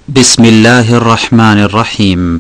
بسم الله الرحمن الرحيم.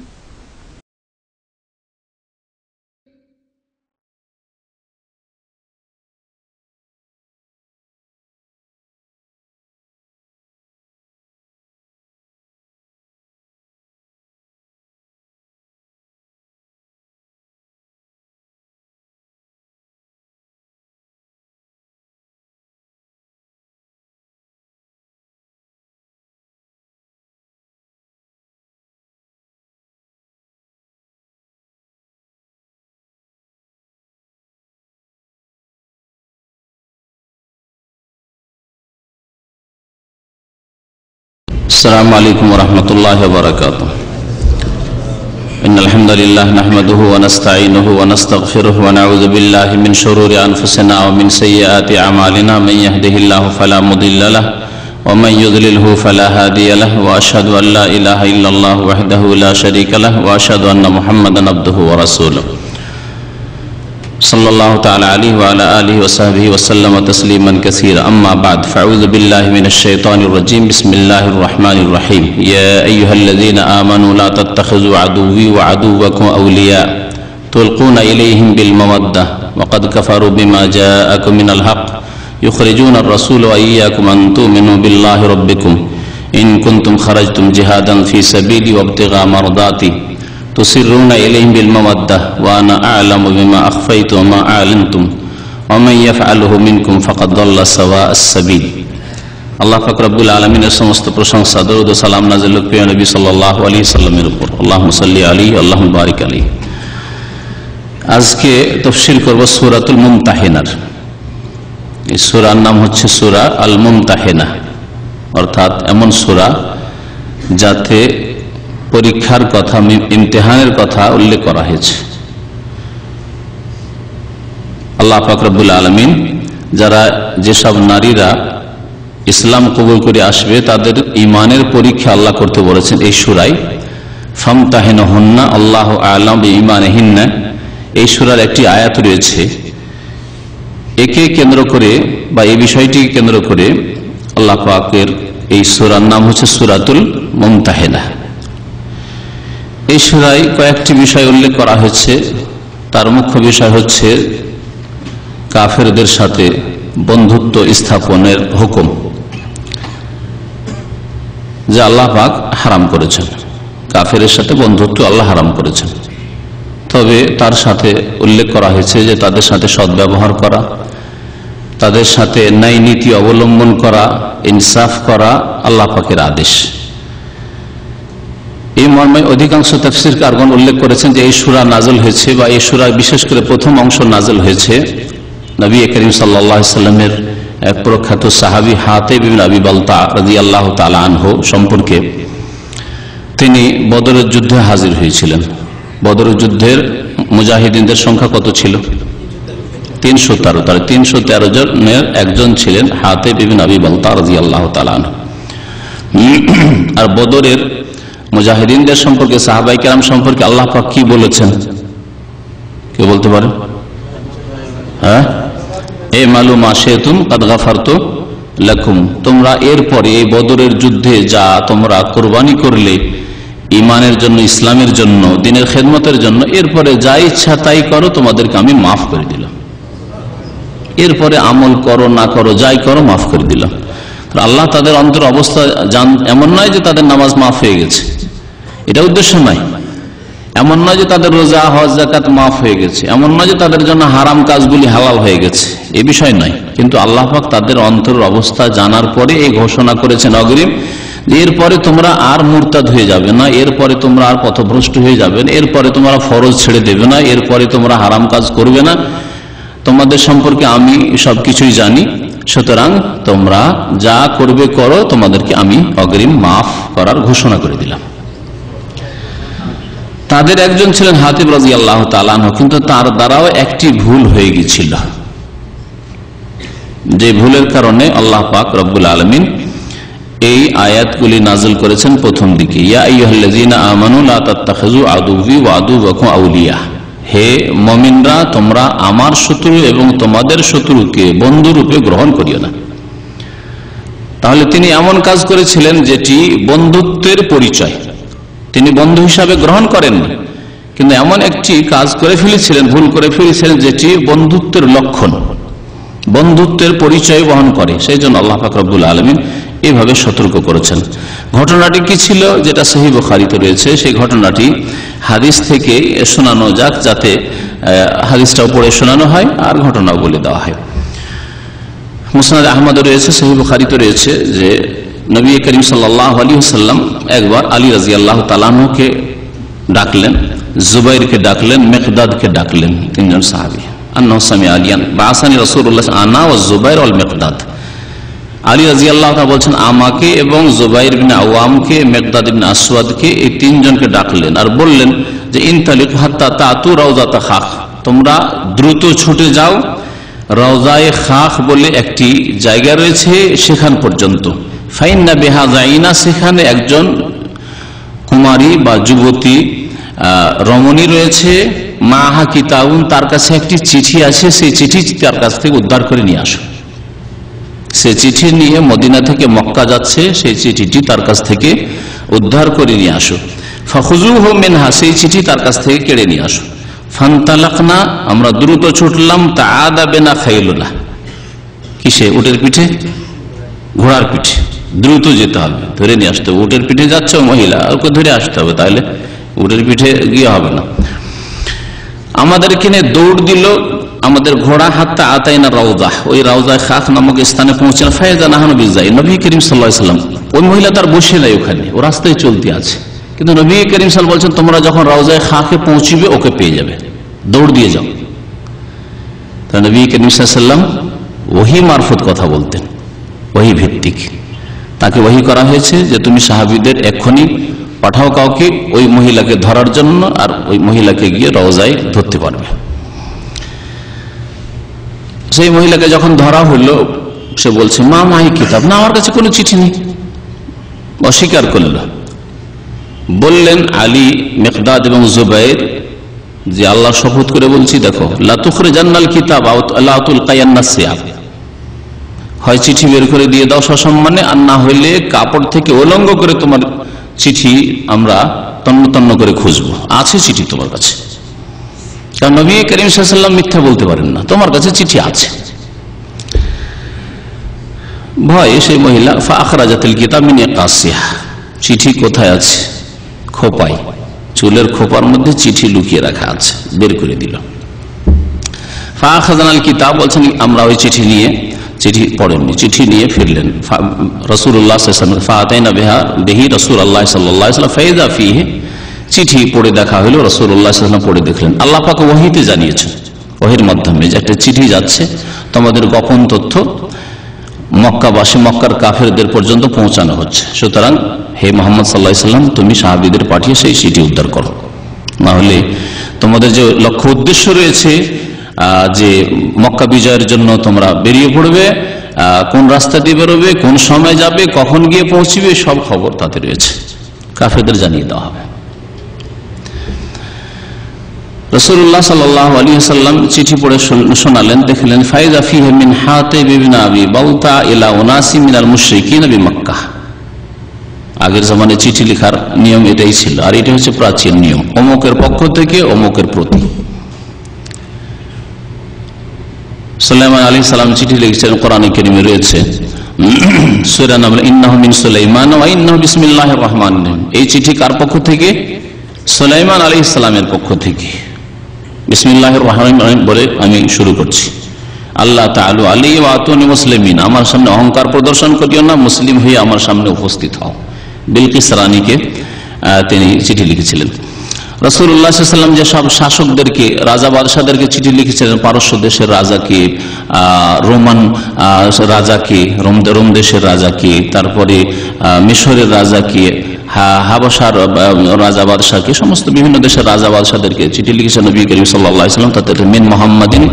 السلام عليكم ورحمة الله وبركاته. إن الحمد لله نحمده ونستعينه ونستغفره ونعوذ بالله من شرور أنفسنا ومن سيئات أعمالنا. من يهده الله فلا مضل له ومن يضلله فلا هادي له وأشهد أن لا إله إلا الله وحده لا شريك له وأشهد أن محمدا عبده ورسوله صلى الله تعالى عليه وعلى آله وصحبه وسلم تسليما كثيرا. أما بعد فأعوذ بالله من الشيطان الرجيم. بسم الله الرحمن الرحيم. يا أيها الذين آمنوا لا تتخذوا عدوي وعدوكم أولياء تلقون إليهم بالمودة وقد كفروا بما جاءكم من الحق يخرجون الرسول وإياكم أن تؤمنوا بالله ربكم إن كنتم خرجتم جهادا في سبيلي وابتغاء مرضاتي تسرون إليهم بالمودة وأنا أعلم بما أخفيتم وما أعلنتم ومن يفعله منكم فقد ضل سواء السبيل. আল্লাহ পাক রব্বুল আলামিনের সমস্ত প্রশংসা, দরুদ ও সালাম নাযিল হোক প্রিয় নবী সাল্লাল্লাহু আলাইহি সাল্লামের উপর। আল্লাহুম্মা সাল্লি আলাইহি আল্লাহুম্মা বারিক আলাইহি। আজকে তাফসীর করব সূরাতুল মুমতাহিনার। এই সূরার নাম হচ্ছে সূরা আল মুমতাহিনা, অর্থাৎ এমন সূরা যাতে পরীক্ষার কথা, ইমতিহানের কথা উল্লেখ করা হয়েছে। আল্লাহ পাক রব্বুল আলামিন যারা যেসব নারীরা ইসলাম কবুল করে আসবে তাদের ঈমানের পরীক্ষা আল্লাহ করতে বলেছেন এই সূরায়। ফামতাহিনুহুন্না আল্লাহু আ'লাম বিঈমানিহিন্না, এই সূরার একটি আয়াত রয়েছে। একে কেন্দ্র করে বা এই বিষয়টিকে কেন্দ্র করে আল্লাহ পাকের এই সূরার নাম হচ্ছে সূরাতুল মুমতাহিনা। এই সূরায় কয়েকটি বিষয় উল্লেখ করা হয়েছে। তার মুখ্য বিষয় হচ্ছে কাফেরদের সাথে বন্ধুত্ব স্থাপনের হুকুম, যা আল্লাহ পাক হারাম করেছেন। কাফেরের সাথে বন্ধুত্ব আল্লাহ হারাম করেছেন, তবে তার সাথে উল্লেখ করা হয়েছে যে তাদের সাথে সদ্ব্যবহার করা, তাদের সাথে ন্যায় নীতি অবলম্বন করা, ইনসাফ করা আল্লাহ পাকের আদেশ। এই মর্মে অধিকাংশ তাফসীরকারগণ উল্লেখ করেছেন যে এই সূরা নাযিল হয়েছে, বা এই সূরা বিশেষ করে প্রথম অংশ নাযিল হয়েছে নবী করিম সাল্লাল্লাহু আলাইহি সাল্লামের এক প্রখ্যাত সাহাবী হাতিব ইবনে আবি বালতা রাদিয়াল্লাহু তাআলা আনহু সম্পর্কে। তিনি বদরের যুদ্ধে হাজির হয়েছিলেন। বদরের যুদ্ধের মুজাহিদিনদের সংখ্যা কত ছিল? 313। তার 313 জনের একজন ছিলেন হাতিব ইবনে আবি বালতা রাদিয়াল্লাহু তাআলা আনহু। আর বদরের মুজাহিদিনদের সম্পর্কে, সাহাবায়ে কেরাম সম্পর্কে আল্লাহ পাক কি বলেছেন কে বলতে পারেন? হ্যাঁ, এ মালুম আশিতুম কাদ গাফারতু লাকুম, তোমরা এরপরে এই বদরের যুদ্ধে যা তোমরা কুরবানি করলে ঈমানের জন্য, ইসলামের জন্য, দ্বীনের খেদমতের জন্য, এরপরে যা ইচ্ছা তাই করো, তোমাদেরকে আমি মাফ করে দিলাম। এরপরে আমল করো না করো, যাই করো মাফ করে দিলাম। আল্লাহ তাদের অন্তর অবস্থা জান, এমন নয় যে তাদের নামাজ মাফ হয়ে গেছে, এটা উদ্দেশ্য নয়। এমন নয় যে তাদের রোজা, হজ, যাকাত মাফ হয়ে গেছে, এমন নয় যে তাদের জন্য হারাম কাজগুলি হালাল হয়ে গেছে, এই বিষয় নয়। কিন্তু আল্লাহ পাক তাদের অন্তরের অবস্থা জানার পরে এই ঘোষণা করেছেন অগ্রিম যে এরপরে তোমরা আর মুরতাদ হয়ে যাবে না, এরপরে তোমরা আর পথভ্রষ্ট হয়ে যাবে না, এরপরে তোমরা ফরজ ছেড়ে দেবে না, এরপরে তোমরা হারাম কাজ করবে না। তোমাদের সম্পর্কে আমি সবকিছুই জানি, সুতরাং তোমরা যা করবে করো, তোমাদেরকে আমি অগ্রিম মাফ করার ঘোষণা করে দিলাম। তাদের একজন ছিলেন হাতিব রাদিয়াল্লাহু তাআলা আনহু, কিন্তু তার দ্বারাও একটি ভুল হয়ে গিয়েছিল, যে ভুলের কারণে আল্লাহ পাক রব্বুল আলামিন এই আয়াতগুলি নাযিল করেছেন প্রথম দিকে। ইয়া আইয়ুহাল্লাযীনা আমানু লা তাত্তাখিযু আদুওয়ি ওয়া আদুওয়াকুম আউলিয়া, হে মুমিনরা তোমরা আমার শত্রু এবং তোমাদের শত্রুকে বন্ধুরূপে গ্রহণ করিও না। তাহলে তিনি এমন কাজ করেছিলেন যেটি বন্ধুত্বের পরিচয়, তিনি বন্ধু হিসাবে গ্রহণ করেননি, কিন্তু এমন একটি কাজ করে ফেলেছিলেন, ভুল করে ফেলেছিলেন যেটি বন্ধুত্বের লক্ষণ, বন্ধুত্বের পরিচয় বহন করে। সেই জন্য আল্লাহ পাক রব্বুল আলামিন এভাবে সতর্ক করেছেন। ঘটনাটি কি ছিল, যেটা সহিহ বুখারীতে রয়েছে, সেই ঘটনাটি হাদিস থেকে শোনানো যাক, যাতে হাদিসটাও পড়ে শোনানো হয় আর ঘটনাও বলে দেওয়া হয়। মুসনাদ আহমদ রয়েছে, সহিহ বুখারীতে রয়েছে যে নবী করিম সাল্লাল্লাহু আলাইহি ওয়াসাল্লাম একবার আলী রাদিয়াল্লাহু তাআলা আনহুকে ডাকলেন, জুবাইরকে ডাকলেন, মিকদাদকে ডাকলেন, তিনজন সাহাবী। আন্নাহু সামিআ আলিয়ান বাআসানি রাসূলুল্লাহ আনা ওয়া জুবাইর ওয়াল মিকদাদ। আলী রাদিয়াল্লাহু তাআলা বলছেন, আমাকে এবং জুবাইর ইবনে আওয়ামকে, মিকদাদ ইবনে আসওয়াদকে, এই তিনজনকে ডাকলেন আর বললেন যে ইনতালিকু হাত্তা তাতু রাউযাত খাখ, তোমরা দ্রুত ছুটে যাও রওজায়ে খাখ বলে একটি জায়গা রয়েছে, সেখান পর্যন্ত। ফাইন্না বিহা যাইনা, সেখানে একজন কুমারী বা যুবতী রমণী রয়েছে, মাহা কিতাবুন, তার কাছে একটি চিঠি আছে, সেই চিঠি তার কাছ থেকে উদ্ধার করে নিয়ে আসো। সে চিঠি নিয়ে মদিনা থেকে মক্কা যাচ্ছে, সেই চিঠিটি তার কাছ থেকে উদ্ধার করে নিয়ে আসো। ফাখুযুহু মিনহা, সেই চিঠি তার কাছ থেকে কেড়ে নিয়ে আসো। ফান্তালাকনা, আমরা দ্রুত ছুটলাম। তাআদা বিনা খাইলুনা, কিসে? উটের পিঠে, ঘোড়ার পিঠে, দ্রুত যেতে হবে, ধরে নিয়ে আসতে হবে। উটের পিঠে যাচ্ছে মহিলা, ওকে ধরে আসতে হবে, তাহলে উটের পিঠে গিয়ে হবে না। আমাদের কিনে দৌড় দিল আমাদের ঘোড়া, হাত্তা আতাইনা রাউযা, ওই রাউযা খাখ নামক স্থানে পৌঁছলেন। ফায়জা নাহানু বিজাই, নবী করিম সাল্লাল্লাহু আলাইহি ওয়াসাল্লাম, ওই মহিলা তার বসে নাই ওখানে, ও রাস্তায় চলতে আছে, কিন্তু নবী করিম সাল্লাল্লাহু বলছেন তোমরা যখন রাউজায়ে খাখে পৌঁছবে ওকে পেয়ে যাবে, দৌড় দিয়ে যাও। তা নবী করিম সাল্লাল্লাহু আলাইহি ওয়াসাল্লাম ওহী মারফত কথা বলতেন, ওহী ভিত্তিক। তাকে ওহী করা হয়েছে যে তুমি সাহাবীদের এক্ষুনি পাঠাও কাউকে ওই মহিলাকে ধরার জন্য, আর ওই মহিলাকে গিয়ে রওজায় ধরতে পারবে। সেই মহিলাকে যখন ধরা হলো, সে বলছে মা মাহি কিতাব, না আমার কাছে কোনো চিঠি নেই, অস্বীকার করল। বললেন আলী, মিকদাদ এবং জুবাইর যে আল্লাহ শপথ করে বলছি, দেখো লা তুখরিজান্নাল কিতাব আও লা তুলকায়ান্নাস সিয়াব, হয় চিঠি বের করে দিয়ে দাও সসম্মানে, আর না হইলে কাপড় থেকে উলঙ্গ করে তোমার চিঠি আমরা তন্ন তন্ন করে খুঁজবো, আছে চিঠি তোমার কাছে। কারণ নবী করিম সাল্লাল্লাহু আলাইহি ওয়াসাল্লাম মিথ্যা বলতে পারেন না, তোমার কাছে চিঠি আছে। ভয়ে সেই মহিলা ফাখরাজাতিল কিতাব মিন ইকাসিহা, চিঠি কোথায় আছে? খোপায়, চুলের খোপার মধ্যে চিঠি লুকিয়ে রাখা আছে, বের করে দিল। ফাখাযানাল কিতাব, বলছেন আমরা ওই চিঠি নিয়ে, চিঠি পড়েননি, চিঠি নিয়ে ফিরলেন রাসূলুল্লাহ সাল্লাল্লাহু আলাইহি ওয়াসাল্লাম। ফাআতাইনা বিহি রাসূলুল্লাহ সাল্লাল্লাহু আলাইহি ওয়াসাল্লাম ফাইযা ফীহি, চিঠি পড়ে দেখা হলো, রাসূলুল্লাহ সাল্লাল্লাহু আলাইহি ওয়াসাল্লাম পড়ে দেখলেন। আল্লাহ পাক ওহীতে জানিয়েছেন, ওহীর মাধ্যমে, যে একটা চিঠি যাচ্ছে, তোমাদের গোপন তথ্য মক্কাবাসী, মক্কার কাফেরদের পর্যন্ত পৌঁছানো হচ্ছে। সুতরাং হে মুহাম্মদ সাল্লাল্লাহু আলাইহি ওয়াসাল্লাম, তুমি সাহাবীদের পাঠিয়ে সেই চিঠি উদ্ধার করো, না হলে তোমাদের যে লক্ষ্য উদ্দেশ্য রয়েছে যে মক্কা বিজয়ের জন্য তোমরা বেরিয়ে পড়বে, কোন রাস্তা দিয়ে বেরোবে, কোন সময় যাবে, কখন গিয়ে পৌঁছবে, সব খবর তাতে রয়েছে, কাফেরদের জানিয়ে দেওয়া হবে। রাসূলুল্লাহ সাল্লাল্লাহু আলাইহি ওয়াসাল্লাম চিঠি পড়ে শোনালেন, দেখলেন ফাইযা ফীহি মিন হাতিব ইবনে আবি বালতা ইলা উনাসি মিনাল মুশরিকিন বিমক্কাহ। আগের জামানে চিঠি লেখার নিয়ম এটাই ছিল, আর এটা হচ্ছে প্রাচীন নিয়ম, অমুকের পক্ষ থেকে অমুকের প্রতি। সুলাইমান আলাইহিস সালাম চিঠি লিখেছেন, কোরআনে কারীমে রয়েছে সূরা নাম ইন্নাহু মিন সুলাইমান ওয়া ইন্নাহু বিসমিল্লাহির রহমানির রহিম। এই চিঠি কার পক্ষ থেকে? সুলাইমান আলাইহিস সালামের পক্ষ থেকে। বিসমিল্লাহির রহমানির রহিম বলে আমি শুরু করছি। আল্লাহ তাআলা আলাইহি ওয়া আতুনি মুসলিমিন, আমার সামনে অহংকার প্রদর্শন করিও না, মুসলিম হয়ে আমার সামনে উপস্থিত হও। বিলকিস রানীকে তিনি চিঠি লিখেছিলেন। রাসূলুল্লাহ সাল্লাল্লাহু আলাইহি ওয়াসাল্লাম যে সব শাসকদেরকে, রাজা বাদশাদেরকে চিঠি লিখেছিলেন, পারস্য দেশের রাজাকে, রোমান রাজাকে, রোম দেশের রাজাকে, তারপরে মিশরের রাজাকে, হাবশার রাজা বাদশাকে, সমস্ত বিভিন্ন দেশের রাজা বাদশাদেরকে চিঠি লিখেছেন নবী করিম সাল্লাল্লাহু আলাইহি ওয়াসাল্লাম। তাতে মিন মুহাম্মাদিন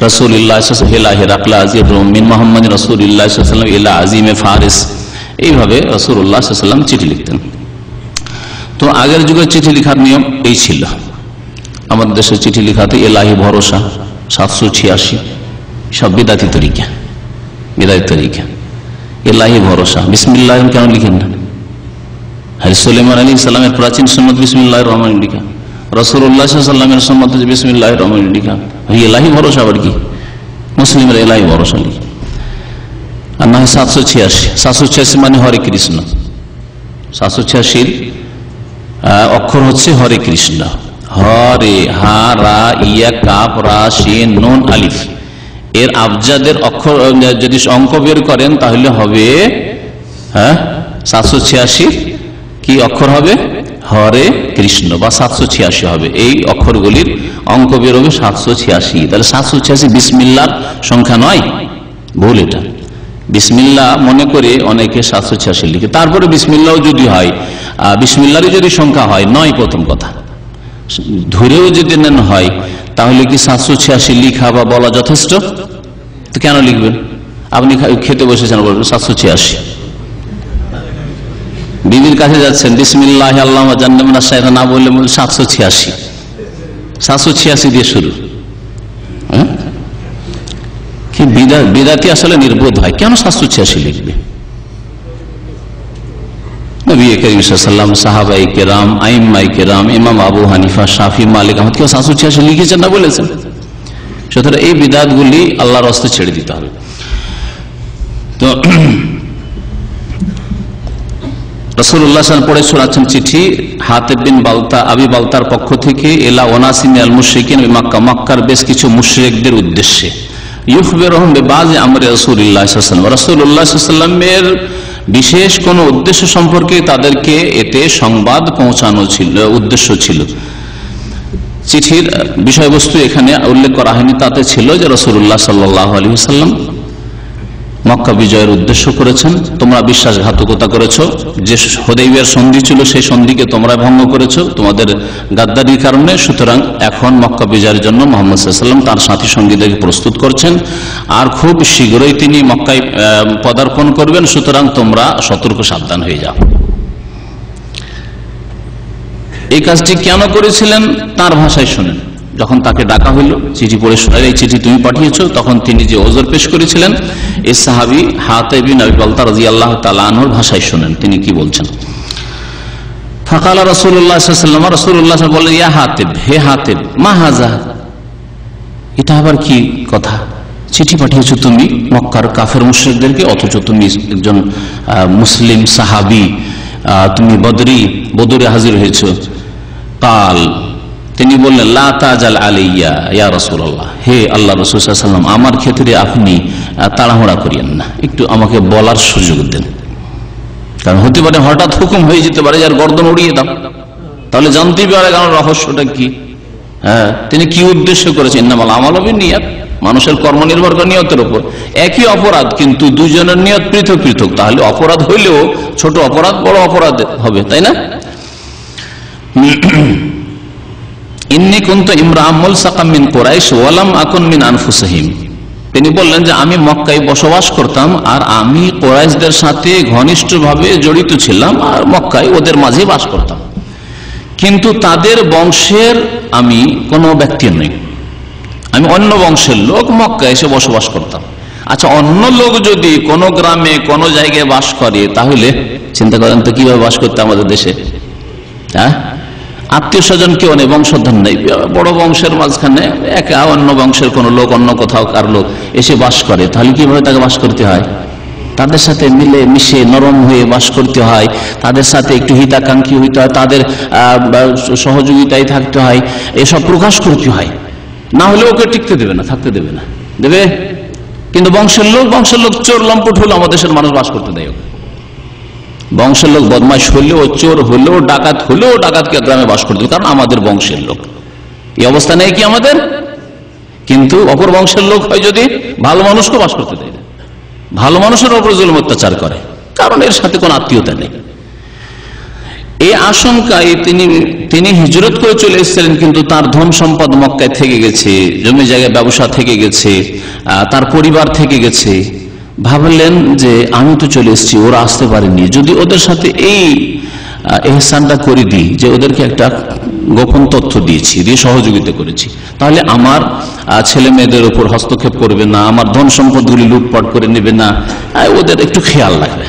রাসূলিল্লাহ সাল্লাল্লাহু আলাইহি ওয়াসাল্লাম ইলা হিরাকলা আজির রোম, মিন মুহাম্মাদিন রাসূলিল্লাহ সাল্লাল্লাহু আলাইহি ওয়াসাল্লাম ইলা আজিমে ফারিস। এইভাবে রাসূলুল্লাহ সাল্লাল্লাহু আলাইহি ওয়াসাল্লাম চিঠি লিখতেন। তো আগের যুগে চিঠি লেখার নিয়ম এই ছিল। আমাদের দেশে চিঠি লেখাতে এলাহি ভরসা 786 সব বিদাতি তরিকা, বিদাতি তরিকা। এলাহি ভরসা। বিসমিল্লাহ কেন লিখেন না? সুলাইমান আলাইহিস সালামের প্রাচীন সুন্নাত বিসমিল্লাহির রহমানির লিখা, রাসূলুল্লাহ সাল্লাল্লাহু আলাইহি ওয়াসাল্লামের সুন্নাত বিসমিল্লাহির রহমানির লিখা। এলাহি ভরসা আবার কি? মুসলিমের এলাহি ভরসা লিখে। আর না হয় 786 মানে হরে কৃষ্ণ। 786 অক্ষর হচ্ছে হরে কৃষ্ণ। হরে, হা, রা, ইয়া, কাফ, রা, শিন, নুন, আলিফ, এর আবজাদের অক্ষর যদি অঙ্ক বের করেন তাহলে হবে 786 কি অক্ষর হবে? হরে কৃষ্ণ বা 786 হবে। এই অক্ষরগুলির অঙ্ক বের হবে 786। তাহলে 786 বিসমিল্লাহর সংখ্যা নয়, ভুল এটা। বিসমিল্লাহ মনে করে অনেকে 786 লিখে। তারপরে বিসমিল্লাহ যদি হয়, বিসমিল্লাহরই যদি সংখ্যা হয় 9 প্রথম কথা, ধরেও যদি নেন হয়, তাহলে কি 786 লিখা বা বলা যথেষ্ট? তো কেন লিখবেন? আপনি খেতে বসেছেন, বলবেন 786। বিবির কাছে যাচ্ছেন, বিসমিল্লাহ আল্লাহুম্মা জান্নিবনা শাইতান না বললে 786 দিয়ে শুরু। কি বিদাতি আসলে নির্বোধ হয়, কেন 786 লিখবে? নবী করিম সাল্লাল্লাহু আলাইহি ওয়াসাল্লাম, সাহাবায়ে কেরাম, আইম্মায়ে কেরাম, ইমাম আবু হানিফা, শাফি, মালিক, আহমদ কেউ 786 লিখেছেন না বলেছেন? সুতরাং এই বিদাতগুলি আল্লাহর রাস্তায় ছেড়ে দিতে হবে। তো রাসূলুল্লাহ সাল্লাল্লাহু আলাইহি ওয়াসাল্লাম পড়ে শোনাচ্ছেন চিঠি হাতিব বিন বালতা, আবি বালতার পক্ষ থেকে, এলা ওনাসিন আল মুশরিকিন মক্কা, মক্কার বেশ কিছু মুশরিকদের উদ্দেশ্যে। ইউখবিরুহুম বিবাযি আমরি রাসূলিল্লাহ সাল্লাল্লাহু আলাইহি ওয়াসাল্লাম, রাসূলুল্লাহ সাল্লাল্লাহু আলাইহি ওয়াসাল্লামের বিশেষ কোন উদ্দেশ্য সম্পর্কে তাদেরকে এতে সংবাদ পৌঁছানো ছিল, উদ্দেশ্য ছিল। চিঠির বিষয়বস্তু এখানে উল্লেখ করা হয়নি, তাতে ছিল যে রাসূলুল্লাহ সাল্লাল্লাহু আলাইহি ওয়াসাল্লাম মক্কা বিজয়ের উদ্দেশ্য করেছেন, তোমরা বিশ্বাসঘাতকতা করেছো, যে হুদাইবিয়ার সন্ধি ছিল সেই সন্ধিকে তোমরা ভঙ্গ করেছো তোমাদের গাদ্দারির কারণে। সুতরাং এখন মক্কা বিজয়ের জন্য মুহাম্মদ সাল্লাল্লাহু আলাইহি ওয়াসাল্লাম তার সাথী সঙ্গীদেরকে প্রস্তুত করছেন, আর খুব শীঘ্রই তিনি মক্কায় পদার্পণ করবেন। সুতরাং তোমরা সতর্ক সাবধান হয়ে যাও। এই কাজটি কেন করেছিলেন তার ভাষায় শুনেন। যখন তাকে ডাকা হইল, চিঠি পড়ে শোনার, এই চিঠি তুমি পাঠিয়েছো, তখন তিনি যে ওজর পেশ করেছিলেন, এই সাহাবী হাতিব বিন আবি বালতা রাদিয়াল্লাহু তাআলা আনহুর ভাষায় শুনেন তিনি কি বলছেন। ফাকালা রাসূলুল্লাহ সাল্লাল্লাহু আলাইহি ওয়াসাল্লাম, রাসূলুল্লাহ বললেন, ইয়া হাতিব, হে হাতিব, মা হাযা, এটা আবার কি কথা? চিঠি পাঠিয়েছো তুমি মক্কার কাফের মুশরিকদেরকে, অথচ তুমি একজন মুসলিম সাহাবী, তুমি বদরে হাজির হয়েছো। কাল, তিনি বললেন, লা তাজাল আলাইয়া ইয়া রাসূলুল্লাহ, হে আল্লাহ রাসূল সাল্লাল্লাহু আলাইহি ওয়াসাল্লাম, আমার ক্ষেত্রে আপনি তাড়াহুড়া করিয়েন না, একটু আমাকে বলার সুযোগ দেন। কারণ হতে পারে হঠাৎ হুকুম হয়ে যেতে পারে যার গর্দন উড়িয়ে দাও, তাহলে জানতেই পারে কারণ রহস্যটা কি, তিনি কি উদ্দেশ্য করেছেন। ইন্নামাল আমালু বিন্নিয়াত, মানুষের কর্ম নির্ভর করে নিয়তের উপর। একই অপরাধ কিন্তু দুজনের নিয়ত পৃথক পৃথক, তাহলে অপরাধ হইলেও ছোট অপরাধ বড় অপরাধ হবে, তাই না? ইন্নী কুনতু ইমরাআম মুলসাকাম মিন কুরাইশ ওয়া লাম আকুন মিন আনফুসিহিম, তিনি বললেন যে আমি মক্কায় বসবাস করতাম আর আমি কুরাইশদের সাথে ঘনিষ্ঠভাবে জড়িত ছিলাম আর মক্কায় ওদের মাঝে বাস করতাম, কিন্তু তাদের বংশের আমি কোনো ব্যক্তি নই, আমি অন্য বংশের লোক, মক্কায় এসে বসবাস করতাম। আচ্ছা, অন্য লোক যদি কোনো গ্রামে কোনো জায়গায় বাস করে, তাহলে চিন্তা করেন তো কিভাবে বাস করতে আমাদের দেশে। আত্মীয় স্বজন কেউ নেই, বংশধর নেই, বড় বংশের মাঝখানে একা অন্য বংশের কোন লোক, অন্য কোথাও কার লোক এসে বাস করে, তাহলে কিভাবে তাকে বাস করতে হয়? তাদের সাথে মিলে মিশে নরম হয়ে বাস করতে হয়, তাদের সাথে একটু হিতাকাঙ্ক্ষী হইতে হয়, তাদের সহযোগিতায় থাকতে হয়, এসব প্রকাশ করতে হয়, না হলে ওকে টিকতে দেবে না, থাকতে দেবে না, দেবে। কিন্তু বংশের লোক চোর লম্পট হলো আমাদের দেশের মানুষ বাস করতে দেয়। বংশের লোক বদমাশ হলেও, চোর হলেও, ডাকাত হলেও, ডাকাতকে গ্রামে বাস করতে, কারণ আমাদের বংশের লোক। এই অবস্থা নেই কি আমাদের? কিন্তু অপর বংশের লোক হয় যদি ভালো মানুষকে বাস করতে দেয়, ভালো মানুষের উপর জুলুম অত্যাচার করে, কারণ এর সাথে কোনো আত্মীয়তা নেই। এই আশঙ্কায় তিনি হিজরত করে চলে এসেছিলেন, কিন্তু তার ধন সম্পদ মক্কায় থেকে গেছে, জমি জায়গায় ব্যবসা থেকে গেছে, তার পরিবার থেকে গেছে। ভাবলেন যে আমি তো চলে এসেছি, ওরা আসতে পারেনি, যদি ওদের সাথে এই এহসানটা করে দিই যে ওদেরকে একটা গোপন তথ্য দিয়েছি, দিয়ে সহযোগিতা করেছি, তাহলে আমার ছেলে মেয়েদের উপর হস্তক্ষেপ করবে না, আমার ধন সম্পদগুলি লুটপাট করে নেবে না, ওদের একটু খেয়াল রাখবে।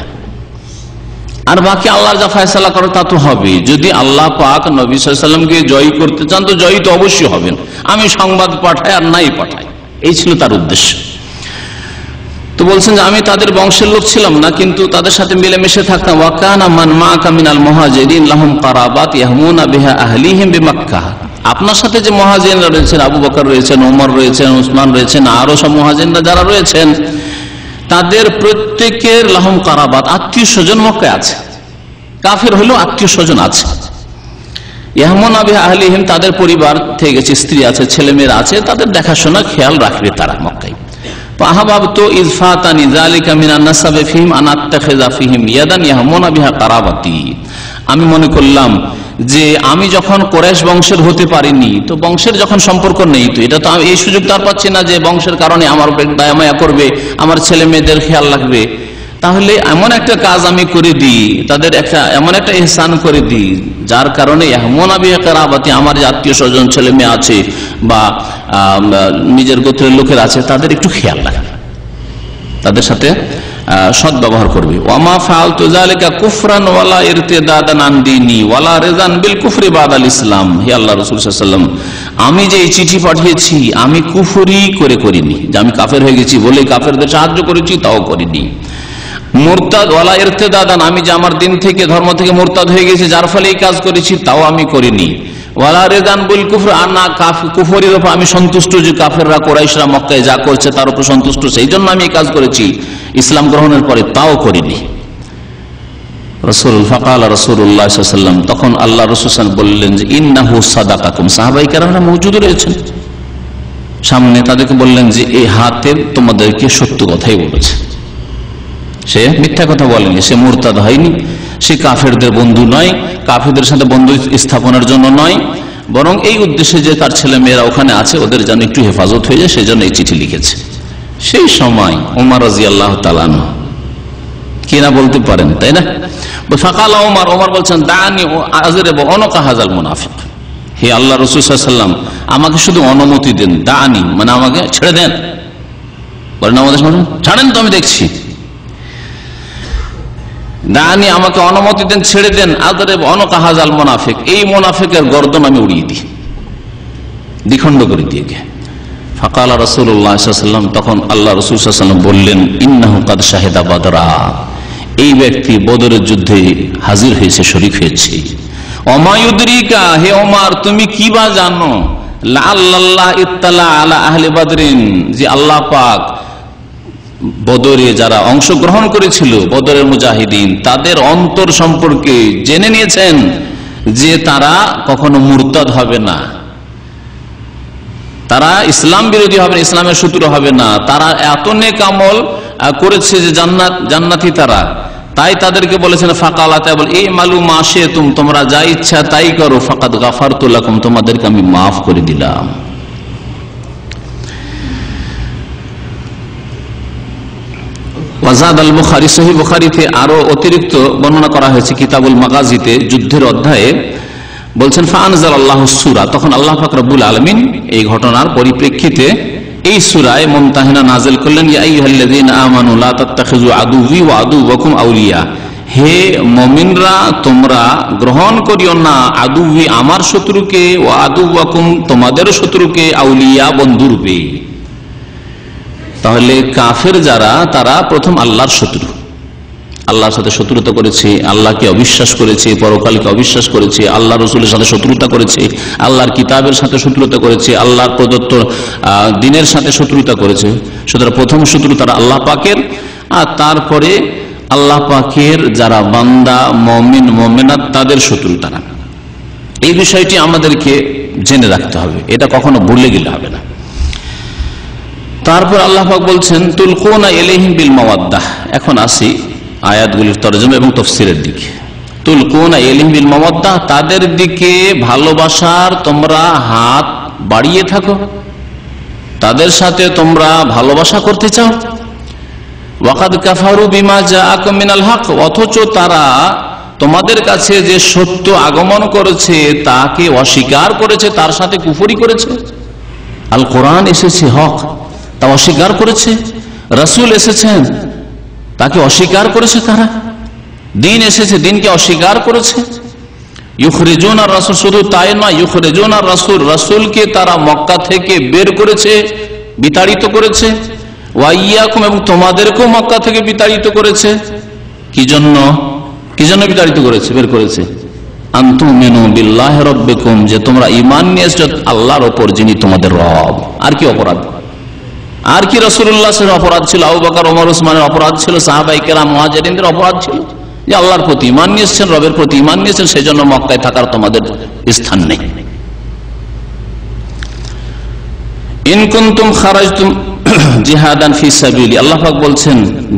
আর বাকি আল্লাহ যা ফয়সালা করে তা তো হবে। যদি আল্লাহ পাক নবী সাল্লাল্লাহু আলাইহি ওয়াসাল্লামকে জয়ী করতে চান তো জয়ী তো অবশ্যই হবেন, আমি সংবাদ পাঠাই আর নাই পাঠাই, এই ছিল তার উদ্দেশ্য। তো বলছেন যে আমি তাদের বংশের লোক ছিলাম না, কিন্তু তাদের সাথে মিলেমিশে থাকতাম। ওয়াকানা মান মাআকা মিনাল মুহাজিরিন লাহুম কারাবাত ইয়াহমুনা বিহা আহলিহিম বিমাক্কাহ। আপনার সাথে যে মুহাজিররা রয়েছেন, আবু বকর রয়েছেন, ওমর রয়েছেন, উসমান রয়েছেন, আরো সব মুহাজিররা যারা রয়েছেন, তাদের প্রত্যেকের লাহুম কারাবাত, আত্মীয় স্বজন মক্কায় আছে। কাফের হলেও আত্মীয় স্বজন আছে। ইয়াহমুনা বিহা আহলিহিম, তাদের পরিবার থেকে গেছে, স্ত্রী আছে, ছেলে মেয়েরা আছে, তাদের দেখাশোনা খেয়াল রাখবে তারা মক্কায়। আমি মনে করলাম যে আমি যখন কুরাইশ বংশের হতে পারিনি, তো বংশের যখন সম্পর্ক নেই, তো এটা তো এই সুযোগ তো আর পাচ্ছি না যে বংশের কারণে আমার দয়া মায়া করবে, আমার ছেলে মেয়েদের খেয়াল রাখবে। তাহলে এমন একটা কাজ আমি করে দিই, তাদের এমন একটা ইহসান করে দিই, যার কারণে আমার যে আত্মীয় স্বজন ছেলে মেয়ে আছে বা নিজের গোত্রের লোকের আছে, তাদের একটু খেয়াল রাখবে, তাদের সাথে সৎ ব্যবহার করবে। ওয়ামা ফাআলতু যালিকা কুফরান ওয়ালা ইরতিদাদান আন দীনি ওয়ালা রিযান বিল কুফরি বাদাল ইসলাম। হে আল্লাহর রাসূল সাল্লাল্লাহু আলাইহি ওয়াসাল্লাম, আমি যে এই চিঠি পাঠিয়েছি আমি কুফরি করে করিনি, যে আমি কাফের হয়ে গেছি বলে কাফেরদের সাহায্য করেছি তাও করিনি। মুরতাদ ওয়ালা ইরতিদাদান, আমি যে আমার দিন থেকে ধর্ম থেকে মুরতাদ হয়ে গেছি যার ফলে এই কাজ করেছি তাও আমি করিনি। ওয়ালা রিযান বিল কুফর, আর না কুফরির উপর আমি সন্তুষ্ট, যে কাফেররা কুরাইশরা মক্কায় যা করছে তার উপর সন্তুষ্ট, সেই জন্য আমি এই কাজ করেছি, ইসলাম গ্রহণের পরে তাও করিনি। ফাকাল রাসূলুল্লাহ সাল্লাল্লাহু আলাইহি ওয়াসাল্লাম, তখন আল্লাহ রাসূল বললেন যে ইন্নাহু সাদাকাকুম। সাহাবায়ে কেরামরা মওজুদ রয়েছেন সামনে, তাদেরকে বললেন যে এই হাতে তোমাদেরকে সত্য কথাই বলেছে, সে মিথ্যা কথা বলেনি, সে মুরতাদ হয়নি, সে কাফেরদের বন্ধু নয়, কাফেরদের সাথে বন্ধু স্থাপনের জন্য নয়, বরং এই উদ্দেশ্যে যে তার ছেলে মেয়েরা ওখানে আছে ওদের যেন একটু হেফাজত হয়ে যায়, সেই জন্য এই চিঠি লিখেছে। সেই সময় ওমর রাদিয়াল্লাহু তাআলা আনহু কি না বলতে পারেন, তাই না? ফাকাল ওমর, ওমর বলছেন দানি আযরিবু উনকা হাযাল মুনাফিক। হে আল্লাহ রাসূল সাল্লাল্লাহু আলাইহি ওয়াসাল্লাম, আমাকে শুধু অনুমতি দেন, দানি মানে আমাকে ছেড়ে দেন, বলেন আমাদের সামনে ছাড়েন তো আমি দেখছি, দানি আমাকে অনুমতি দেন, ছেড়ে দেন, আযরিবু উনকা হাযাল মুনাফিক, এই মুনাফিকের গর্দন আমি উড়িয়ে দিই, দ্বিখণ্ড করে দিয়ে। ফাকাল রাসূলুল্লাহ সাল্লাল্লাহু আলাইহি ওয়াসাল্লাম, তখন আল্লাহ রাসূল সাল্লাল্লাহু আলাইহি ওয়াসাল্লাম বললেন ইন্নাহু কাদ শাহিদা বদরা, এই ব্যক্তি বদরের যুদ্ধে হাজির হয়েছে, শরীক হয়েছে। ওমা ইউদরিকা, হে ওমর তুমি কি বা জানো, লাআল্লাহ ইত্তালা আলা আহলি বদরিন, যে আল্লাহ পাক বদরে যারা অংশগ্রহণ করেছিল, বদরের মুজাহিদিন, তাদের অন্তর সম্পর্কে জেনে নিয়েছেন যে তারা কখনো মুরতাদ হবে না, তারা ইসলাম বিরোধী হবে না, ইসলামের শত্রু হবে না, তারা এত নেক আমল করেছে যে জান্নাতি তারা, তাই তাদেরকে বলেছেন ফাকালা, তাই বল এই মালুম আসে তোমরা যা ইচ্ছা তাই করো, ফাকাদ গাফারতু লাকুম, তোমাদেরকে আমি মাফ করে দিলাম। ওয়াজাদ আল বুখারী, সহিহ বুখারীতে আরো অতিরিক্ত বর্ণনা করা হয়েছে কিতাবুল মাগাজিতে, যুদ্ধের অধ্যায়ে বলছেন ফাআনজালাল্লাহু সূরা, তখন আল্লাহ পাক রব্বুল আলামিন এই ঘটনার পরিপ্রেক্ষিতে এই সূরায়ে মুমতাহিনা নাযিল করলেন, ইয়া আইয়ুহাল্লাযীনা আমানু লা তাত্তাখিযু আদুওয়ি ওয়া আদুওয়াকুম আউলিয়া, হে মুমিনরা তোমরা গ্রহণ করিও না আদুওয়ি আমার শত্রুকে, ওয়া আদুওয়াকুম তোমাদের শত্রুকে, আউলিয়া বন্ধুরূপে। তাহলে কাফের যারা, তারা প্রথম আল্লাহর শত্রু, আল্লাহর সাথে শত্রুতা করেছে, আল্লাহকে অবিশ্বাস করেছে, পরকালকে অবিশ্বাস করেছে, আল্লাহ রসুলের সাথে শত্রুতা করেছে, আল্লাহর কিতাবের সাথে শত্রুতা করেছে, আল্লাহর প্রদত্ত দিনের সাথে শত্রুতা করেছে। সুতরাং প্রথম শত্রু তারা আল্লাহ পাকের, আর তারপরে আল্লাহ পাকের যারা বান্দা মুমিন মুমিনাত তাদের শত্রু তারা। এই বিষয়টি আমাদেরকে জেনে রাখতে হবে, এটা কখনো ভুলে গেলে হবে না। তারপর আল্লাহ পাক বলছেন তুলকুনা ইলাইহিম বিল মাওয়াদ্দাহ। এখন আসি আয়াতগুলির তরজমা এবং তাফসীরের দিকে। তুলকুনা ইলাইহিম বিল মাওয়াদ্দাহ, তাদের দিকে ভালোবাসার তোমরা হাত বাড়িয়ে থাকো, তাদের সাথে তোমরা ভালোবাসা করতে চাও। ওয়াকাদ কাফারু বিমা জাআকুম মিনাল হক, অথচ তারা তোমাদের কাছে যে সত্য আগমন করেছে তাকে অস্বীকার করেছে, তার সাথে কুফরি করেছে। আল কোরআন এসেছে হক, তা অস্বীকার করেছে। রাসূল এসেছেন, তাকে অস্বীকার করেছে তারা। দিন এসেছে, দিনকে অস্বীকার করেছে। ইউখরিজুন আর রাসূল, শুধু তাই নয়, ইউখরিজুন আর রাসূল, রাসূলকে তারা মক্কা থেকে বের করেছে, বিতাড়িত করেছে। ওয়া ইয়াকুম, এবং তোমাদেরকেও মক্কা থেকে বিতাড়িত করেছে। কি জন্য বিতাড়িত করেছে, বের করেছে? আনতুমিনু বিল্লাহি রাব্বিকুম, যে তোমরা ঈমান নিয়ে এসেছো আল্লাহর উপর, যিনি তোমাদের রব। আর কি অপরাধ? আর কি রাসূলুল্লাহ সাল্লাল্লাহু আলাইহি ওয়াসাল্লামের অপরাধ ছিল? আবু বকর, ওমর, ওসমানের অপরাধ ছিল? সাহাবায়ে কেরাম, মুহাজিরিনদের অপরাধ ছিল যে আল্লাহর প্রতি ঈমান নিয়ে এসেছেন, রবের প্রতি ঈমান নিয়ে এসেছেন, সেজন্য মক্কায় থাকার তোমাদের স্থান নেই। ইন কুনতুম খারাজতুম জিহাদান ফি সাবিলি, আল্লাহ পাক বলছেন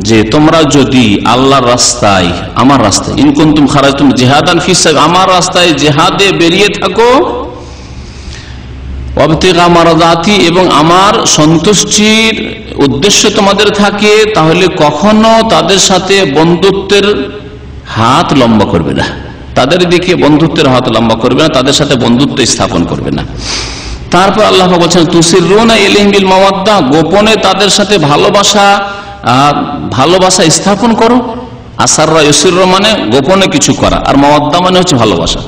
যে তোমরা যদি আল্লাহর রাস্তায়, আমার রাস্তায়, ইন কুনতুম খারাজতুম জিহাদান ফি সাবিলি, আমার রাস্তায় জিহাদে বেরিয়ে থাকো, ওয়াবতিগা মারদাতি, এবং আমার সন্তুষ্টির উদ্দেশ্য তোমাদের থাকে, তাহলে কখনো তাদের সাথে বন্ধুত্বের হাত লম্বা করবে না, তাদের দিকে বন্ধুত্বের হাত লম্বা করবে না, তাদের সাথে বন্ধুত্ব স্থাপন করবে না। তারপর আল্লাহ বলছেন তুসিরুনা ইলাইহিম বিল মাওয়াদ্দা, গোপনে তাদের সাথে ভালোবাসা স্থাপন করো। আসাররা ইউসিররা মানে গোপনে কিছু করা, আর মাওয়াদ্দা মানে হচ্ছে ভালোবাসা।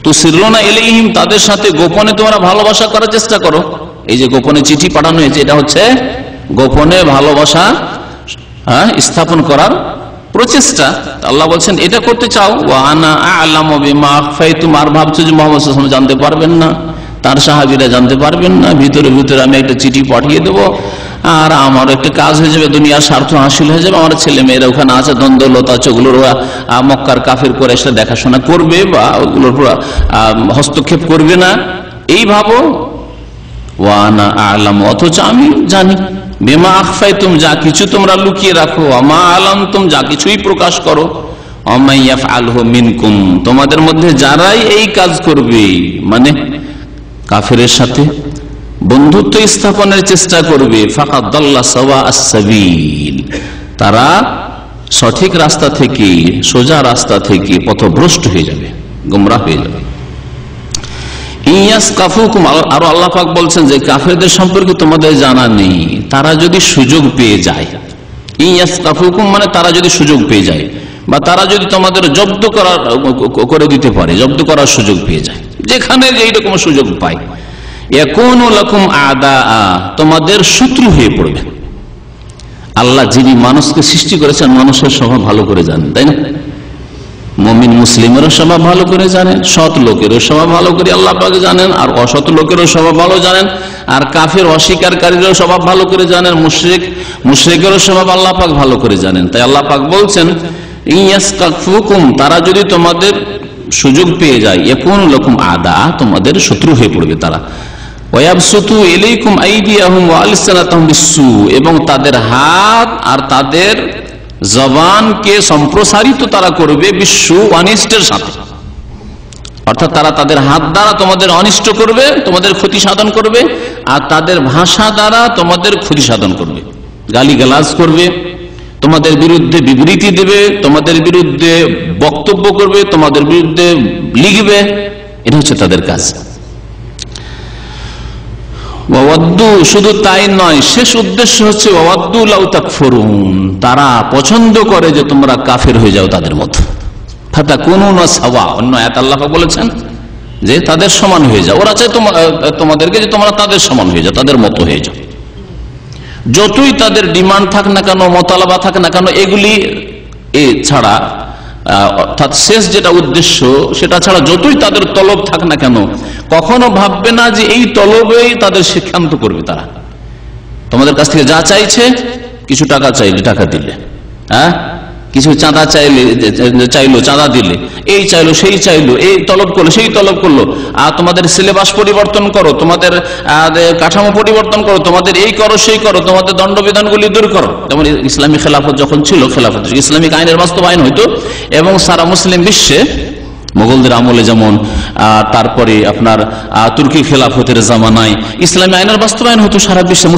তুসিরুনা ইলাইহিম, তাদের সাথে গোপনে তোমরা ভালোবাসা করার চেষ্টা করো। এই যে গোপনে চিঠি পাঠানো হয়েছে, এটা হচ্ছে গোপনে ভালোবাসা স্থাপন করার প্রচেষ্টা। আল্লাহ বলছেন এটা করতে চাও। ওয়া আনা আ'লামু বিমা আখফাইতুম, আর ভাবছো যে মুহাম্মদ সাল্লাল্লাহু আলাইহি ওয়াসাল্লাম জানতে পারবেন না, তার সাহাবীরা জানতে পারবেন না, ভিতরে ভিতরে আমি একটা চিঠি পাঠিয়ে দেবো, আর আমার একটা কাজ হয়ে যাবে, দুনিয়ার স্বার্থ হাসিল হয়ে যাবে, আমার ছেলে মেয়েরা ওখানে আছে, দ্বন্দ্বলত আছে, ওগুলোর মক্কার কাফের করে এসে দেখাশোনা করবে বা ওগুলোর হস্তক্ষেপ করবে না, এই ভাবো। ওয়া আনা আ'লামু, অথচ আমি জানি, বিমা আখফাইতুম, যা কিছু তোমরা লুকিয়ে রাখো, মা আলামতুম, যা কিছুই প্রকাশ করো, ওমা ইয়াফআলহু মিনকুম, তোমাদের মধ্যে যারাই এই কাজ করবে, মানে কাফেরের সাথে বন্ধুত্ব স্থাপনের চেষ্টা করবে, ফাকাদ দাল্লা সাওয়াআস সাবিল, তারা সঠিক রাস্তা থেকে, সোজা রাস্তা থেকে পথভ্রষ্ট হয়ে যাবে, গোমরাহ হয়ে যাবে। ইয়াসকাফুকুম, আরো আল্লাহ পাক বলছেন যে কাফেরদের সম্পর্কে তোমাদের জানা নেই, তারা যদি সুযোগ পেয়ে যায়, ইয়াসকাফুকুম মানে তারা যদি সুযোগ পেয়ে যায়, বা তারা যদি তোমাদের জব্দ করে দিতে পারে, জব্দ করার সুযোগ পেয়ে যায়, যেখানে এইরকম সুযোগ পায়, ইয়াকুনু লাকুম আ'দা, তোমাদের শত্রু হয়ে পড়বে। আল্লাহ যিনি মানুষকে সৃষ্টি করেছেন, মানুষের স্বভাব ভালো করে জানেন, তাই না? মুমিন মুসলিমেরও স্বভাব ভালো করে জানেন, সৎ লোকেরও স্বভাব ভালো করে আল্লাহ পাক জানেন, আর অসৎ লোকেরও স্বভাব ভালো জানেন, আর কাফের অস্বীকারীরও স্বভাব ভালো করে জানেন, মুশরিকেরও স্বভাব আল্লাহ পাক ভালো করে জানেন। তাই আল্লাহ পাক বলছেন ইয়াসকাফুকুম, তারা যদি তোমাদের সুযোগ পেয়ে যায়, ইয়াকুনু লাকুম আ'দা, তোমাদের শত্রু হয়ে পড়বে তারা। ওয়ায়াবসুতু ইলাইকুম আইদিয়াহুম ওয়া আলসানাতাহুম বিসসু, এবং তাদের হাত আর তাদের জবানকে সম্প্রসারিত তারা করবে বিশ্বু, অনিষ্টের সাথে, অর্থাৎ তারা তাদের হাত দ্বারা তোমাদের অনিষ্ট করবে, তোমাদের ক্ষতি সাধন করবে, আর তাদের ভাষা দ্বারা তোমাদের ক্ষতি সাধন করবে, গালিগালাজ করবে, তোমাদের বিরুদ্ধে বিবৃতি দেবে, তোমাদের বিরুদ্ধে বক্তব্য করবে, তোমাদের বিরুদ্ধে লিখবে, এটা হচ্ছে তাদের কাজ। ওয়াওয়াদ্দু, শুধু তাই নয়, শেষ উদ্দেশ্য হচ্ছে ওয়াওয়াদ্দু লাউ তাকফুরুন, তারা পছন্দ করে যে তোমরা কাফের হয়ে যাও তাদের মতো। ফাতাকুনুনা সাওয়া, অন্য আয়াত আল্লাহ বলেছেন যে তাদের সমান হয়ে যাও, ওরা চায় তোমাদেরকে যে তোমরা তাদের সমান হয়ে যাও, তাদের মতো হয়ে যাও। যতই তাদের ডিমান্ড থাক না কেন, মোতালাবা থাক না কেন, এগুলি ছাড়া, অর্থাৎ শেষ যেটা উদ্দেশ্য সেটা ছাড়া যতই তাদের তলব থাক না কেন, কখনো ভাববে না যে এই তলবেই তাদের সিদ্ধান্ত করবে। তারা তোমাদের কাছ থেকে যা চাইছে, কিছু টাকা চাইলে টাকা দিলে, কিছু চাঁদা চাইলো চাঁদা দিলে, এই চাইলো সেই চাইলো, এই তলব করলো সেই তলব করলো, আর তোমাদের সিলেবাস পরিবর্তন করো, তোমাদের কাঠামো পরিবর্তন করো, তোমাদের এই করো সেই করো, তোমাদের দণ্ডবিধানগুলি দূর করো। যেমন ইসলামী খেলাফত যখন ছিল, খেলাফত ইসলামিক আইনের বাস্তবায়ন হইতো, এবং সারা মুসলিম বিশ্বে মোগলদের আমলে যেমন, তারপরে আপনার তুর্কি খেলাফতের জামানায় ইসলামী আইনের বাস্তবায়ন হতো সারা বিশ্বে,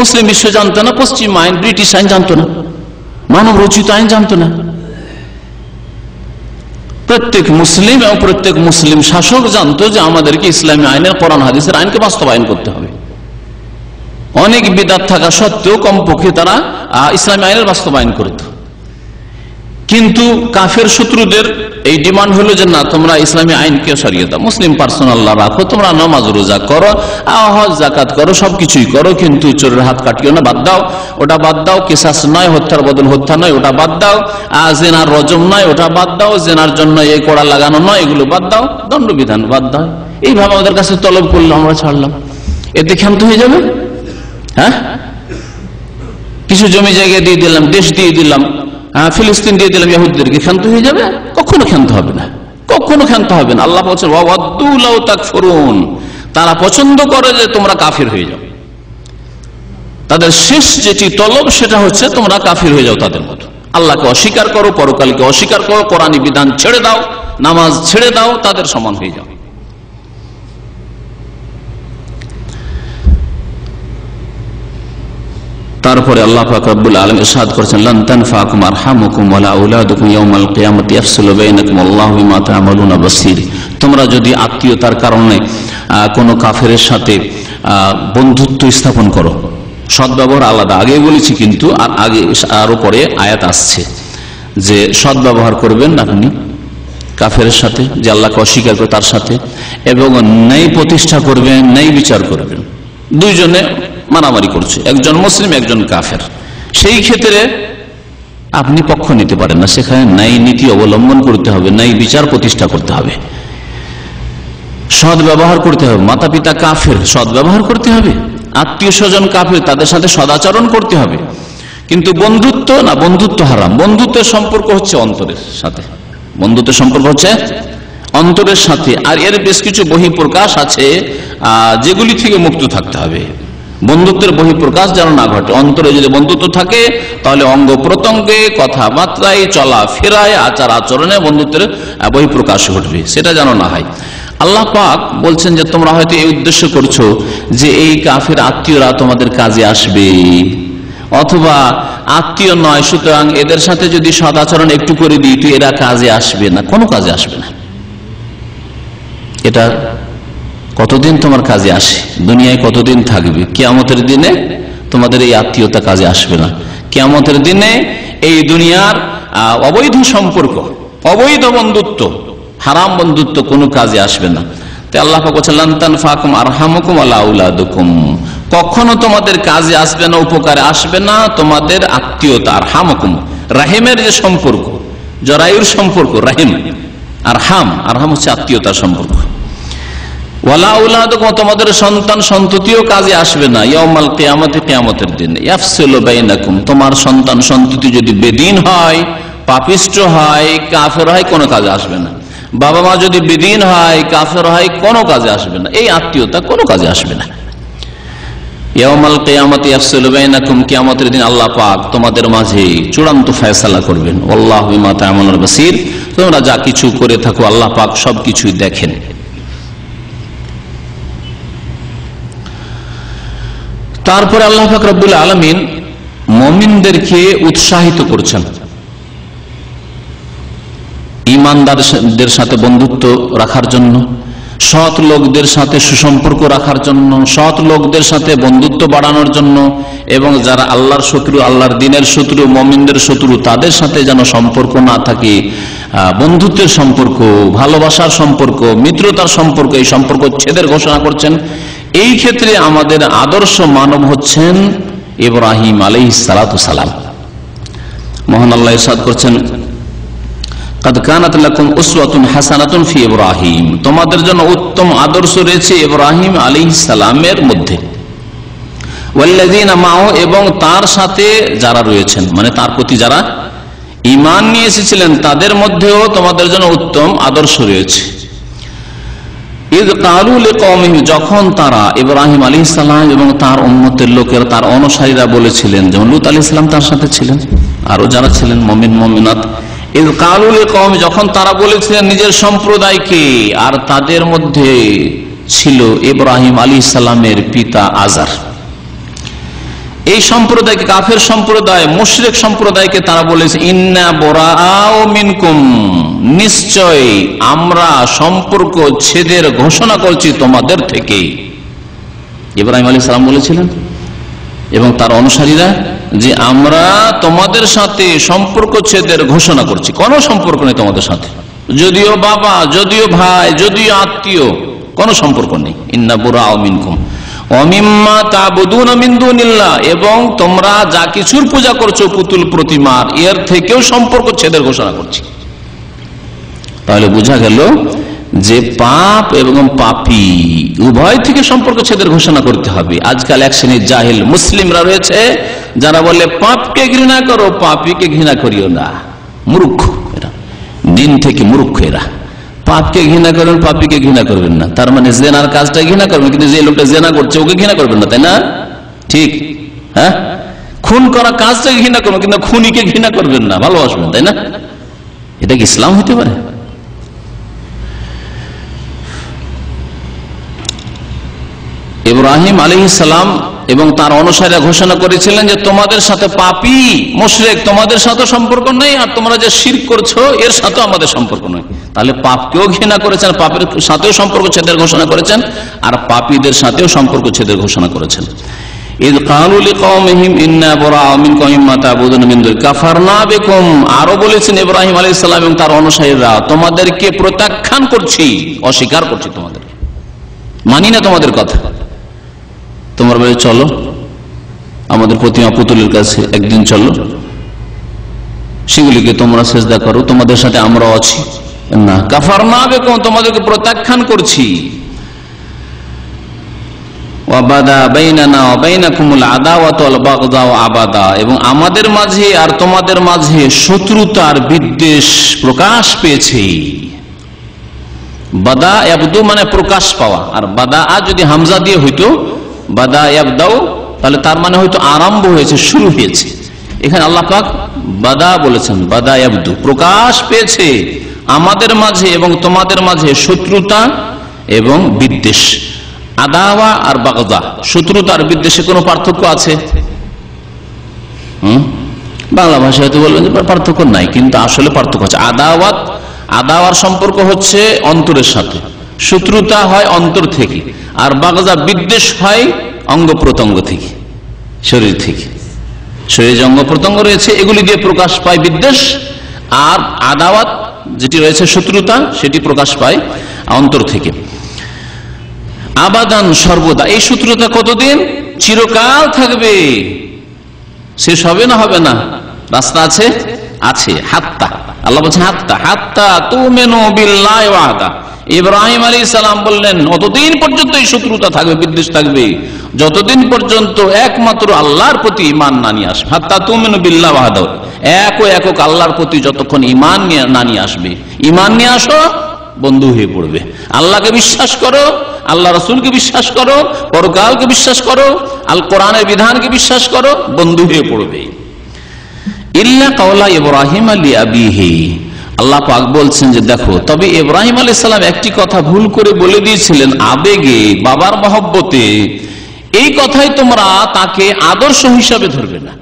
মুসলিম বিশ্ব জানতো না পশ্চিম আইন, ব্রিটিশ আইন জানতো না, মানব রচিত আইন জানতো না। প্রত্যেক মুসলিম এবং প্রত্যেক মুসলিম শাসক জানতো যে আমাদেরকে ইসলামী আইনের, কোরআন হাদিসের আইনকে বাস্তবায়ন করতে হবে। অনেক বিদআত থাকা সত্ত্বেও কমপক্ষে তারা ইসলামী আইনের বাস্তবায়ন করত। কিন্তু কাফের শত্রুদের এই ডিমান্ড হলো যে না, তোমরা ইসলামী আইনকে সরিয়ে দাও, মুসলিম পার্সোনাল রাখো, তোমরা নামাজ রোজা করো, হজ জাকাত করো, সবকিছুই করো, কিন্তু চোরের হাত কাটিও না, বাদ দাও, ওটা বাদ দাও। কিসাস নয়, হত্যার বদল হত্যা নয়, ওটা বাদ দাও। জেনার রজম নয়, ওটা বাদ দাও। জেনার জন্য এই কোড়া লাগানো নয়, এগুলো বাদ দাও। দণ্ডবিধান বাদ দাও। এইভাবে আমাদের কাছে তলব করলো, আমরা ছাড়লাম। এতে ক্ষান্ত হয়ে যাবে। হ্যাঁ, কিছু জমি জায়গা দিয়ে দিলাম, দেশ দিয়ে দিলাম, ফিলিস্তিন দিয়ে দিলাম ইহুদিদেরকে, ক্ষান্ত হয়ে যাবে? কখনো ক্ষান্ত হবে না, কখনো ক্ষান্ত হবে না। আল্লাহ বলছেন ওয়াদ্দু লাউ তাকফুরুন, তারা পছন্দ করে যে তোমরা কাফির হয়ে যাও। তাদের শেষ যেটি তলব সেটা হচ্ছে তোমরা কাফির হয়ে যাও তাদের মতো। আল্লাহকে অস্বীকার করো, পরকালকে অস্বীকার করো, কোরআনী বিধান ছেড়ে দাও, নামাজ ছেড়ে দাও, তাদের সমান হয়ে যাও। তারপরে আল্লাহ পাক রব্বুল আলামিন ইরশাদ করেছেন লান তানফাকুম আরহামুকুম ওয়ালা আওলাদুকুম ইয়াওমাল কিয়ামাতি ইয়াফসুলু বাইনাকুম আল্লাহু বিমা তা'মালুনা বাসীর। তোমরা যদি আত্মীয়তার কারণে কোনো কাফেরের সাথে বন্ধুত্ব স্থাপন করো, সদ্ব্যবহার আলাদা, আগে বলেছি, কিন্তু আর আগে আরো পরে আয়াত আসছে যে সদ্ব্যবহার করবেন আপনি কাফেরের সাথে, যে আল্লাহকে অস্বীকার করে তার সাথে, এবং ন্যায় প্রতিষ্ঠা করবেন, ন্যায় বিচার করবেন। দুইজনে মারামারি করছে, একজন মুসলিম একজন কাফের, সেই ক্ষেত্রে আপনি পক্ষ নিতে পারেন না, সেখানে ন্যায় নীতি অবলম্বন করতে হবে, ন্যায় বিচার প্রতিষ্ঠা করতে হবে, সৎ ব্যবহার করতে হবে। মাতা পিতা কাফের, সৎ ব্যবহার করতে হবে। আত্মীয় স্বজন কাফের, তাদের সাথে সদাচরণ করতে হবে। কিন্তু বন্ধুত্ব না, বন্ধুত্ব হারাম। বন্ধুত্বের সম্পর্ক হচ্ছে অন্তরের সাথে, বন্ধুত্বের সম্পর্ক হচ্ছে অন্তরের সাথে। আর এর বেশ কিছু বহিঃপ্রকাশ আছে যেগুলি থেকে মুক্ত থাকতে হবে। বন্ধুত্বের বহিঃপ্রকাশ যেন না ঘটে। অন্তরে যদি বন্ধুত্ব থাকে তাহলে অঙ্গ প্রত্যঙ্গে, কথাবার্তায়, চলা ফেরায়, আচার আচরণে বন্ধুত্বের বহিঃপ্রকাশ ঘটবে, সেটা যেন না হয়। আল্লাহ পাক বলছেন যে তোমরা হয়তো এই উদ্দেশ্য করছো যে এই কাফের আত্মীয়রা তোমাদের কাজে আসবে, অথবা আত্মীয় নয়, সুতরাং এদের সাথে যদি সদাচরণ একটু করে দিই তো এরা কাজে আসবে না। কোনো কাজে আসবে না। এটা কতদিন তোমার কাজে আসে, দুনিয়ায় কতদিন থাকবে, কিয়ামতের দিনে তোমাদের এই আত্মীয়তা কাজে আসবে না। কিয়ামতের দিনে এই দুনিয়ার অবৈধ সম্পর্ক, অবৈধ বন্ধুত্ব, হারাম বন্ধুত্ব কোনো কাজে আসবে না। তাই আল্লাহ পাক বলেছেন লান তানফাকুম আরহামুকুম ওয়ালা আওলাদুকুম, কখনো তোমাদের কাজে আসবে না, উপকারে আসবে না তোমাদের আত্মীয়তা। আরহামুকুম, রাহিমের যে সম্পর্ক, জরায়ুর সম্পর্ক, রাহিম। আরহাম, আরহাম হচ্ছে আত্মীয়তার সম্পর্ক। ওয়ালা আওলাদুকুম, তোমাদের সন্তান সন্ততিও কাজে আসবে না ইয়াউমাল কিয়ামাতি, কিয়ামতের দিন। ইয়াফসুলু বাইনাকুম, তোমার সন্তান সন্ততি যদি বেদীন হয়, পাপিষ্ঠ হয়, কাফের হয়, কোনো কাজে আসবে না। বাবা মা যদি বেদীন হয়, কাফের হয়, কোনো কাজে আসবে না। এই আত্মীয়তা কোনো কাজে আসবে না। ইয়াউমাল কিয়ামাতি ইয়াফসুলু বাইনাকুম, কিয়ামতের দিন আল্লাহ পাক তোমাদের মাঝে চূড়ান্ত ফয়সালা করবেন। আল্লাহু বিমা তা'মালুনা বাসীর, তোমরা যা কিছু করে থাকো আল্লাহ পাক সবকিছুই দেখেন। তারপরে আল্লাহ পাক রব্বুল আলামিন মুমিনদেরকে উৎসাহিত করছেন ঈমানদারদের সাথে বন্ধুত্ব রাখার জন্য, সৎ লোকদের সাথে সুসম্পর্ক রাখার জন্য, সৎ লোকদের সাথে বন্ধুত্ব বাড়ানোর জন্য, এবং যারা আল্লাহর শত্রু, আল্লাহর দ্বীনের শত্রু, মুমিনদের শত্রু, তাদের সাথে যেন সম্পর্ক না থাকে। বন্ধুত্বের সম্পর্ক, ভালোবাসার সম্পর্ক, মিত্রতার সম্পর্ক, এই সম্পর্ক ছেদের ঘোষণা করছেন। এই ক্ষেত্রে আমাদের আদর্শ মানব হচ্ছেন ইব্রাহিম আলাইহিস সালাতু সালাম। মহান আল্লাহ ইরশাদ করছেন কাদ কানাত লাকুম উসওয়াতুন হাসানাতুন ফি ইব্রাহিম, তোমাদের জন্য উত্তম আদর্শ রয়েছে ইব্রাহিম আলাইহিস সালামের মধ্যে। ওয়াল্লাযীনা মাআহু, এবং তার সাথে যারা রয়েছেন, মানে তার প্রতি যারা ঈমান নিয়ে এসেছিলেন তাদের মধ্যেও তোমাদের জন্য উত্তম আদর্শ রয়েছে। ইয ক্বালু লিকওমিহিম, যখন তারা ইব্রাহিম আলাইহিস সালাম এবং তার উম্মতের লোকেরা, তার অনুসারীরা বলেছিলেন, যেমন লূত আলাইহিস সালাম তার সাথে ছিলেন, আরো যারা ছিলেন মুমিন মুমিনাত, ইয ক্বালু লিকওমি, যখন তারা বলেছিলেন নিজের সম্প্রদায়কে, আর তাদের মধ্যে ছিল ইব্রাহিম আলাইহিস সালামের পিতা আজার। এই সম্প্রদায়কে, কাফের সম্প্রদায়, মুশরিক সম্প্রদায়কে তারা বলেছে ইন্না বরাআউ মিনকুম, নিশ্চয় আমরা সম্পর্ক ছেদের ঘোষণা করছি তোমাদের থেকে। ইব্রাহিম আলাইহিস সালাম বলেছিলেন এবং তার অনুসারীরা যে আমরা তোমাদের সাথে সম্পর্ক ছেদের ঘোষণা করছি, কোনো সম্পর্ক নেই তোমাদের সাথে, যদিও বাবা, যদিও ভাই, যদিও আত্মীয়, কোনো সম্পর্ক নেই। ইন্না বরাআউ মিনকুম ওয়া মিম্মা তা'বুদুনা মিন দুনিল্লাহ, এবং তোমরা যা কিছুর পূজা করছো পুতুল প্রতিমার, এর থেকেও সম্পর্ক ছেদের ঘোষণা করছি। তাহলে বোঝা গেল যে পাপ এবং পাপী উভয় থেকে সম্পর্ক ছেদের ঘোষণা করতে হবে। আজকাল এক শ্রেণীর জাহিল মুসলিমরা রয়েছে যারা বলে পাপকে ঘৃণা করো, পাপীকে ঘৃণা করিও না। মূর্খ এরা, দিন থেকে মূর্খ এরা। পাপকে ঘৃণা করবেন, পাপীকে ঘৃণা করবেন না, তার মানে জেনার কাজটা ঘৃণা করবেন, কিন্তু যে লোকটা জেনা করছে ওকে ঘৃণা করবেন না, তাই না? ঠিক, হ্যাঁ। খুন করা কাজটাকে ঘৃণা করবেন, কিন্তু খুনিকে ঘৃণা করবেন না, ভালোবাসবেন, তাই না? এটা কি ইসলাম হতে পারে? ইব্রাহিম আলাইহিস সালাম এবং তার অনুসারীরা ঘোষণা করেছিলেন যে তোমাদের সাথে পাপী মুশরিক, তোমাদের সাথে সম্পর্ক নেই, আর তোমরা যে শিরক করছো এর সাথে আমাদের সম্পর্ক নেই। তাহলে পাপকেও ঘৃণা করেছেন, পাপের সাথেও সম্পর্ক ছেদের ঘোষণা করেছেন, আর পাপীদের সাথেও সম্পর্ক ছেদের ঘোষণা করেছেন। ইয ক্বালু লিকাওমিহিম ইন্না বরাআউ মিনকুম মিম্মা তা'বুদুনা মিন দুনিল্লাহ কাফারনা বিকুম, আরো বলেছেন ইব্রাহিম আলাইহিস সালাম এবং তার অনুসারীরা তোমাদেরকে প্রত্যাখ্যান করছি, অস্বীকার করছি, তোমাদেরকে মানি না তোমাদের কথা। তোমরা বলে চলো আমাদের প্রতিমা পুতুলের কাছে একদিন চলো, সেগুলিকে তোমরা সিজদা করো, তোমাদের সাথে আমরাও আছি। না, কাফারনা বিকুম, তোমাদেরকে প্রত্যাখ্যান করছি। ওয়া বাদা বাইনানা ওয়া বাইনাকুমুল আদাওয়াতু ওয়াল বাগদাউ আবাদা, এবং আমাদের মাঝে আর তোমাদের মাঝে শত্রুতার বিদ্বেষ প্রকাশ পেয়েছে। বাদা ইয়াবদু মানে প্রকাশ পাওয়া, আর বাদা যদি হামজা দিয়ে হইতো বাদা ইয়াবদাউ তাহলে তার মানে হয়তো আরম্ভ হয়েছে, শুরু হয়েছে। এখানে আল্লাহ পাক বাদা বলেছেন, বাদা ইয়াবদু প্রকাশ পেয়েছে আমাদের মাঝে এবং তোমাদের মাঝে শত্রুতা এবং বিদ্বেষ। আদাওয়া আর বাগদা, শত্রুতা আর বিদ্বেষে কোনো পার্থক্য আছে? বাংলা ভাষায় হয়তো বলবেন যে পার্থক্য নাই, কিন্তু আসলে পার্থক্য আছে। আদাওয়ার সম্পর্ক হচ্ছে অন্তরের সাথে, শত্রুতা হয় অন্তর থেকে, আর বাগদা বিদ্বেষ হয় অঙ্গ প্রত্যঙ্গ থেকে, শরীর থেকে। শরীরে যে অঙ্গ প্রত্যঙ্গ রয়েছে এগুলি দিয়ে প্রকাশ পায় বিদ্বেষ, আর আদাওয়াত যেটি রয়েছে শত্রুতা সেটি প্রকাশ পায় অন্তর থেকে। আবাদান সর্বদা, এই শত্রুতা কতদিন? চিরকাল থাকবে, শেষ হবে না, হবে না, রাস্তা আছে, আছে। হাত্তা, আল্লাহ বলছেন হাত্তা, হাত্তা তুমিনু বিল্লাহি ওয়াহদা। ইব্রাহিম আলাইহিস সালাম বললেন অতদিন পর্যন্ত এই শত্রুতা থাকবে, বিদ্বেষ থাকবে, যতদিন পর্যন্ত একমাত্র আল্লাহর প্রতি ঈমান না নিয়ে আসবে। হাত্তা তুমিনু বিল্লাহি ওয়াহদা, এক ও একক আল্লাহর প্রতি যতক্ষণ ঈমান না নিয়ে আসবে। ঈমান নিয়ে আসো, বন্ধু হয়ে পড়বে। আল্লাহকে বিশ্বাস করো, আল্লাহ রাসূলকে বিশ্বাস করো, পরকালকে বিশ্বাস করো, আল কোরআনের বিধানকে বিশ্বাস করো, বন্ধু হয়ে পড়বে। ইল্লা কাওলা ইব্রাহিম লি আবিহি, আল্লাহ পাক বলছেন যে দেখো, তবে ইব্রাহিম আলাইহিস সালাম একটি কথা ভুল করে বলে দিয়েছিলেন আবেগে, বাবার মহব্বতে। এই কথাই তোমরা তাকে আদর্শ হিসাবে ধরবে না।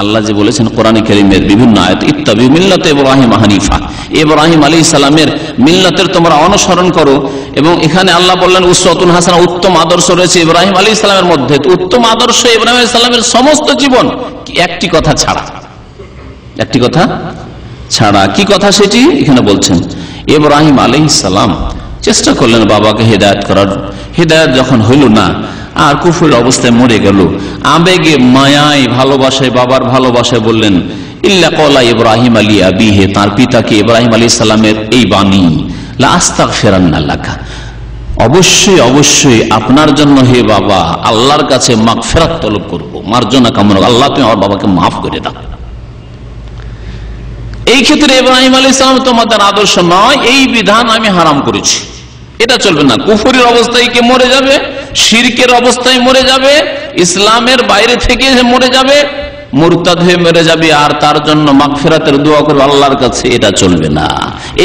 আল্লাহ যে বলেছেন কোরআনে কারীমের বিভিন্ন আয়াত, ইত্তাবিউ মিল্লাতা ইব্রাহিম হানিফা, ইব্রাহিম আলাইহিস সালামের মিল্লাতের তোমরা অনুসরণ করো। এবং এখানে আল্লাহ বললেন উসওয়াতুন হাসানাহ, উত্তম আদর্শ রয়েছে ইব্রাহিম আলাইহিস সালামের মধ্যে। উত্তম আদর্শ ইব্রাহিম আলাইহিস সালামের সমস্ত জীবন, একটি কথা ছাড়া, একটি কথা ছাড়া। কি কথা সেটি? এখানে বলছেন ইব্রাহিম আলাইহিস সালাম চেষ্টা করলেন বাবাকে হেদায়েত করার, হেদায়েত যখন হইল না, আর কুফর অবস্থায় মরে গেল, আবেগে মায়ায় ভালোবাসায়, বাবার ভালোবাসায় বললেন ইল্লা কাওলা ইব্রাহিম লি আবিহি, তার পিতাকে ইব্রাহিম আলাইহিস সালামের এই বাণী, লা আস্তাগফিরান্না লাকা, অবশ্যই অবশ্যই আপনার জন্য হে বাবা আল্লাহর কাছে মাগফিরাত তলব করব, মার্জনা কামনা, আল্লাহ তুমি আমার বাবাকে মাফ করে দাও। এই ক্ষেত্রে ইব্রাহিম আলাইহিস সালাম তোমাদের আদর্শ নয়, এই বিধান আমি হারাম করেছি, এটা চলবে না। কুফরের অবস্থায় কে মরে যাবে, শিরকের অবস্থায় মরে যাবে, ইসলামের বাইরে থেকে মরে যাবে, মুরতাদ হয়ে মরে যাবে, আর তার জন্য মাগফিরাতের দোয়া করবে আল্লাহর কাছে, এটা চলবে না।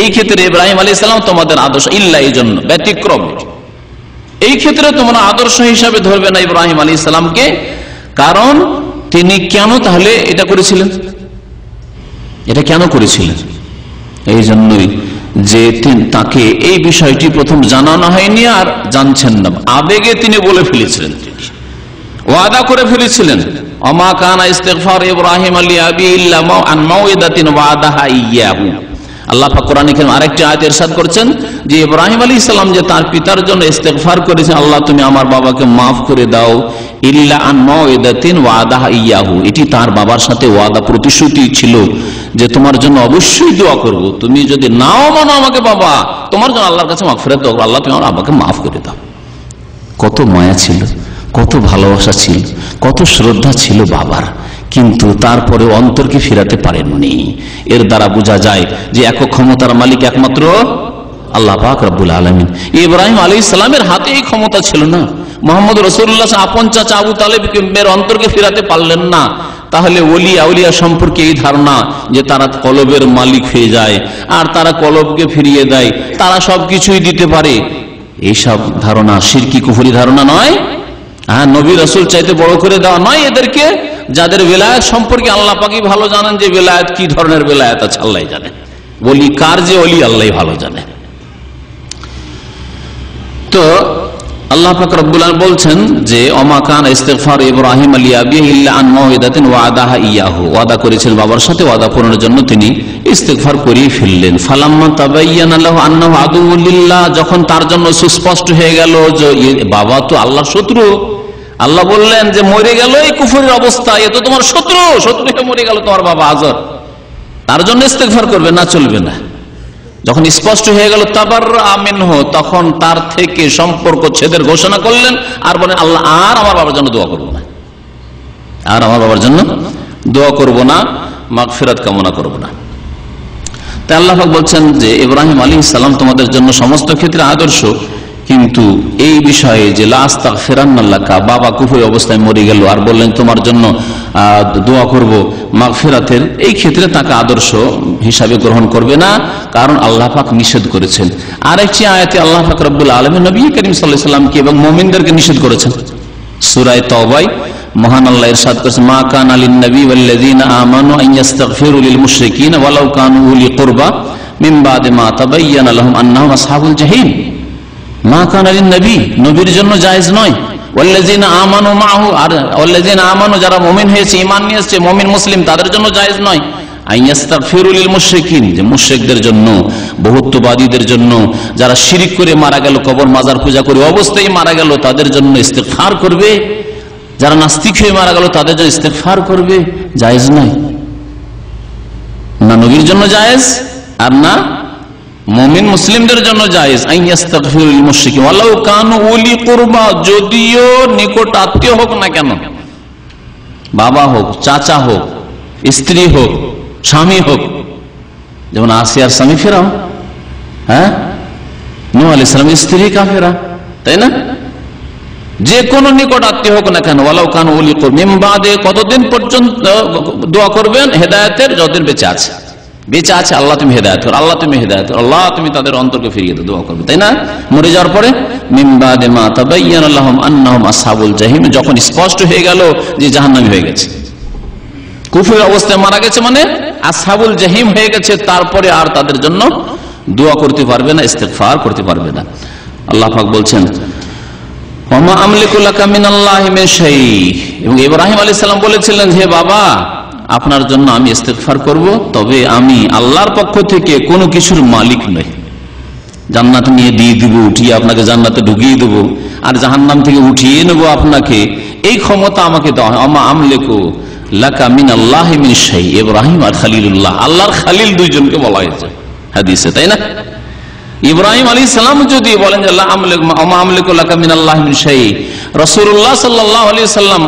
এই ক্ষেত্রে ইব্রাহিম আলাইহিস সালাম তোমাদের আদর্শ, ইল্লা এই জন্য ব্যতিক্রম, এই ক্ষেত্রে তোমরা আদর্শ হিসাবে ধরবে না ইব্রাহিম আলাইহিস সালামকে। কারণ তিনি কেন তাহলে এটা করেছিলেন, এটা কেন করেছিলেন? এই জন্যই যে তাকে এই বিষয়টি প্রথম জানানো হয়নি আর জানছেন না, আবেগে তিনি বলে ফেলেছিলেন, তিনি ওয়াদা করে ফেলেছিলেন। ওমা কানা ইস্তিগফার ইব্রাহিম লিআবিহি ইল্লা আন মাউইদাতিন ওয়াদাহা ইয়্যাহু। আল্লাহ পাক কোরআনে কারীম আরেকটি আয়াতে ইরশাদ করেছেন যে ইব্রাহিম আলাইহিস সালাম যে তার পিতার জন্য ইস্তিগফার করেছেন, আল্লাহ তুমি আমার বাবাকে মাফ করে দাও, ইল্লা আন মাউইদাতিন ওয়াদাহা ইয়্যাহু, এটি তার বাবার সাথে ওয়াদা প্রতিশ্রুতি ছিল যে তোমার জন্য অবশ্যই দোয়া করব, তুমি যদি নাও মানো আমাকে বাবা, তোমার জন্য আল্লাহর কাছে মাগফিরাত দাও, আল্লাহ তুমি আমার বাবাকে মাফ করে দাও। কত মায়া ছিল, কত ভালোবাসা ছিল, কত শ্রদ্ধা ছিল বাবার, কিন্তু তারপরে অন্তরকে ফিরাতে পারেননি। এর দ্বারা বোঝা যায় যে একক ক্ষমতার মালিক একমাত্র আল্লাহ পাক রব্বুল আলামিন। ইব্রাহিম আলাইহিস সালামের হাতে এই ক্ষমতা ছিল না। মুহাম্মদ রাসূলুল্লাহ আপন চাচা আবু তালেবের অন্তরকে ফিরাতে পারলেন না, তাহলে ওলি আউলিয়া সম্পর্কে এই ধারণা যে তারা কলবের মালিক হয়ে যায় আর তারা কলবকে ফিরিয়ে দেয়, তারা সবকিছুই দিতে পারে, এইসব ধারণা শিরকি কুফরি ধারণা নয়। হ্যাঁ, নবী রাসূল চাইতে বড় করে দেওয়া নয় এদেরকে, যাদের বেলায়েত সম্পর্কে আল্লাহ পাকই ভালো জানেন, যে বেলায়েত কি ধরনের বেলায়েত আছে আল্লাহ জানে, বলি কার যে ওলি আল্লাহ ভালো জানে। তো আল্লাহ পাক রব্বুল আলামিন বলছেন যে ওমা কানা ইস্তিগফার ইব্রাহিম লিআবিহি ইল্লা আন মাউইদাতিন ওয়াদাহা ইয়্যাহু, ওয়াদা করেছেন বাবার সাথে, ওয়াদা পূরণের জন্য তিনি ইস্তিগফার করিয়ে ফেললেন। ফালাম্মা তাবায়্যানা লাহু আন্নাহু আদুউল লিল্লাহ, যখন তার জন্য সুস্পষ্ট হয়ে গেল যে বাবা তো আল্লাহর শত্রু, আল্লাহ বললেন যে মরে গেল এই কুফরের অবস্থা, এ তো তোমার শত্রু, শত্রু হয়ে মরে গেল তোমার বাবা আজর, তার জন্য ইস্তিগফার করবে না, চলবে না। যখন স্পষ্ট হয়ে গেল তাবাররা মিনহু, তখন তার থেকে সম্পর্ক ছেদের ঘোষণা করলেন আর বলেন আল্লাহ আর আমার বাবার জন্য দোয়া করব না, আর আমার বাবার জন্য দোয়া করব না, মাগফিরাত কামনা করব না। তাই আল্লাহ পাক বলছেন যে ইব্রাহিম আলাইহিস সালাম তোমাদের জন্য সমস্ত ক্ষেত্রে আদর্শ, কিন্তু এই বিষয়ে যে লা আস্তাগফিরান্না লাকা, বাবা কুফরি অবস্থায় মরে গেল আর বললেন তোমার জন্য দোয়া করব মাগফিরাতের, এই ক্ষেত্রে তাকে আদর্শ হিসাবে গ্রহণ করবে না, কারণ আল্লাহ পাক নিষেধ করেছেন। আরেকটি আয়াতে আল্লাহ পাক রব্বুল আলামিন নবী করিম সাল্লাল্লাহু আলাইহি ওয়াসাল্লামকে এবং মুমিনদেরকে নিষেধ করেছেন। সূরা তাওবায় মহান আল্লাহ ইরশাদ করেছেন মা কানা লিন নবী ওয়াল্লাযিনা আমানু আন ইস্তাগফিরু লিল মুশরিকিনা ওয়ালাউ কানু উলি কুরবা মিন বাদি মা তাবায়্যানা লাহুম আন্নাহুম আসহাবুল জাহিম। মা কানা লিন নবী, নবীর জন্য জায়েজ নয়, ওয়াল্লাযিনা আমানু মাহু, আর ওয়াল্লাযিনা আমানু যারা মুমিন হয়েছে, ঈমান নিয়ে এসেছে, মুমিন মুসলিম, তাদের জন্য জায়েজ নয় আন ইস্তাগফিরু লিল মুশরিকিন, যে মুশরিকদের জন্য, বহুত্ববাদীদের জন্য, যারা শিরক করে মারা গেল, কবর মাজার পূজা করে অবস্থায় মারা গেল, তাদের জন্য ইস্তিগফার করবে, যারা নাস্তিক হয়ে মারা গেল তাদের জন্য ইস্তিগফার করবে, জায়েজ নয়। না নবীর জন্য জায়েজ আর না মুমিন মুসলিমদের জন্য জায়েজ আন ইস্তাগফিরু লিল মুশরিকিন ওয়ালাউ কানু উলি কুরবা, যদিও নিকট আত্মীয় হোক না কেন, বাবা হোক, চাচা হোক, স্ত্রী হোক, স্বামী হোক, যেমন আসিয়ার স্বামী ফিরআউন, হ্যাঁ, নূহ আলাইহিস সালামের স্ত্রী কাফেরা, তাই না? যে কোন নিকট আত্মীয় হোক না কেন, ওয়ালাউ কানু উলি কুরবা, মিন বাদে, কতদিন পর্যন্ত দোয়া করবেন? হেদায়েতের, যতদিন বেঁচে আছে, বেঁচে আছে আল্লাহ তুমি হেদায়েত করো, আল্লাহ তুমি হেদায়েত করো, আল্লাহ তুমি তাদের অন্তরকে ফিরিয়ে দাও, দোয়া করবে, তাই না? মরে যাওয়ার পরে মিন বাদে মা তাবায়্যানা লাহুম আন্নাহুম আসহাবুল জাহিম, যখন স্পষ্ট হয়ে গেল যে জাহান্নামী হয়ে গেছে, কুফরের অবস্থায় মারা গেছে, মানে আসহাবুল জাহিম হয়ে গেছে, তারপরে আর তাদের জন্য দোয়া করতে পারবে না, ইস্তিগফার করতে পারবে না। আল্লাহ পাক বলছেন ওমা আমলিকু লাকা মিনাল্লাহি মিন শাই, এবং ইব্রাহিম আলাইহিস সালাম বলেছিলেন হে বাবা আপনার জন্য আমি ইস্তিগফার করব, তবে আমি আল্লাহর পক্ষ থেকে কোনো কিছুর মালিক নই, জান্নাত নিয়ে দিয়ে দিব, উঠিয়ে আপনাকে জান্নাতে ঢুকিয়ে দেবো আর জাহান্নাম থেকে উঠিয়ে নেবো আপনাকে, এই ক্ষমতা আমাকে দেওয়া হয়। ওমা আমলিকু লাকা মিনাল্লাহি মিন শাই, ইব্রাহিম আর খলিলুল্লাহ, আল্লাহর খলিল দুইজনকে বলা হয়েছে হাদিসে, তাই না? ইব্রাহিম আলাইহিস সালাম যদি বলেন যে লা আমলিকু লাকা মিনাল্লাহি মিন শাই, রাসূলুল্লাহ সাল্লাল্লাহু আলাইহি ওয়াসাল্লাম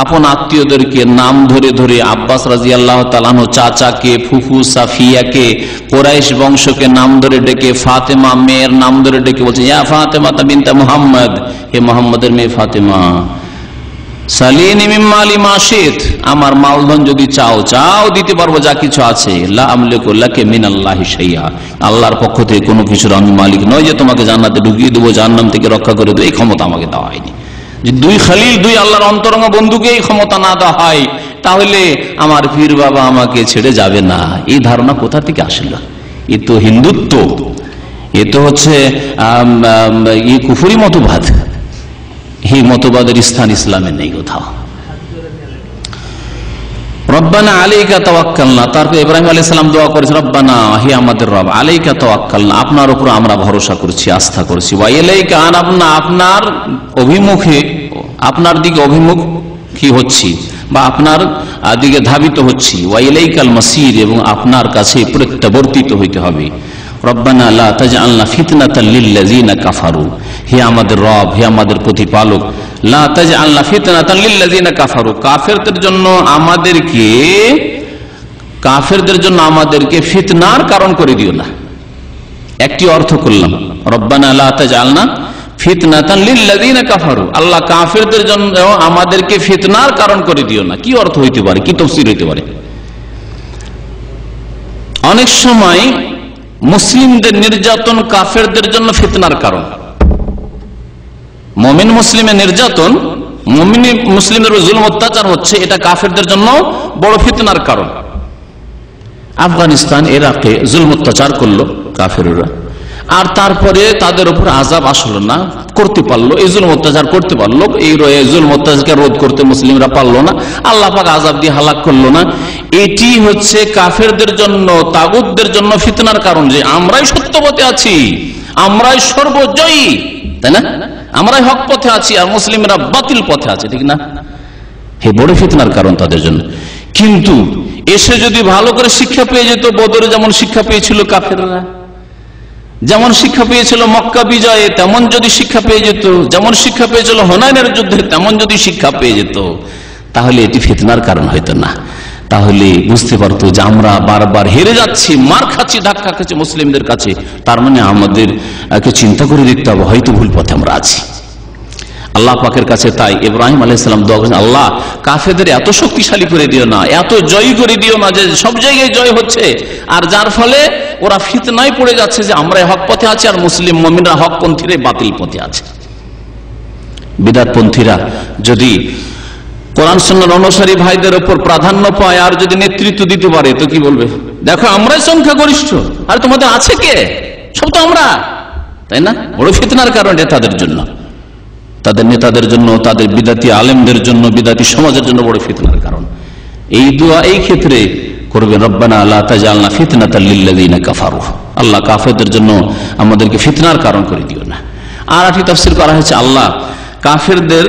আপন আত্মীয়দেরকে নাম ধরে ধরে, আব্বাস রাদিয়াল্লাহু তাআলা আনহু চাচাকে, ফুফু সাফিয়াকে, কুরাইশ বংশকে নাম ধরে ডেকে, ফাতেমা মেয়ের নাম ধরে ডেকে বলছে ইয়া ফাতেমা বিনতে মুহাম্মদ, হে মুহাম্মদের মেয়ে ফাতেমা, সালিনি মিন মালি মা শিত, আমার মালধন যদি চাও চাও দিতে পারবো, যা কিছু আছে, লা আমলিকু লাকা মিনাল্লাহি শাইআ, আল্লাহর পক্ষ থেকে কোনো কিছুর আমি মালিক নই যে তোমাকে জান্নাতে ঢুকিয়ে দেবো, জাহান্নাম থেকে রক্ষা করে দেবো, এই ক্ষমতা আমাকে দেওয়া হয়নি। যে দুই খলিল, দুই আল্লাহর অন্তরঙ্গ বন্ধুকেই ক্ষমতা না দেওয়া হয়, তাহলে আমার পীর বাবা আমাকে ছেড়ে যাবে না। এই ধারণা কোথা থেকে আসলো? এ তো হিন্দুত্ব, এ তো হচ্ছে কুফরি মতবাদ। এই মতবাদের স্থান ইসলামে নেই কোথাও। রব্বানা আলাইকা তাওয়াক্কালনা, তারপর ইব্রাহিম আলাইহিস সালাম দোয়া করেছেন, রব্বানা, হে আমাদের রব, আলাইকা তাওয়াক্কালনা, আপনার উপর আমরা ভরসা করছি, আস্থা করছি, ওয়া ইলাইকা আনাবনা, আপনার অভিমুখে, আপনার দিকে অভিমুখী হচ্ছি বা আপনার দিকে ধাবিত হচ্ছি, ওয়া ইলাইকাল মাসির, এবং আপনার কাছে প্রত্যাবর্তিত হইতে হবে। রব্বানা লা তাজআলনা ফিতনাতাল লিল্লাযিনা কাফারু, হে আমাদের রব, হে আমাদের প্রতিপালক, লা তাজআলনা ফিতনাতাল লিল্লাযিনা কাফারু, কাফেরদের জন্য আমাদেরকে ফিতনার কারণ করে দিও না। একটি অর্থ করলাম, রব্বানা লা তাজআলনা ফিতনাতান লিল্লাযিনা কাফারু, আল্লাহ কাফেরদের জন্য আমাদেরকে ফিতনার কারণ করে দিও না। কি অর্থ হইতে পারে, কি তাফসীর হইতে পারে? অনেক সময় মুসলিমদের নির্যাতন কাফেরদের জন্য ফিতনার কারণ। মুমিন মুসলিমের নির্যাতন, মুমিন মুসলিমের জুলুম অত্যাচার হচ্ছে, এটা কাফেরদের জন্য বড় ফিতনার কারণ। আফগানিস্তান, ইরাকে জুলুম অত্যাচার করলো কাফেররা, আর তারপরে তাদের উপর আযাব আসলো না, করতে পারলো, এই জুলুম অত্যাচার করতে পারলো, এই জুলুম অত্যাচারকে রোধ করতে মুসলিমরা পারলো না, আল্লাহ পাক আযাব দিয়ে হালাক করলো না। এটি হচ্ছে কাফেরদের জন্য, তাগুতদের জন্য ফিতনার কারণ, যে আমরাই সত্য পথে আছি, আমরাই সর্বজয়ী, তাই না, আমরাই হক পথে আছি আর মুসলিমরা বাতিল পথে আছে, ঠিক না? হে বড় ফিতনার কারণ তাদের জন্য। কিন্তু এসে যদি ভালো করে শিক্ষা পেয়ে যেত, বদরে যেমন শিক্ষা পেয়েছিল কাফেররা, যেমন শিক্ষা পেয়েছিল মক্কা বিজয়ে, তেমন যদি শিক্ষা পেয়ে যেত, যেমন শিক্ষা পেয়েছিল হুনাইনের যুদ্ধে, তেমন যদি শিক্ষা পেয়ে যেত, তাহলে এটি ফিতনার কারণ হইতো না। তাহলে বুঝতে পারতো যে আমরা বারবার হেরে যাচ্ছি, মার খাচ্ছি, ধাক্কা খাচ্ছি মুসলিমদের কাছে, তার মানে আমাদেরকে চিন্তা করে দেখতে হবে হয়তো ভুল পথে আমরা আছি। আল্লাহ পাকের কাছে তাই ইব্রাহিম আলাইহিস সালাম দোয়া করেন, আল্লাহ কাফেরদের এত শক্তিশালী করে দিও না, এত জয়ী করে দিও না যে সব জায়গায় জয় হচ্ছে, আর যার ফলে ওরা ফিতনায় পড়ে যাচ্ছে যে আমরা হক পথে আছি আর মুসলিম মুমিনরা হক পন্থীরা বাতিল পথে আছে। বিদআতপন্থীরা যদি কোরআন সুন্নাহর অনুসারী ভাইদের উপর প্রাধান্য পায় আর যদি নেতৃত্ব দিতে পারে, তো কি বলবে, দেখো আমরাই সংখ্যাগরিষ্ঠ, আর তোমাদের আছে কে, সব তো আমরা, তাই না? বড় ফিতনার কারণ এটা তাদের জন্য, তাদের নেতাদের জন্য, তাদের বিদাতি আলেমদের জন্য, বিদাতি সমাজের জন্য বড় ফিতনার কারণ। এই দোয়া এই ক্ষেত্রে করবেন, রব্বানা লা তাজআলনা ফিতনাতাল লিল্লাযিনা কাফারু, আল্লাহ কাফেরদের জন্য আমাদেরকে ফিতনার কারণ করে দিও না। আর একটি তাফসীর করা হয়েছে, আল্লাহ কাফেরদের,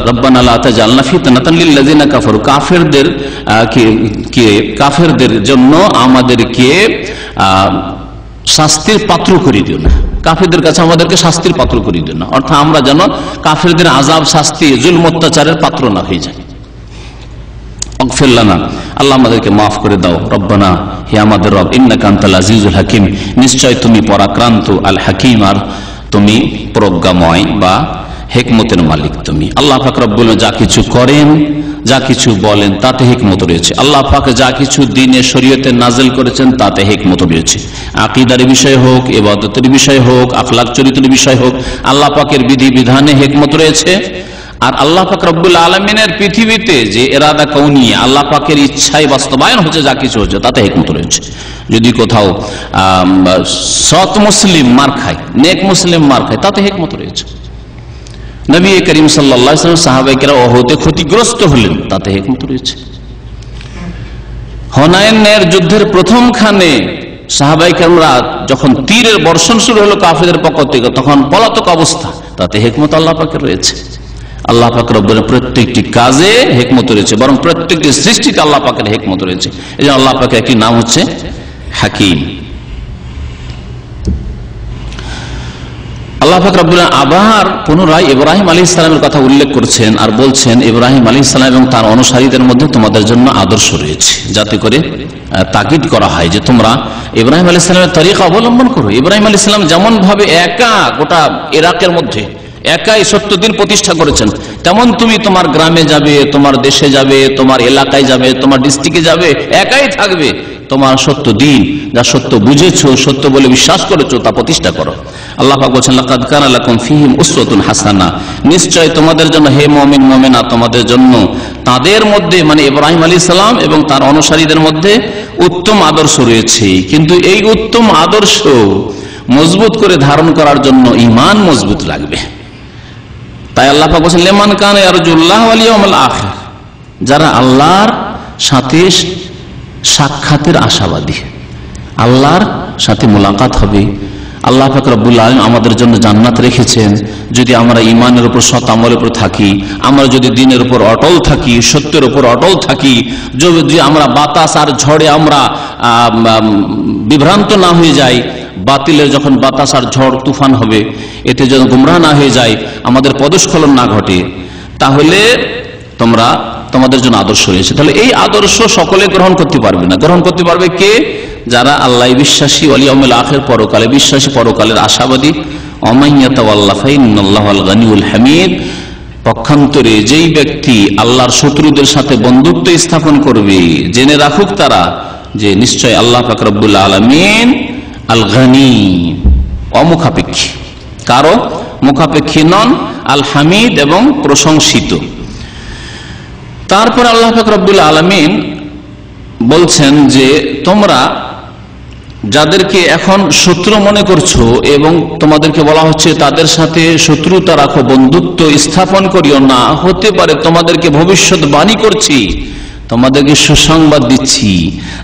রব্বানা লা তাজআলনা ফিতনাতান লিল্লাযিনা কাফারু, কাফেরদের জন্য আমাদেরকে শাস্তির পাত্র করে দিও না, কাফেরদের কাছে আমাদেরকে শাস্তির পাত্র করে দিও না, অর্থাৎ আমরা যেন কাফেরদের আযাব, শাস্তি, জুলম অত্যাচারের পাত্র না হয়ে যায়। ইগফির লানা, আল্লাহ আমাদেরকে মাফ করে দাও। রব্বানা, হে আমাদের রব, ইন্নাকা আনতাল আজিজুল হাকিম, নিশ্চয় তুমি পরাক্রান্ত, আল হাকিম, আর তুমি প্রজ্ঞাময় বা হিকমতের মালিক তুমি। আল্লাহ পাক রব্বুল যা কিছু করেন, যা কিছু বলেন, তাতে হিকমত রয়েছে। আল্লাহ পাক যা কিছু দ্বীনে শরীয়তে নাযিল করেছেন, তাতে হিকমত রয়েছে। আকীদার বিষয় হোক, ইবাদতের বিষয় হোক, আখলাক চরিত্রের বিষয় হোক, আল্লাহ পাকের বিধি বিধানে হিকমত রয়েছে। আর আল্লাহ পাক রব্বুল আলামিনের পৃথিবীতে যে ইরাদা কাউনি, আল্লাহ পাকের ইচ্ছায় বাস্তবায়ন হচ্ছে, যা কিছু হচ্ছে, তাতে হিকমত রয়েছে। যদি কোথাও সৎ মুসলিম মার খায়, নেক মুসলিম মার খায়, তাতে হিকমত রয়েছে। নবী করিম সাল্লাল্লাহু আলাইহি ওয়াসাল্লাম সাহাবায়ে ওহদে ক্ষতিগ্রস্ত হলেন, তাতে হিকমত রয়েছে। হুনাইনের যুদ্ধের প্রথমখানে সাহাবায়ে কেরামরা যখন তীরের বর্ষণ শুরু হলো কাফেরদের পক্ষ থেকে, তখন পলাতক অবস্থা, তাতে হিকমত আল্লাহ পাকের রয়েছে। আল্লাহ পাক রব্বুল প্রত্যেকটি কাজে হিকমত রয়েছে, বরং প্রত্যেকটি সৃষ্টিতে আল্লাহ পাকের হিকমত রয়েছে। এই জন্য আল্লাহ পাকের একটি নাম হচ্ছে হাকিম। আল্লাহ পাক রব্বুল আবার পুনরায় ইব্রাহিম আলাইহিস সালামের কথা উল্লেখ করছেন আর বলছেন, ইব্রাহিম আলাইহিস সালাম এবং তার অনুসারীদের মধ্যে তোমাদের জন্য আদর্শ রয়েছে, যাতে করে তাকিদ করা হয় যে তোমরা ইব্রাহিম আলাইহিস সালামের তরিকা অবলম্বন করো। ইব্রাহিম আলাইহিস সালাম যেমন ভাবে একা গোটা ইরাকের মধ্যে একাই 70 দিন প্রতিষ্ঠা করেছেন, তেমন তুমি তোমার গ্রামে যাবে, তোমার দেশে যাবে, তোমার এলাকায় যাবে, তোমার ডিস্ট্রিক্টে যাবে, একাই থাকবে, তোমার সত্য দিন, যা সত্য বুঝেছো, সত্য বলে বিশ্বাস করেছো, তা প্রতিষ্ঠা করো। আল্লাহ পাক বলেছেন, লাকাদ কানা লাকুম ফীহিম উসওয়াতুন হাসানাহ, নিশ্চয় তোমাদের জন্য হে মুমিন মুমিনা, তোমাদের জন্য তাদের মধ্যে মানে ইব্রাহিম আলাইহিস সালাম এবং তার অনুসারীদের মধ্যে উত্তম আদর্শ রয়েছে। কিন্তু এই উত্তম আদর্শ মজবুত করে ধারণ করার জন্য ঈমান মজবুত লাগবে। তাই আল্লাহ পাক বলেছেন, লিমান কানা ইয়ারজুল্লাহ ওয়াল ইয়াউমাল আখির, যারা আল্লাহর সাথে সাক্ষাতের আশাবাদী, আল্লাহর সাথে মোলাকাত হবে। আল্লাহ পাক রব্বুল আলামিন আমাদের জন্য জান্নাত রেখেছেন। যদি আমরা ঈমানের উপর, সৎ আমলের উপর থাকি, আমরা যদি দ্বীনের উপর অটল থাকি, সত্যের উপর অটল থাকি, যদি আমরা বাতাস আর ঝড়ে আমরা বিভ্রান্ত না হয়ে যাই, বাতিলের যখন বাতাস আর ঝড় তুফান হবে, এতে যেন গুমরাহ না হয়ে যায়, আমাদের পদস্খলন না ঘটে, তাহলে তোমাদের জন্য আদর্শ রয়েছে। তাহলে এই আদর্শ সকলে গ্রহণ করতে পারবে না। গ্রহণ করতে পারবে কে? যারা আল্লাহ বিশ্বাসী, ওয়াল ইয়াউমিল আখির, পরকালে বিশ্বাসী, পরকালের আশাবাদী। ওয়ামাইয়াতাওয়াল্লা ফাইন্নাল্লাহাল গানিউল হামিদ, পক্ষান্তরে যেই ব্যক্তি আল্লাহর শত্রুদের সাথে বন্ধুত্ব স্থাপন করবে, জেনে রাখুক তারা যে নিশ্চয় আল্লাহ পাক রব্বুল আলামিন আল গানি, অমুখাপেক্ষী, কারো মুখাপেক্ষী নন, আল হামিদ এবং প্রশংসিত। তারপর আল্লাহ পাক রব্বুল আলামিন বলছেন যে তোমরা যাদেরকে এখন শত্রু মনে করছো এবং তোমাদেরকে বলা হচ্ছে তাদের সাথে শত্রুতা রাখো, বন্ধুত্ব স্থাপন করিও না, হতে পারে তোমাদেরকে ভবিষ্যৎবাণী করছি, তোমাদেরকে সুসংবাদ দিচ্ছি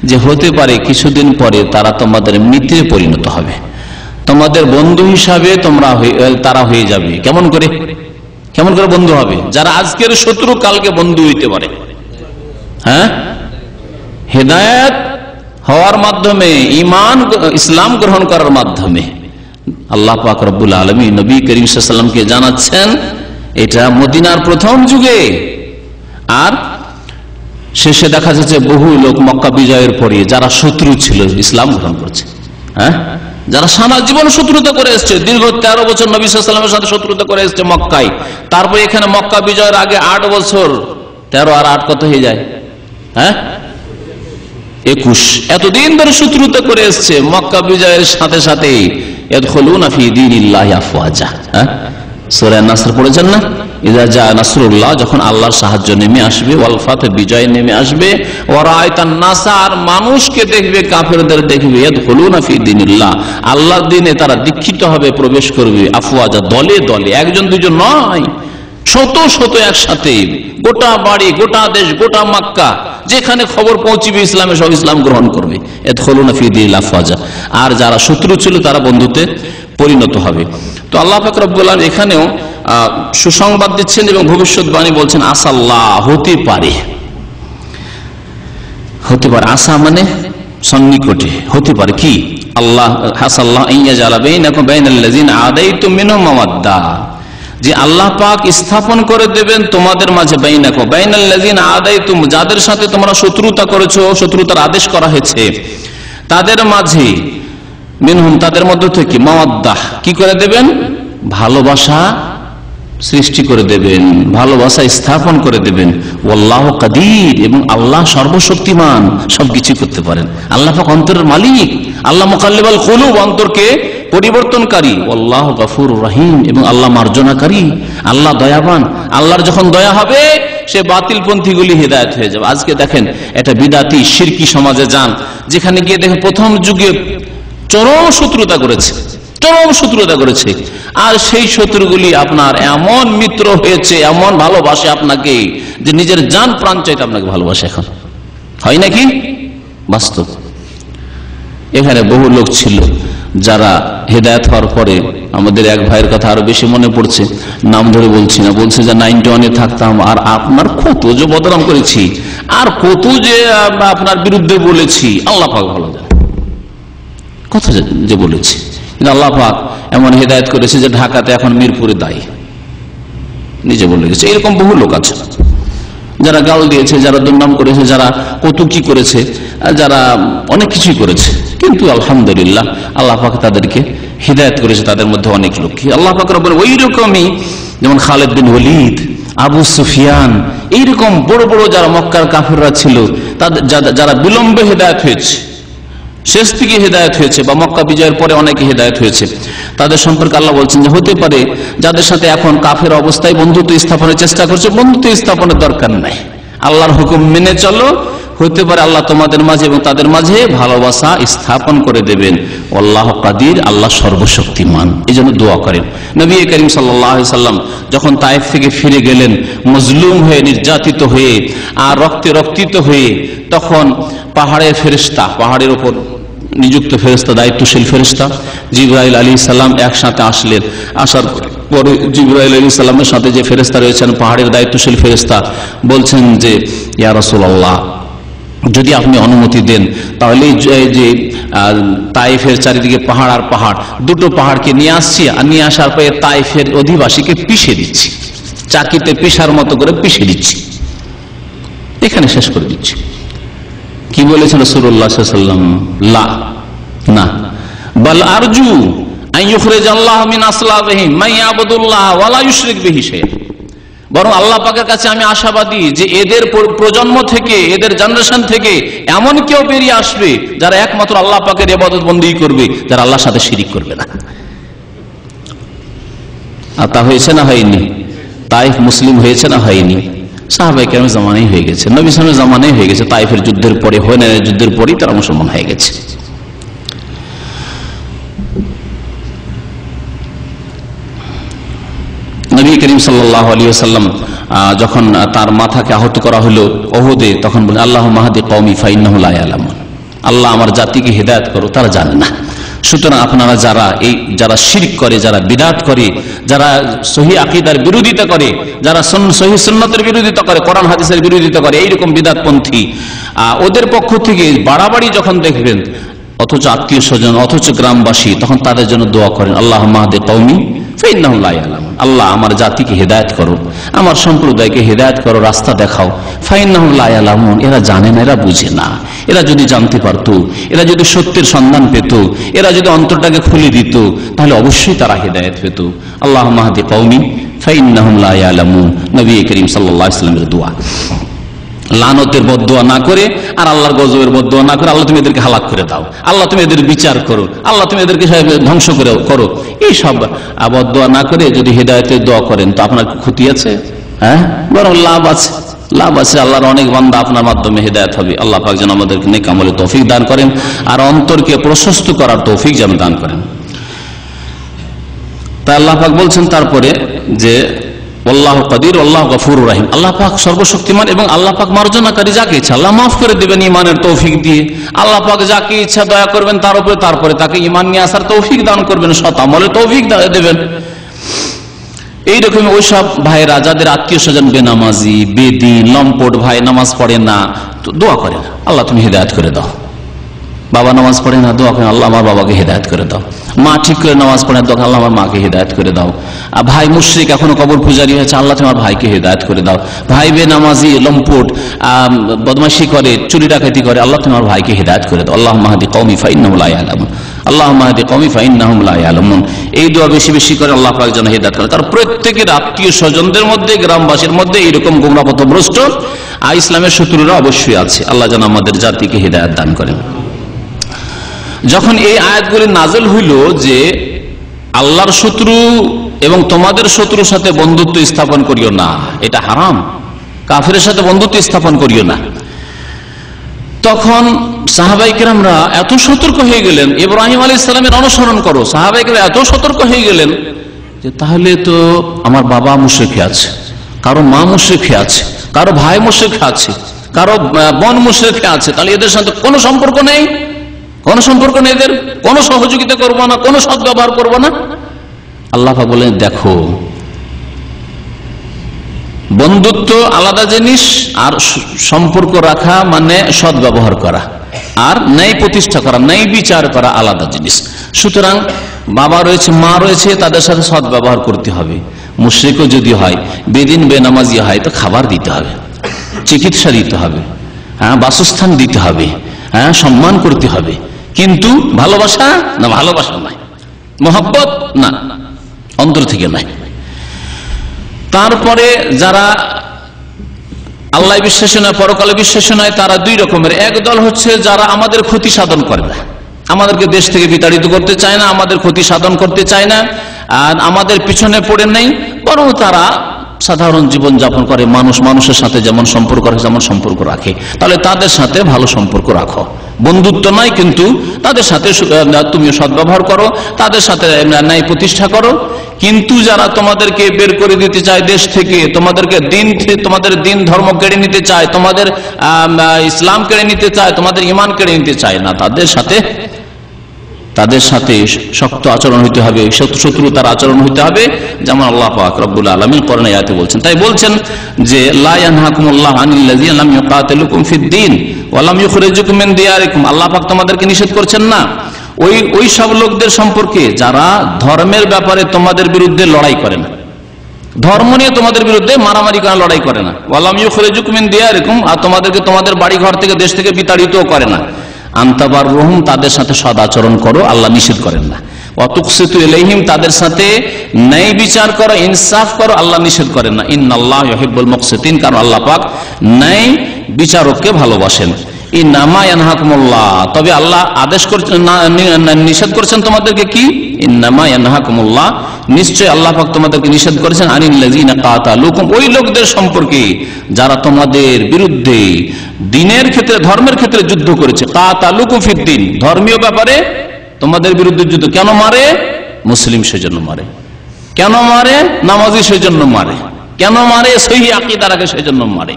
যে হতে পারে কিছুদিন পরে তারা তোমাদের মিত্রে পরিণত হবে, তোমাদের বন্ধু হিসাবে তারা হয়ে যাবে। কেমন করে বন্ধু হবে? যারা আজকের শত্রু কালকে বন্ধু হইতে পারে। হ্যাঁ, হেদায়েত হওয়ার মাধ্যমে, ঈমান ইসলাম গ্রহণ করার মাধ্যমে। আল্লাহ পাক রব্বুল আলামিন নবী করিম সাল্লাল্লাহু আলাইহি ওয়াসাল্লামকে জানাচ্ছেন এটা মদিনার প্রথম যুগে, আর শেষে দেখা যাচ্ছে বহু লোক মক্কা বিজয়ের পরে যারা শত্রু ছিল ইসলাম গ্রহণ করছে। হ্যাঁ, যারা সারা জীবন শত্রুতা করে এসছে, দীর্ঘ 13 বছর নবী সাল্লাল্লাহু আলাইহি ওয়াসাল্লামের সাথে শত্রুতা করে এসছে মক্কায়, তারপর এখানে মক্কা বিজয়ের আগে 8 বছর, 13 আর 8 কত হয়ে যায়? হ্যাঁ, 21। এতদিন ধরে শত্রুতা করে এসছে, মক্কা বিজয়ের সাথে সাথে ইয়াদখুলুনা ফি দীনিল্লাহি আফওয়াজা। হ্যাঁ, সূরা নাসর পড়েছেন না? ইযা জা নাসরুল্লাহ, যখন আল্লাহর সাহায্য নেমে আসবে, ওয়াল ফাতহ, বিজয় নেমে আসবে, ওয়া রাআইতান নাস, আর মানুষকে দেখবে, কাফেরদের দেখবে, ইয়াদখুলুনা ফি দীনিল্লাহ, আল্লাহর দ্বীনে তারা দীক্ষিত হবে, প্রবেশ করবে, আফওয়াজা, দলে দলে, একজন দুজন নয়, শত শত একসাথে, গোটা বাড়ি, গোটা দেশ, গোটা মক্কা, যেখানে খবর পৌঁছবে ইসলামে সব ইসলাম গ্রহণ করবে। ইয়াদখুলুনা ফি দীনিল্লাহি আফওয়াজা। আর যারা শত্রু ছিল তারা বন্ধুতে পরিণত হবে। তো আল্লাহ পাক রব্বুল আলামিন এখানেও সুসংবাদ দিচ্ছেন এবং ভবিষ্যৎবাণী বলছেন, আসাল্লাহ, হতে পারে। আসা মানে সন্নিকটে, হতে পারে কি? আল্লাহ হাসাল্লাহ আইয়াজালা বাইনাকুম বাইনাল্লাযিনা আদাইতুম মিনহুম মাওয়াদ্দা, যে আল্লাহ পাক স্থাপন করে দেবেন তোমাদের মাঝে, বাইনাকুম বাইনাল্লাযিনা আদাইতুম, যাদের সাথে তোমরা শত্রুতা করেছো, শত্রুতার আদেশ করা হয়েছে, তাদের মাঝে, মিনহুম, তাদের মধ্য থেকে, মাওয়াদ্দাহ, কি করে দেবেন? ভালোবাসা সৃষ্টি করে দেবেন, ভালোবাসা স্থাপন করে দেবেন। ওয়াল্লাহু কাদির, এবং আল্লাহ সর্বশক্তিমান, সবকিছু করতে পারেন। আল্লাহ পাক অন্তরের মালিক, আল্লাহ মুকাল্লিবাল কুলুব, অন্তরকে পরিবর্তনকারী। ওয়াল্লাহু গফুরুর রহিম, এবং আল্লাহ মার্জনাকারী, আল্লাহ দয়াবান। আল্লাহর যখন দয়া হবে, সে বাতিলপন্থীগুলি হেদায়েত হয়ে যাবে। আজকে দেখেন একটা বিদাতি শিরকি সমাজে যান, যেখানে গিয়ে দেখেন প্রথম যুগে চরম শত্রুতা করেছে, আর সেই শত্রুগুলি আপনার এমন মিত্র হয়েছে, এমন ভালোবাসে আপনাকে, যে নিজের জান প্রাণ চাইতে আপনাকে ভালোবাসে। এখন হয় নাকি? বাস্তব। এখানে বহু লোক ছিল যারা হেদায়েত হওয়ার পরে, আমাদের এক ভাইয়ের কথা আরো বেশি মনে পড়ছে, নাম ধরে বলছি না, বলছে যে 91-এ থাকতাম, আর আপনার কত যে বদনাম করেছি, আর কত যে আপনার বিরুদ্ধে বলেছি, আল্লাহ পাক ভালো জানে, কথা যে বলেছি। আল্লাহ পাক এমন হেদায়েত করেছে যে ঢাকাতে এখন মিরপুরে দায়ী, নিজে বলে গেছে। এরকম বহু লোক আছে যারা গাল দিয়েছে, যারা দুর্নাম করেছে, যারা কটূক্তি করেছে, যারা অনেক কিছুই করেছে, কিন্তু আলহামদুলিল্লাহ আল্লাহ পাক তাদেরকে হিদায়াত করেছে। তাদের মধ্যে অনেক লোক আল্লাহ পাক রব্বুল, ওই রকমই যেমন খালিদ বিন ওয়ালিদ, আবু সুফিয়ান, এইরকম বড় বড় যারা মক্কার কাফেররা ছিল, যারা বিলম্বে হিদায়াত হয়েছে, শেষ দিকে হেদায়েত হয়েছে বা মক্কা বিজয়ের পরে অনেকে হেদায়েত হয়েছে, তাদের সম্পর্কে আল্লাহ বলছেন যে হতে পারে যাদের সাথে এখন কাফের অবস্থায় বন্ধুত্ব স্থাপনের চেষ্টা করছে, বন্ধুত্ব স্থাপনের দরকার নাই, আল্লাহর হুকুম মেনে চলো, হতে পারে আল্লাহ তোমাদের মাঝে এবং তাদের মাঝে ভালোবাসা স্থাপন করে দেবেন। আল্লাহ কাদির, আল্লাহ সর্বশক্তিমান। এই জন্য দোয়া করেন। নবী করিম সাল্লাল্লাহু আলাইহি সাল্লাম যখন তায়েফ থেকে ফিরে গেলেন মজলুম হয়ে, নির্যাতিত হয়ে আর রক্তে রক্তিত হয়ে, তখন পাহাড়ের ফেরেশতা, পাহাড়ের উপর নিযুক্ত ফেরেশতা, দায়িত্বশীল ফেরেশতা জিবরাইল আলাইহিস সালাম একসাথে আসলেন। আসার পরে জিবরাইল আলাইহিস সালামের সাথে যে ফেরেশতা রয়েছেন, পাহাড়ের দায়িত্বশীল ফেরেশতা, বলছেন যে ইয়া রাসূলুল্লাহ, যদি আপনি অনুমতি দেন তাহলে যে তাইফের চারিদিকে পাহাড় আর পাহাড়, দুটো পাহাড়কে নিয়ে আসছি, আর নিয়ে আসার পরে তাইফের অধিবাসীকে পিষে দিচ্ছি, চাকিতে পিষার মতো করে পিষে দিচ্ছি, এখানে শেষ করে দিচ্ছি। কি বলেছেন রাসূলুল্লাহ সাল্লাল্লাহু আলাইহি ওয়াসাল্লাম? লা, না, বাল আরজু আন ইখরিজাল্লাহু মিন আসলাবিহিম মান ইয়াবুদুল্লাহ ওয়া লা ইউশরিক বিহি শাইআ। বরং আল্লাহ পাকের কাছে আমি আশাবাদী যে এদের প্রজন্ম থেকে, এদের জেনারেশন থেকে এমন কেউ বেরিয়ে আসবে যারা একমাত্র আল্লাহ পাকের ইবাদত বন্দেগী করবে, যারা আল্লাহর সাথে শিরিক করবে না। আর তা হয়েছে না হয়নি? তাইফ মুসলিম হয়েছে না হয়নি? সাহাবায়ে কেরামের জামানায় হয়ে গেছে, নবী সাল্লাল্লাহু আলাইহি ওয়াসাল্লামের জামানায় হয়ে গেছে। তাইফের যুদ্ধের পরে, হুনাইনের যুদ্ধের পরেই তারা মুসলমান হয়ে গেছে। নবী করিম সাল্লাল্লাহু আলাইহি ওয়াসাল্লাম যখন তার মাথাকে আহত করা হলো উহুদে, তখন বলেন আল্লাহুম্মা হাদি কওমি ফাইন্নাহুম লা ইয়ালামুন। আল্লাহ আমার জাতিকে হেদায়েত করো, তারা জানে না। সুতরাং আপনারা যারা শিরক করে, যারা বিদআত করে, যারা সহিহ আকীদার বিরোধিতা করে, যারা সহিহ সুন্নাতের বিরোধিতা করে, কোরআন হাদিসের বিরোধিতা করে, এইরকম বিদআতপন্থী, ওদের পক্ষ থেকে বাড়াবাড়ি যখন দেখবেন, অথচ আত্মীয় স্বজন, অথচ গ্রামবাসী, তখন তাদের জন্য দোয়া করেন আল্লাহুম্মা হাদি কওমি ফাইন্নাহুম লা ইয়ালামুন। আল্লাহ আমার জাতিকে হেদায়েত করো, আমার সম্প্রদায়কে হেদায়েত করো, রাস্তা দেখাও। ফাইন্নাহুম লা ইয়ালামুন, এরা জানে না, এরা বুঝে না। এরা যদি জানতে পারতো, এরা যদি সত্যের সন্ধান পেত, এরা যদি অন্তরটাকে খুলে দিত, তাহলে অবশ্যই তারা হেদায়েত পেত। আল্লাহুম্মা হাদি কওমি ফাইন্নাহুম লা ইয়ালামুন, নবী করিম সাল্লাল্লাহু আলাইহি ওয়াসাল্লামের দোয়া। লানতের বদদোয়া না করে আর আল্লাহর গজবের বদদোয়া না করে, আল্লাহ তুমি এদেরকে হালাক করে দাও, আল্লাহ তুমি এদের বিচার করো, আল্লাহ তুমি এদেরকে ধ্বংস করো, এই সব বদদোয়া না করে যদি হেদায়েতের দোয়া করেন, তো আপনার ক্ষতি আছে? হ্যাঁ, বরং লাভ আছে, লাভ আছে। আল্লাহর অনেক বান্দা আপনার মাধ্যমে হেদায়েত হবে। আল্লাহ পাক যেন আমাদেরকে নেক আমলে তৌফিক দান করেন, আর অন্তরকে প্রশস্ত করার তৌফিক যেন দান করেন। তা আল্লাহ পাক বলছেন তারপরে যে আল্লাহু কাদির আল্লাহু গফুরুর রহিম, আল্লাহ পাক সর্বশক্তিমান এবং আল্লাহ পাক মার্জনাকারী, যাকে ইচ্ছা আল্লাহ মাফ করে দেবেন ইমানের তৌফিক দিয়ে। আল্লাহ পাক যাকে ইচ্ছা দয়া করবেন তার উপরে, তারপরে তাকে ইমান নিয়ে আসার তৌফিক দান করবেন, সৎ আমলের তৌফিক দেবেন। এইরকম ওইসব ভাইরা যাদের আত্মীয় স্বজন বেনামাজি, বেদিন, লম্পট ভাই, নামাজ পড়ে না, তো দোয়া করেন আল্লাহ তুমি হেদায়েত করে দাও। বাবা নামাজ পড়ে না, দোয়া করেন আল্লাহ আমার বাবাকে হেদায়েত করে দাও। মা ঠিক করে নামাজ পড়ে, দোয়া আল্লাহ আমার মাকে হেদায়েত করে দাও। ভাই মুশরিক, এখনো কবর পূজারী হয়েছে, আল্লাহ তোমার ভাইকে হেদায়েত করে দাও। ভাই বেনামাজি, লম্পট, বদমাশি করে, চুরি ডাকাতি করে, আল্লাহ তোমার ভাইকে হেদায়েত করে দাও। আল্লাহুম্মা হাদি কওমি ফাইন্নাহুম লা ইয়ালামুন, আল্লাহুম্মা হাদি কওমি ফাইন্নাহুম লা ইয়ালামুন। এই দোয়া বেশি বেশি করে আল্লাহ পাক যেন হেদায়েত করে। কারণ প্রত্যেকের আত্মীয় স্বজনদের মধ্যে, গ্রামবাসীর মধ্যে এইরকম গোমরাহ পথভ্রষ্ট ইসলামের শত্রুরা অবশ্যই আছে। আল্লাহ যেন আমাদের জাতিকে হেদায়েত দান করেন। যখন এই আয়াতগুলি নাযিল হইল যে আল্লাহর শত্রু এবং তোমাদের শত্রুর সাথে বন্ধুত্ব স্থাপন করিও না, এটা হারাম, কাফেরের সাথে বন্ধুত্ব স্থাপন করিও না, তখন সাহাবায়ে কেরামরা এত সতর্ক হয়ে গেলেন, ইব্রাহিম আলাইহিস সালামের অনুসরণ করো। সাহাবায়ে কেরাম এত সতর্ক হয়ে গেলেন যে তাহলে তো আমার বাবা মুশরিক আছে, কারো মা মুশরিক আছে, কারো ভাই মুশরিক আছে, কারো বোন মুশরিক আছে, তাহলে এদের সাথে কোনো সম্পর্ক নেই, কোনো সম্পর্ক নেই, এদের কোনো সহযোগিতা করবো না, কোনো সদ্ব্যবহার করবো না। আল্লাহ পাক বলেন দেখো, বন্ধুত্ব আলাদা জিনিস, আর সম্পর্ক রাখা মানে সদ্ব্যবহার করা, আর ন্যায় প্রতিষ্ঠা করা, ন্যায় বিচার করা আলাদা জিনিস। সুতরাং বাবা রয়েছে, মা রয়েছে, তাদের সাথে সদ্ব্যবহার করতে হবে। মুশরিকও যদি হয়, বেদিন বেনামাজি হয়, তো খাবার দিতে হবে, চিকিৎসা দিতে হবে, হ্যাঁ, বাসস্থান দিতে হবে, হ্যাঁ, সম্মান করতে হবে। কিন্তু ভালোবাসা না, ভালোবাসা নাই, মহব্বত না, অন্তর থেকে নাই। তারপরে যারা আল্লাহ বিশ্বাসী নয়, পরকালে বিশ্বাসী নয়, তারা দুই রকমের। এক দল হচ্ছে যারা আমাদের ক্ষতি সাধন করে না, আমাদেরকে দেশ থেকে বিতাড়িত করতে চায় না, আমাদের ক্ষতি সাধন করতে চায় না, আর আমাদের পিছনে পড়ে নেই, বরং তারা সাধারণ জীবন যাপন করে, মানুষের সাথে যেমন সম্পর্ক রাখে যেমন সম্পর্ক রাখে। তাহলে তাদের সাথে ভালো সম্পর্ক রাখো, বন্ধুত্ব নয় কিন্তু তাদের সাথে তুমি সদ্ব্যবহার করো, তাদের সাথে ন্যায় প্রতিষ্ঠা করো। কিন্তু যারা তোমাদেরকে বের করে দিতে চায় দেশ থেকে, তোমাদের দিন ধর্ম কেড়ে নিতে চায়, তোমাদের ইসলাম কেড়ে নিতে চায়, তোমাদের ঈমান কেড়ে নিতে চায় না, তাদের সাথে শক্ত আচরণ হইতে হবে, শত্রুতার আচরণ হইতে হবে, যেমন আল্লাহ পাক রব্বুল আলামিন কোরআনে আয়াতে বলছেন। তাই বলছেন যে লা ইয়ানহাকুমুল্লাহু আনিল্লাযিনা লাম ইউকাতিলুকুম ফিদ-দীন ওয়া লাম ইখরিজুকুম মিন দিয়ারিকুম। আল্লাহ পাক তোমাদেরকে নিষেধ করছেন না ওই সব লোকদের সম্পর্কে যারা ধর্মের ব্যাপারে তোমাদের বিরুদ্ধে লড়াই করে না, ধর্ম নিয়ে তোমাদের বিরুদ্ধে মারামারি করে লড়াই করে না। ওয়া লাম ইখরিজুকুম মিন দিয়ারিকুম, আর তোমাদেরকে তোমাদের বাড়ি ঘর থেকে দেশ থেকে বিতাড়িতও করে না। আনতাবার রহুম, তাদের সাথে সদাচরণ করো, আল্লাহ নিষেধ করেন না। ওয়াতুকসিতু ইলাইহিম, তাদের সাথে ন্যায় বিচার করো, ইনসাফ করো, আল্লাহ নিষেধ করেন না। ইন্নাল্লাহা ইউহিব্বুল মুকসিতিন, কারণ আল্লাহ পাক ন্যায় বিচারককে ভালোবাসেন। ইন্নামা ইয়ানহাকুমুল্লাহ, তবে আল্লাহ আদেশ করছেন, নিষেধ করছেন তোমাদেরকে কি? ইন্নামা ইয়ানহাকুমুল্লাহ, নিশ্চয় আল্লাহ পাক তোমাদেরকে নিষেধ করেছেন আনিল্লাযিনা কাতালুকুম, ওই লোকদের সম্পর্কে যারা তোমাদের বিরুদ্ধে দ্বীনের ক্ষেত্রে, ধর্মের ক্ষেত্রে যুদ্ধ করেছে। কাতালুকুম ফিদ-দীন, ধর্মীয় ব্যাপারে তোমাদের বিরুদ্ধে যুদ্ধ। কেন মারে? মুসলিম সেজন্য মারে। কেন মারে? নামাজি সেজন্য মারে। কেন মারে? সহিহ আকীদা রাখে সেজন্য মারে।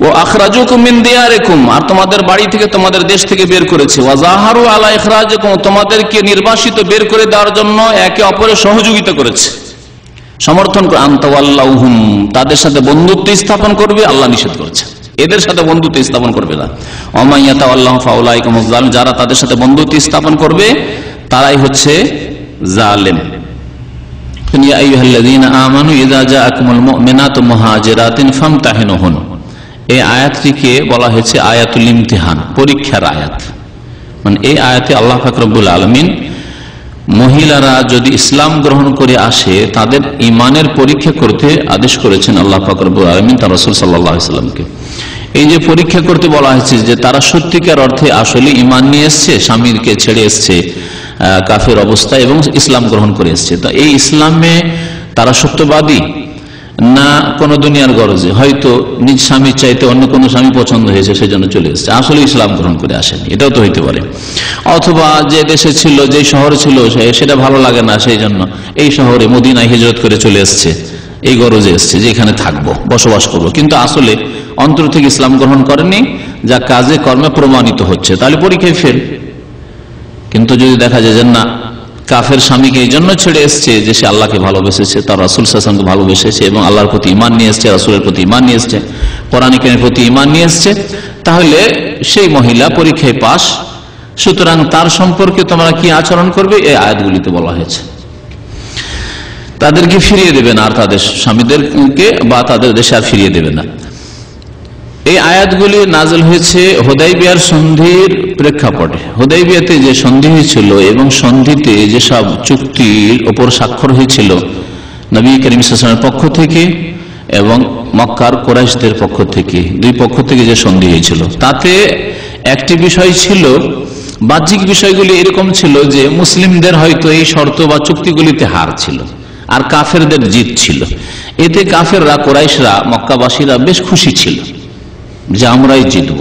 ও আখরাজুকুম মিন দিয়ারিকুম, আর তোমাদের বাড়ি থেকে, তোমাদের দেশ থেকে বের করেছে। ওয়া জাহারু আলা ইখরাজিকুম, তোমাদেরকে নির্বাসিত বের করে দেওয়ার জন্য একে অপরের সহযোগিতা করেছে, সমর্থন করে। আনতাওয়াল্লাহুম, তাদের সাথে বন্ধুত্ব স্থাপন করবে, আল্লাহ নিষেধ করেছে এদের সাথে বন্ধুত্ব স্থাপন করবে না। ওমাইয়াতাওয়াল্লাহু ফাউলাইকা হুমুজ জালিমুন, যারা তাদের সাথে বন্ধুত্ব স্থাপন করবে তারাই হচ্ছে জালেম। ইয়া আইয়ুহাল্লাযীনা আমানু ইযা জাআকুমুল মুমিনাতু মুহাজিরাতিন ফামতাহিনুহুন, এই আয়াতটিকে বলা হয়েছে আয়াতুল ইমতিহান, পরীক্ষার আয়াত। মানে এই আয়াতে আল্লাহ পাক রব্বুল আলামিন মহিলারা যদি ইসলাম গ্রহণ করে আসে তাদের ইমানের পরীক্ষা করতে আদেশ করেছেন আল্লাহ পাক রব্বুল আলামিন তার রাসূল সাল্লাল্লাহু আলাইহি ওয়াসাল্লামকে। এই যে পরীক্ষা করতে বলা হয়েছে যে তারা সত্যিকার অর্থে আসলে ইমান নিয়ে এসছে, স্বামীকে ছেড়ে এসছে কাফের অবস্থায় এবং ইসলাম গ্রহণ করে এসছে। তো এই ইসলামে তারা সত্যবাদী না কোনো দুনিয়ার গরজে, হয়তো নিজ স্বামীর চাইতে অন্য কোনো স্বামী পছন্দ হয়েছে সেজন্য চলে এসছে, আসলে ইসলাম গ্রহণ করে আসেনি, এটাও তো হইতে পারে। অথবা যে দেশে ছিল, যে শহরে ছিল সেটা ভালো লাগে না, সেই জন্য এই শহরে মদিনায় হিজরত করে চলে এসছে, এই গরজে এসছে যে এখানে থাকবো, বসবাস করবো, কিন্তু আসলে অন্তর থেকে ইসলাম গ্রহণ করেনি, যা কাজে কর্মে প্রমাণিত হচ্ছে, তাহলে পরীক্ষায় ফেল। কিন্তু যদি দেখা যায় যে না, কাফের স্বামীকে এই জন্য ছেড়ে এসছে যে সে আল্লাহকে ভালোবেসেছে, তার রাসূল সাল্লাল্লাহু আলাইহি ওয়াসাল্লামকে ভালোবেসেছে এবং আল্লাহর প্রতি ঈমান নিয়ে এসছে, রাসূলের প্রতি ঈমান নিয়ে এসছে, কোরআন কারীমের প্রতি ঈমান নিয়ে এসছে, তাহলে সেই মহিলা পরীক্ষায় পাস। সুতরাং তার সম্পর্কে তোমরা কি আচরণ করবে এই আয়াতগুলিতে বলা হয়েছে। তাদেরকে ফিরিয়ে দেবে না, আর তাদের স্বামীদেরকে বা তাদের দেশে আর ফিরিয়ে দেবে না। এই আয়াতগুলি নাযিল হয়েছে হুদায়বিয়ার সন্ধির প্রেক্ষাপটে। হুদায়বিয়াতে যে সন্ধি হয়েছিল এবং সন্ধিতে যেসব চুক্তির ওপর স্বাক্ষর হয়েছিল নবী করিম সাল্লাল্লাহু আলাইহি ওয়াসাল্লামের পক্ষ থেকে এবং মক্কার কুরাইশদের পক্ষ থেকে, দুই পক্ষ থেকে যে সন্ধি হয়েছিল, তাতে একটি বিষয় ছিল, বাহ্যিক বিষয়গুলি এরকম ছিল যে মুসলিমদের হয়তো এই শর্ত বা চুক্তিগুলিতে হার ছিল আর কাফেরদের জিত ছিল। এতে কাফেররা, কুরাইশরা, মক্কাবাসীরা বেশ খুশি ছিল যে আমরাই জিতব।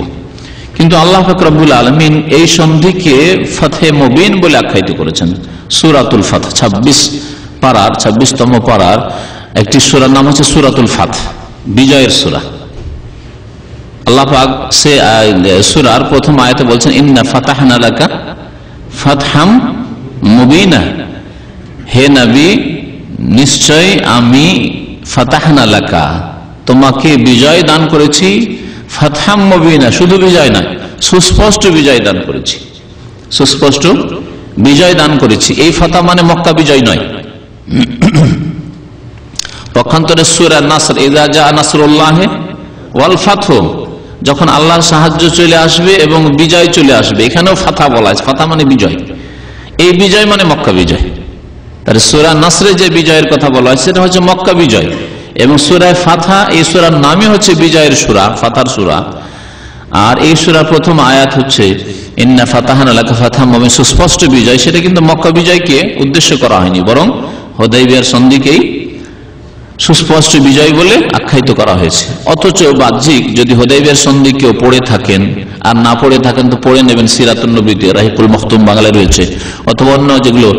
কিন্তু আল্লাহ পাক রব্বুল আলামিন এই সন্ধিকে ফাতহে মুবিন বলে আখ্যায়িত করেছেন। সূরাতুল ফাত 26তম পারার একটি সূরার নাম হচ্ছে সূরাতুল ফাত, বিজয়ের সূরা। আল্লাহ পাক সে সূরার প্রথম আয়াতে বলছেন ইন্না ফাতাহনা লাকা ফাতহাম মুবিনা, হে নবী নিশ্চয় আমি ফাতাহনা লাকা, তোমাকে বিজয় দান করেছি, ফাতহাম মুবিনা, শুধু বিজয় নয়, সুস্পষ্ট বিজয় দান করেছি, সুস্পষ্ট বিজয় দান করেছি। এই ফাতা মানে মক্কা বিজয় নয়। পক্ষান্তরে সূরা নাসর, ইযা জা নাসরুল্লাহি ওয়াল ফাতহু, যখন আল্লাহর সাহায্য চলে আসবে এবং বিজয় চলে আসবে, এখানেও ফাতা বলা আছে, ফাতা মানে বিজয়, এই বিজয় মানে মক্কা বিজয়। তাহলে সূরা নাসরে যে বিজয়ের কথা বলা হয়েছে সেটা হচ্ছে মক্কা বিজয়, এবং সূরা ফাতহা, এই সূরার নামই হচ্ছে বিজয়ের সূরা, ফাতহার সূরা। আর এই সূরার প্রথম আয়াত হচ্ছে ইন্না ফাতাহনা লাকা ফাতহাম মুবিন, সুস্পষ্ট বিজয়। সেটা কিন্তু মক্কা বিজয়কে উদ্দেশ্য করা হয়নি, বরং হুদায়বিয়ার সন্ধিকেই সুস্পষ্ট বিজয় বলে আখ্যায়িত করা হয়েছে। অথচ বাহ্যিক যদি হুদায়বিয়ার সন্ধি কেউ পড়ে থাকেন আর না পড়ে থাকেন তো পড়ে নেবেন, সিরাতুন নবীতে রাহিকুল মখতুম বাংলায় রয়েছে, অথবা অন্য যেগুলো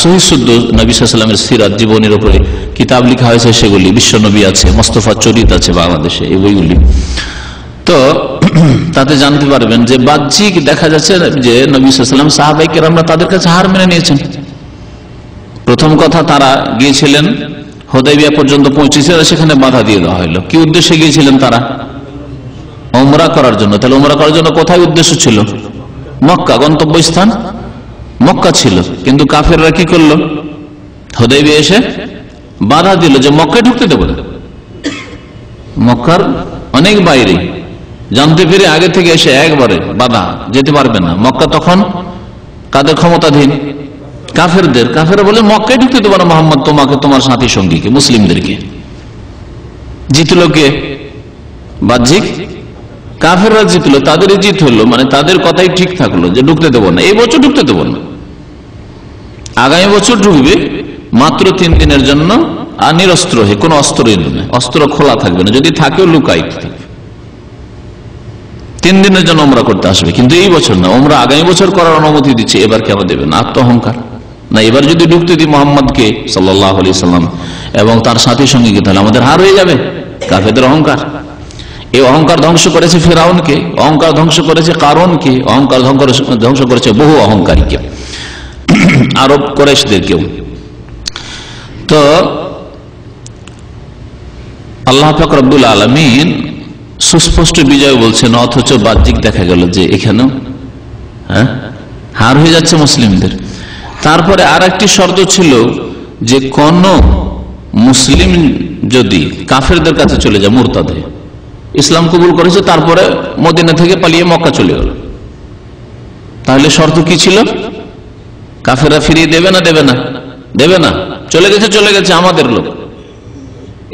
সহিহ শুদ্ধ নবী সাল্লাল্লাহু আলাইহি ওয়াসাল্লামের সিরাত জীবনের উপরে কিতাব লেখা হয়েছে, সেগুলি বিশ্ব নবী আছে, মোস্তফা চরিত আছে বাংলাদেশে, এই বইগুলি। তো তাতে জানতে পারবেন যে বাহ্যিক দেখা যাচ্ছে যে নবী সাল্লাল্লাহু আলাইহি ওয়াসাল্লাম সাহাবায়ে কেরামরা তাদের কাছে হার মেনে নিয়েছেন। প্রথম কথা, তারা গিয়েছিলেন হুদায়বিয়া পর্যন্ত পৌঁছেছিলেন, সেখানে বাধা দিয়ে দেওয়া হলো। কি উদ্দেশ্যে গিয়েছিলেন তারা? উমরা করার জন্য। তাহলে উমরা করার জন্য কোথায় উদ্দেশ্য ছিল? মক্কা, গন্তব্যস্থান মক্কা ছিল। কিন্তু কাফেররা কি করলো? হুদায়বিয়া এসে বাধা দিল যে মক্কায় ঢুকতে দেব না, মক্কার অনেক বাইরে। জানতে পেরে আগে থেকে এসে একবারে বাধা, যেতে পারবে না। মক্কা তখন কাদের ক্ষমতাধীন? কাফেরদের। কাফেররা বলে মক্কায় ঢুকতে দেবো না মোহাম্মদ, তোমাকে, তোমার সাথী সঙ্গীকে, মুসলিমদেরকে। জিতলো কে? বাহ্যিক কাফেররা জিতলো, তাদেরই জিত হলো, মানে তাদের কথাই ঠিক থাকলো যে ঢুকতে দেবো না, এই বছর ঢুকতে দেবো না, আগামী বছর ঢুকবে মাত্র 3 দিনের জন্য, আর নিরস্ত্র হয়ে, কোনো অস্ত্রই নয়, অস্ত্র খোলা থাকবে না, যদি থাকেও লুকাই থাকবে। 3 দিনের জন্য ওমরা করতে আসবে, কিন্তু এই বছর না, ওমরা আগামী বছর করার অনুমতি দিচ্ছে, এবার কেন দেবে না? আত্ম অহংকার না, এবার যদি ঢুকতে দিই মোহাম্মদকে সাল্লাল্লাহু আলাইহি সাল্লাম এবং তার সাথী সঙ্গীকে, তাহলে আমাদের হার হয়ে যাবে। কাফেরদের অহংকার, এই অহংকার ধ্বংস করেছে ফিরাউনকে, অহংকার ধ্বংস করেছে কারূনকে, অহংকার ধ্বংস করেছে বহু অহংকারীকে, আরব কুরাইশদেরকেও। তো আল্লাহ পাক রব্বুল আলামিন সুস্পষ্ট বিজয় বলছেন, অথচ বাহ্যিক দেখা গেল যে এখানেও হার হয়ে যাচ্ছে মুসলিমদের। তারপরে আর একটি শর্ত ছিল যে কোন মুসলিম যদি কাফেরদের কাছে চলে যায়, মুরতাদ হয়ে ইসলাম কবুল করেছে, তারপরে মদিনা থেকে পালিয়ে মক্কা চলে গেল, তাহলে শর্ত কি ছিল? কাফেররা ফিরিয়ে দেবে না? দেবে না, দেবে না। চলে গেছে, চলে গেছে, আমাদের লোক।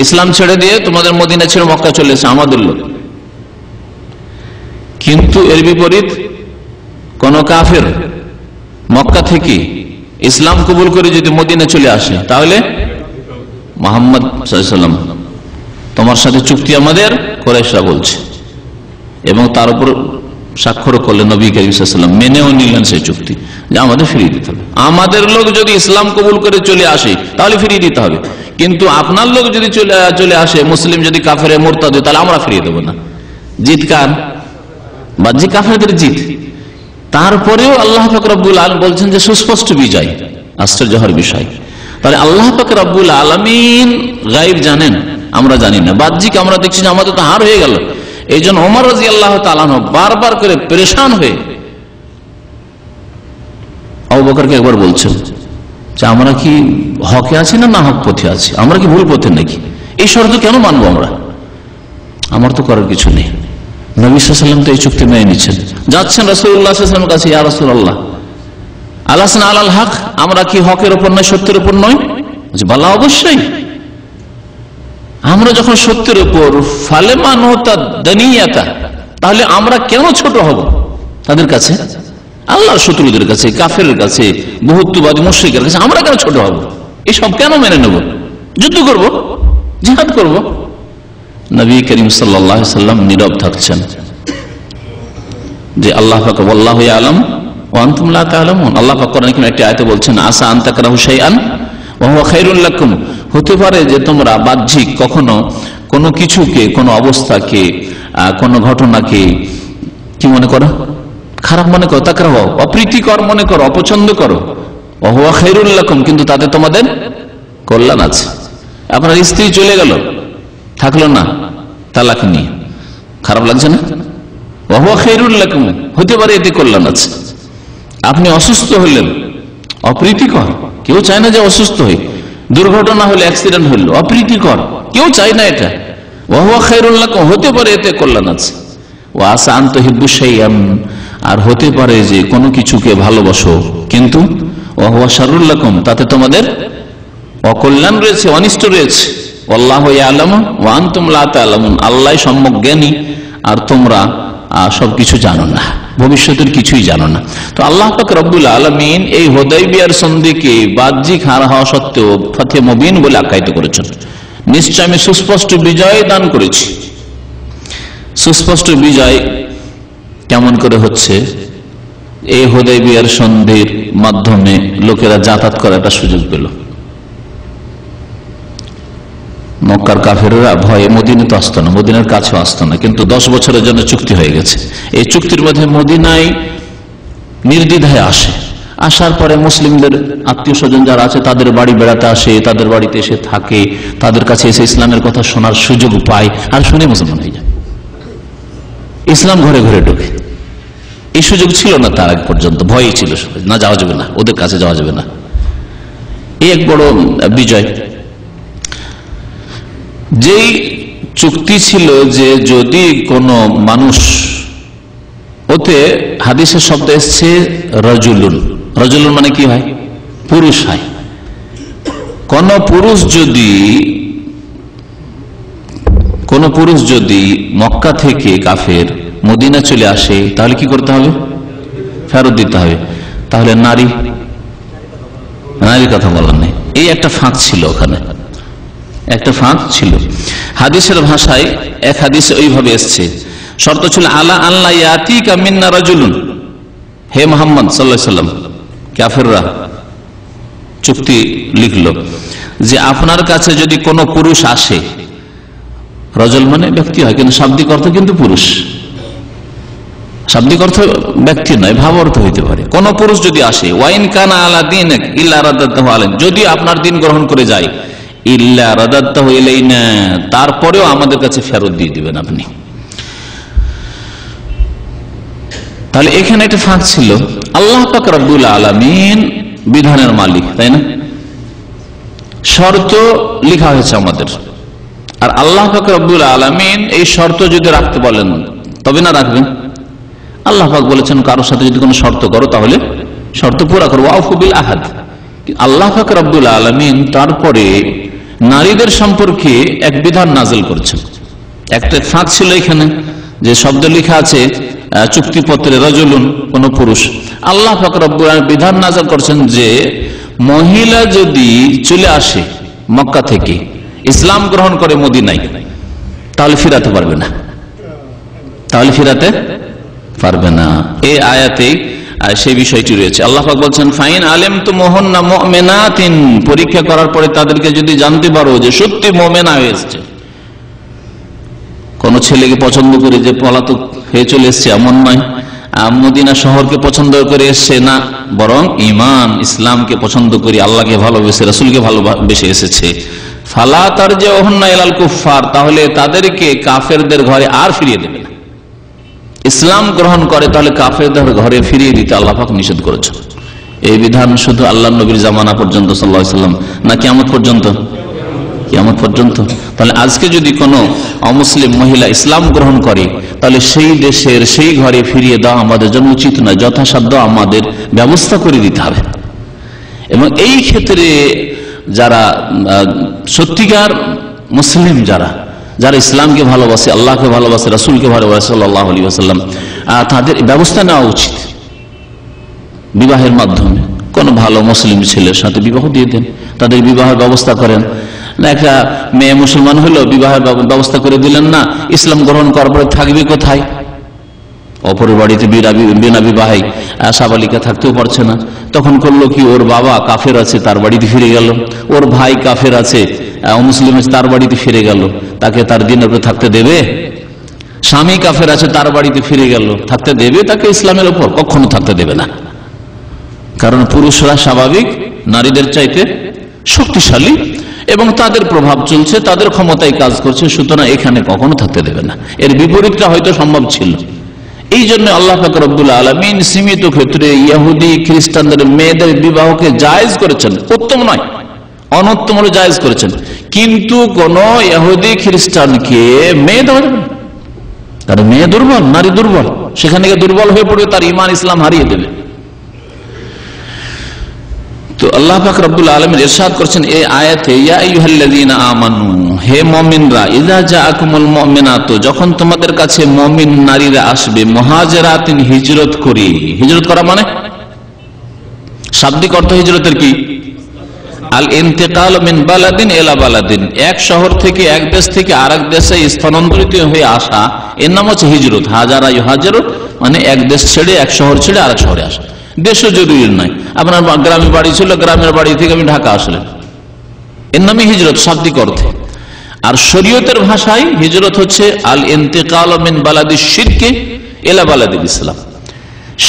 ইসলাম ছেড়ে দিয়ে তোমাদের মদিনা ছেড়ে মক্কা চলে এসেছে, আমাদের লোক। কিন্তু এর বিপরীত কোন কাফের মক্কা থেকে ইসলাম কবুল করে যদি মদিনা চলে আসে, তাহলে মুহাম্মদ সাল্লাল্লাহু আলাইহি ওয়াসাল্লাম তোমার সাথে চুক্তি আমাদের কুরাইশরা বলছে, এবং তার উপর স্বাক্ষর করলেন নবী করিম সাল্লাল্লাহু আলাইহি ওয়াসাল্লাম, মেনেও নিলেন সেই চুক্তি যে আমাদের ফিরিয়ে দিতে হবে। আমাদের লোক যদি ইসলাম কবুল করে চলে আসে তাহলে ফিরিয়ে দিতে হবে, কিন্তু আপনার লোক যদি চলে আসে, মুসলিম যদি কাফেরে মুরতাদ হয়, তাহলে আমরা ফিরিয়ে দেবো না। জিত কার? বাহ্যিক কাফেরদের জিত। তারপরেও আল্লাহ পাক রব্বুল আলামিন বলছেন যে সুস্পষ্ট বিজয়। আশ্চর্য হওয়ার বিষয়, তাহলে আল্লাহ পাক রব্বুল আলামিন গায়ব জানেন, আমরা জানি না। বাহ্যিক আমরা দেখছি যে আমাদের তো হার হয়ে গেল। এই জন্য ওমর রাদিয়াল্লাহু তাআলা আনহু বারবার করে পেরেশান হয়ে আবু বকরকে একবার বলছেন যে আমরা কি হকে আছি না হক পথে আছি, আমরা কি ভুল পথে নাকি? এই শর্ত কেন মানবো আমরা? আমার তো করার কিছু নেই। নবী সাল্লাল্লাহু আলাইহি ওয়াসাল্লাম তো এই চুক্তি মেনে নিচ্ছেন, যাচ্ছেন রাসূলুল্লাহ সাল্লাল্লাহু আলাইহি ওয়াসাল্লামের কাছে, ইয়া রাসূলুল্লাহ আলাসনা আলাল হক, আমরা কি হকের উপর নয়, সত্যের উপর নয়? বলা অবশ্যই, আমরা যখন সত্যের উপর, ফালেমা নুতা দানিয়াতা, তাহলে আমরা কেন ছোট হব তাদের কাছে, আল্লাহর শত্রুদের কাছে, কাফেরের কাছে, বহুত্ববাদী মুশরিকের কাছে আমরা কেন ছোট হব? এসব কেন মেনে নেব? যুদ্ধ করব, জিহাদ করব। নবী করিম সাল্লাল্লাহু আলাইহি ওয়াসাল্লাম নীরব থাকছেন যে আল্লাহ পাক ওয়াল্লাহু ইয়ালাম ওয়া আনতুম লা তা'লামুন। আল্লাহ পাক কোরআনে একটি আয়াতে বলছেন, আসা আন তাকরাহু শাইআন ওয়া হুয়া খায়রুল লাকুম, হতে পারে যে তোমরা বাহ্যিক কখনো কোনো কিছুকে, কোনো অবস্থাকে, কোনো ঘটনাকে কি মনে করো? খারাপ মনে করো, তাকরাহু অপ্রীতিকর মনে করো, অপছন্দ করো। ওয়া হুয়া খায়রুল লাকুম, কিন্তু তাতে তোমাদের কল্যাণ আছে। আপনার স্ত্রী চলে গেল, থাকলো না, তালাক নিয়ে, খারাপ লাগছে না? ওয়া হুয়া খায়রুল লাকুম, হতে পারে এতে কল্যাণ আছে। আপনি অসুস্থ হলেন, অপ্রীতিকর, কেউ চায় না যে অসুস্থ হই। দুর্ঘটনা হলে, অ্যাক্সিডেন্ট হলো, অপ্রীতিকর, কেউ চায় না এটা। ওয়া হুয়া খায়রুল লাকুম, হতে পারে এতে কল্যাণ আছে। ওয়া আসা আন তুহিব্বু শাইআন, আর হতে পারে যে কোনো কিছুকে ভালোবাসো, কিন্তু ওয়া হুয়া শাররুল লাকুম, তাতে তোমাদের অকল্যাণ রয়েছে, অনিষ্ট রয়েছে। আল্লাহু ইয়ালামু ওয়া আনতুম লা তা'লামুন, আল্লাহ সম্যক জ্ঞানী আর তোমরা সবকিছু জানো না, ভবিষ্যতের কিছুই জানো না। তো আল্লাহ পাক রব্বুল আলামিন এই হুদায়বিয়ার সন্ধিকে বাহ্যিক হার হওয়া সত্ত্বেও ফাতহে মুবিন বলে আখ্যায়িত করেছেন। নিশ্চয় আমি সুস্পষ্ট বিজয় দান করেছি। সুস্পষ্ট বিজয় কেমন করে হচ্ছে? এই হুদায়বিয়ার সন্ধির মাধ্যমে লোকেরা যাতায়াত করার একটা সুযোগ পেল। মক্কার কাফেররা ভয়ে মদিনা তো আসতো না, মদিনার কাছেও আসতো না, কিন্তু 10 বছরের জন্য চুক্তি হয়ে গেছে। এই চুক্তির মধ্যে মদিনায় নির্দ্বিধায় আসে। আসার পরে মুসলিমদের আত্মীয় স্বজন যারা আছে তাদের বাড়ি বেড়াতে আসে, তাদের বাড়িতে এসে থাকে, তাদের কাছে এসে ইসলামের কথা শোনার সুযোগ পায়, আর শুনে মুসলমান হয়ে যায়। ইসলাম ঘরে ঘরে ঢোকে। এই সুযোগ ছিল না তার আগ পর্যন্ত, ভয়ই ছিল, না যাওয়া যাবে না, ওদের কাছে যাওয়া যাবে না। এই এক বড় বিজয়। যেই চুক্তি ছিল যে যদি কোনো মানুষ, ওতে হাদিসের শব্দ এসছে রাজুলুন, রাজুলুন মানে কি হয়? পুরুষ হয়। কোন পুরুষ যদি মক্কা থেকে কাফের মদিনা চলে আসে তাহলে কি করতে হবে? ফেরত দিতে হবে। তাহলে নারীর কথা বলার নেই। এই একটা ফাঁক ছিল, ওখানে একটা ফাঁক ছিল। হাদিসের ভাষায় এক হাদিসে ওইভাবে এসছে, শর্ত ছিল আলা আল্লাহ ইয়াতিকা মিন্না রাজুলুন, হে মুহাম্মদ সাল্লাল্লাহু আলাইহি ওয়াসাল্লাম, কাফেররা চুক্তি লিখলো যে আপনার কাছে যদি কোনো পুরুষ আসে, রাজুল মানে ব্যক্তি হয় কিন্তু শাব্দিক অর্থ কিন্তু পুরুষ, শাব্দিক অর্থ ব্যক্তি নয়, ভাব অর্থ হইতে পারে। কোন পুরুষ যদি আসে, ওয়াইন কানা আলা দীনিক ইল্লা রাদাতাহু আলাইনা, যদি আপনার দিন গ্রহণ করে যায়, ইল্লা রাদাতাহু ইলাইনা, তারপরেও আমাদের কাছে ফেরত দিয়ে দিবেন আপনি। তাহলে এখানে একটা ফাঁক ছিল। আল্লাহ পাক রব্বুল আলামিন বিধানের মালিক, তাই না? শর্ত লেখা হয়েছে আমাদের, আর আল্লাহ পাক রব্বুল আলামিন এই শর্ত যদি রাখতে বলেন তবে না রাখবেন। আল্লাহ পাক বলেছেন কারোর সাথে যদি কোনো শর্ত করো তাহলে শর্ত পুরা করো, ওয়াফু বিল আহাদ। আল্লাহ পাক রব্বুল আলামিন তারপরে নারীদের সম্পর্কে এক বিধান নাযিল করছেন। একটা ফাঁক ছিল এখানে, যে শব্দ লেখা আছে চুক্তিপত্রে রাজুলুন, কোন পুরুষ। আল্লাহ পাক রব্বুল আলামিন বিধান নাযিল করছেন যে মহিলা যদি চলে আসে মক্কা থেকে, ইসলাম গ্রহণ করে মদিনায়, তাহলে ফিরাতে পারবে না, এই আয়াতে সেই বিষয়টি রয়েছে। আল্লাহ পাক বলছেন ফাইন আলিমতুমুহুন্না মুমিনাতিন, পরীক্ষা করার পরে তাদেরকে যদি জানতে পারো যে সত্যি মুমিনা হয়েছে। কোন ছেলেকে পছন্দ করে যে পলাতক হয়ে চলে এসছে এমন নয়, মদিনা শহরকে পছন্দ করে এসছে না, বরং ঈমান ইসলামকে পছন্দ করে আল্লাহকে ভালোবেসে রাসূলকে ভালোবেসে এসেছে। ফালা তারজিউহুন্না ইলাল কুফফার, তাহলে তাদেরকে কাফেরদের ঘরে আর ফিরিয়ে দেবে না। ইসলাম গ্রহণ করে তাহলে কাফেরদের ঘরে ফিরিয়ে দিতে আল্লাহ পাক নিষেধ করেছেন। এই বিধান শুধু আল্লাহর নবীর জামানা পর্যন্ত সাল্লাল্লাহু আলাইহি ওয়াসাল্লাম, না কিয়ামত পর্যন্ত? কিয়ামত পর্যন্ত। তাহলে আজকে যদি কোনো অমুসলিম মহিলা ইসলাম গ্রহণ করে তাহলে সেই দেশের সেই ঘরে ফিরিয়ে দেওয়া আমাদের জন্য উচিত নয়, যথাসাধ্য আমাদের ব্যবস্থা করে দিতে হবে। এবং এই ক্ষেত্রে যারা সত্যিকার মুসলিম, যারা ইসলামকে ভালোবাসে, আল্লাহকে ভালোবাসে, রাসূলকে ভালোবাসে সাল্লাল্লাহু আলাইহি ওয়াসাল্লাম, তাদের ব্যবস্থা নেওয়া উচিত। বিবাহের মাধ্যমে কোন ভালো মুসলিম ছেলের সাথে বিবাহ দিয়ে দেন, তাদের বিবাহের ব্যবস্থা করেন। না একটা মেয়ে মুসলমান হলো, বিবাহের ব্যবস্থা করে দিলেন না, ইসলাম গ্রহণ করার পরে থাকবে কোথায়? অপরের বাড়িতে বিনা বিবাহে সাবালিকা থাকতেও পারছে না, তখন করলো কি, ওর বাবা কাফের আছে তার বাড়িতে ফিরে গেল, ওর ভাই কাফের আছে মুসলিম আছে তার বাড়িতে ফিরে গেল, তাকে তার দিনের উপরে থাকতে দেবে? স্বামী কাফের আছে তার বাড়িতে ফিরে গেল, থাকতে দেবে তাকে ইসলামের উপর? কখনো থাকতে দেবে না, কারণ পুরুষরা স্বাভাবিক নারীদের চাইতে শক্তিশালী এবং তাদের প্রভাব চলছে, তাদের ক্ষমতায় কাজ করছে, সুতরাং এখানে কখনো থাকতে দেবে না। এর বিপরীতটা হয়তো সম্ভব ছিল। এই জন্য আল্লাহ পাক রব্বুল আলামিন সীমিত ক্ষেত্রে ইহুদি খ্রিস্টানদের মেয়েদের বিবাহকে জায়েজ করেছেন, উত্তম নয়, অনুত্তম হলে জায়েজ করেছেন, কিন্তু কোন ইহুদি খ্রিস্টানকে মেয়ে দেওয়া যাবে না, কারণ মেয়ে দুর্বল, নারী দুর্বল, সেখানে দুর্বল হয়ে পড়বে, তার ঈমান ইসলাম হারিয়ে দেবে। তো আল্লাহ পাক রব্বুল আলামিন ইরশাদ করেছেন এই আয়াতে, ইয়া আইয়ুহাল্লাযীনা আমানু, হে মুমিনরা, ইযা জাআকুমুল মুমিনাতু, যখন তোমাদের কাছে মুমিন নারীরা আসবে, মুহাজিরাতিন, হিজরত করি। হিজরত করা মানে শাব্দিক অর্থ হিজরতের কি? আল ইন্তিকাল মিন বালাদিন ইলা বালাদিন, এক শহর থেকে, এক দেশ থেকে আরেক দেশে স্থানান্তরিত হয়ে আসা, এর নাম হচ্ছে হিজরত। হাজারা ইউহাজিরু মানে এক দেশ ছেড়ে, এক শহর ছেড়ে আরেক শহরে আসা। দেশও জরুরি নয়, আপনার গ্রামের বাড়ি ছিল, গ্রামের বাড়ি থেকে আমি ঢাকা আসলেন, এর নামে হিজরত শাব্দিক অর্থে। আর শরীয়তের ভাষায় হিজরত হচ্ছে আল ইন্তিকাল মিন বালাদি শিরকে ইলা বালাদিল ইসলাম,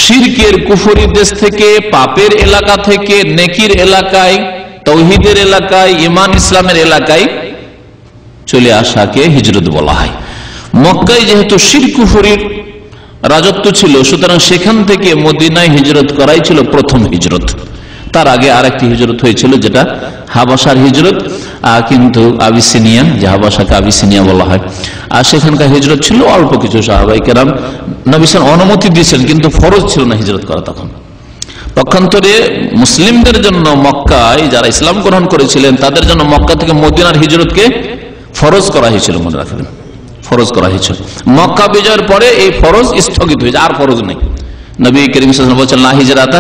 শিরকের কুফরি দেশ থেকে, পাপের এলাকা থেকে নেকির এলাকায়, তৌহিদের এলাকায়, ঈমান ইসলামের এলাকায় চলে আসাকে হিজরত বলা হয়। মক্কায় যেহেতু শিরক কুফরির রাজত্ব ছিল, সুতরাং সেখান থেকে মদিনায় হিজরত করাই ছিল প্রথম হিজরত। তার আগে আরেকটি হিজরত হয়েছিল, যেটা হাবাসার হিজরত, কিন্তু আবিসিনিয়া, যে হাবাসাকে আবিসিনিয়া বলা হয়, আর সেখানকার হিজরত ছিল অল্প কিছু সাহাবায়ে কেরাম নবী সাল্লাল্লাহু আলাইহি ওয়াসাল্লাম অনুমতি দিয়েছেন, কিন্তু ফরজ ছিল না হিজরত করা তখন। পক্ষান্তরে মুসলিমদের জন্য মক্কায় যারা ইসলাম গ্রহণ করেছিলেন, তাদের জন্য মক্কা থেকে মদিনার হিজরতকে ফরজ করা হয়েছিল, মনে রাখবেন, ফরজ করা হয়েছিল। মক্কা বিজয়ের পরে এই ফরজ স্থগিত হয়েছে, আর ফরজ নেই। নবী করিম সাল্লাল্লাহু আলাইহি ওয়াসাল্লাম বলেছেন, লা হিজরাতা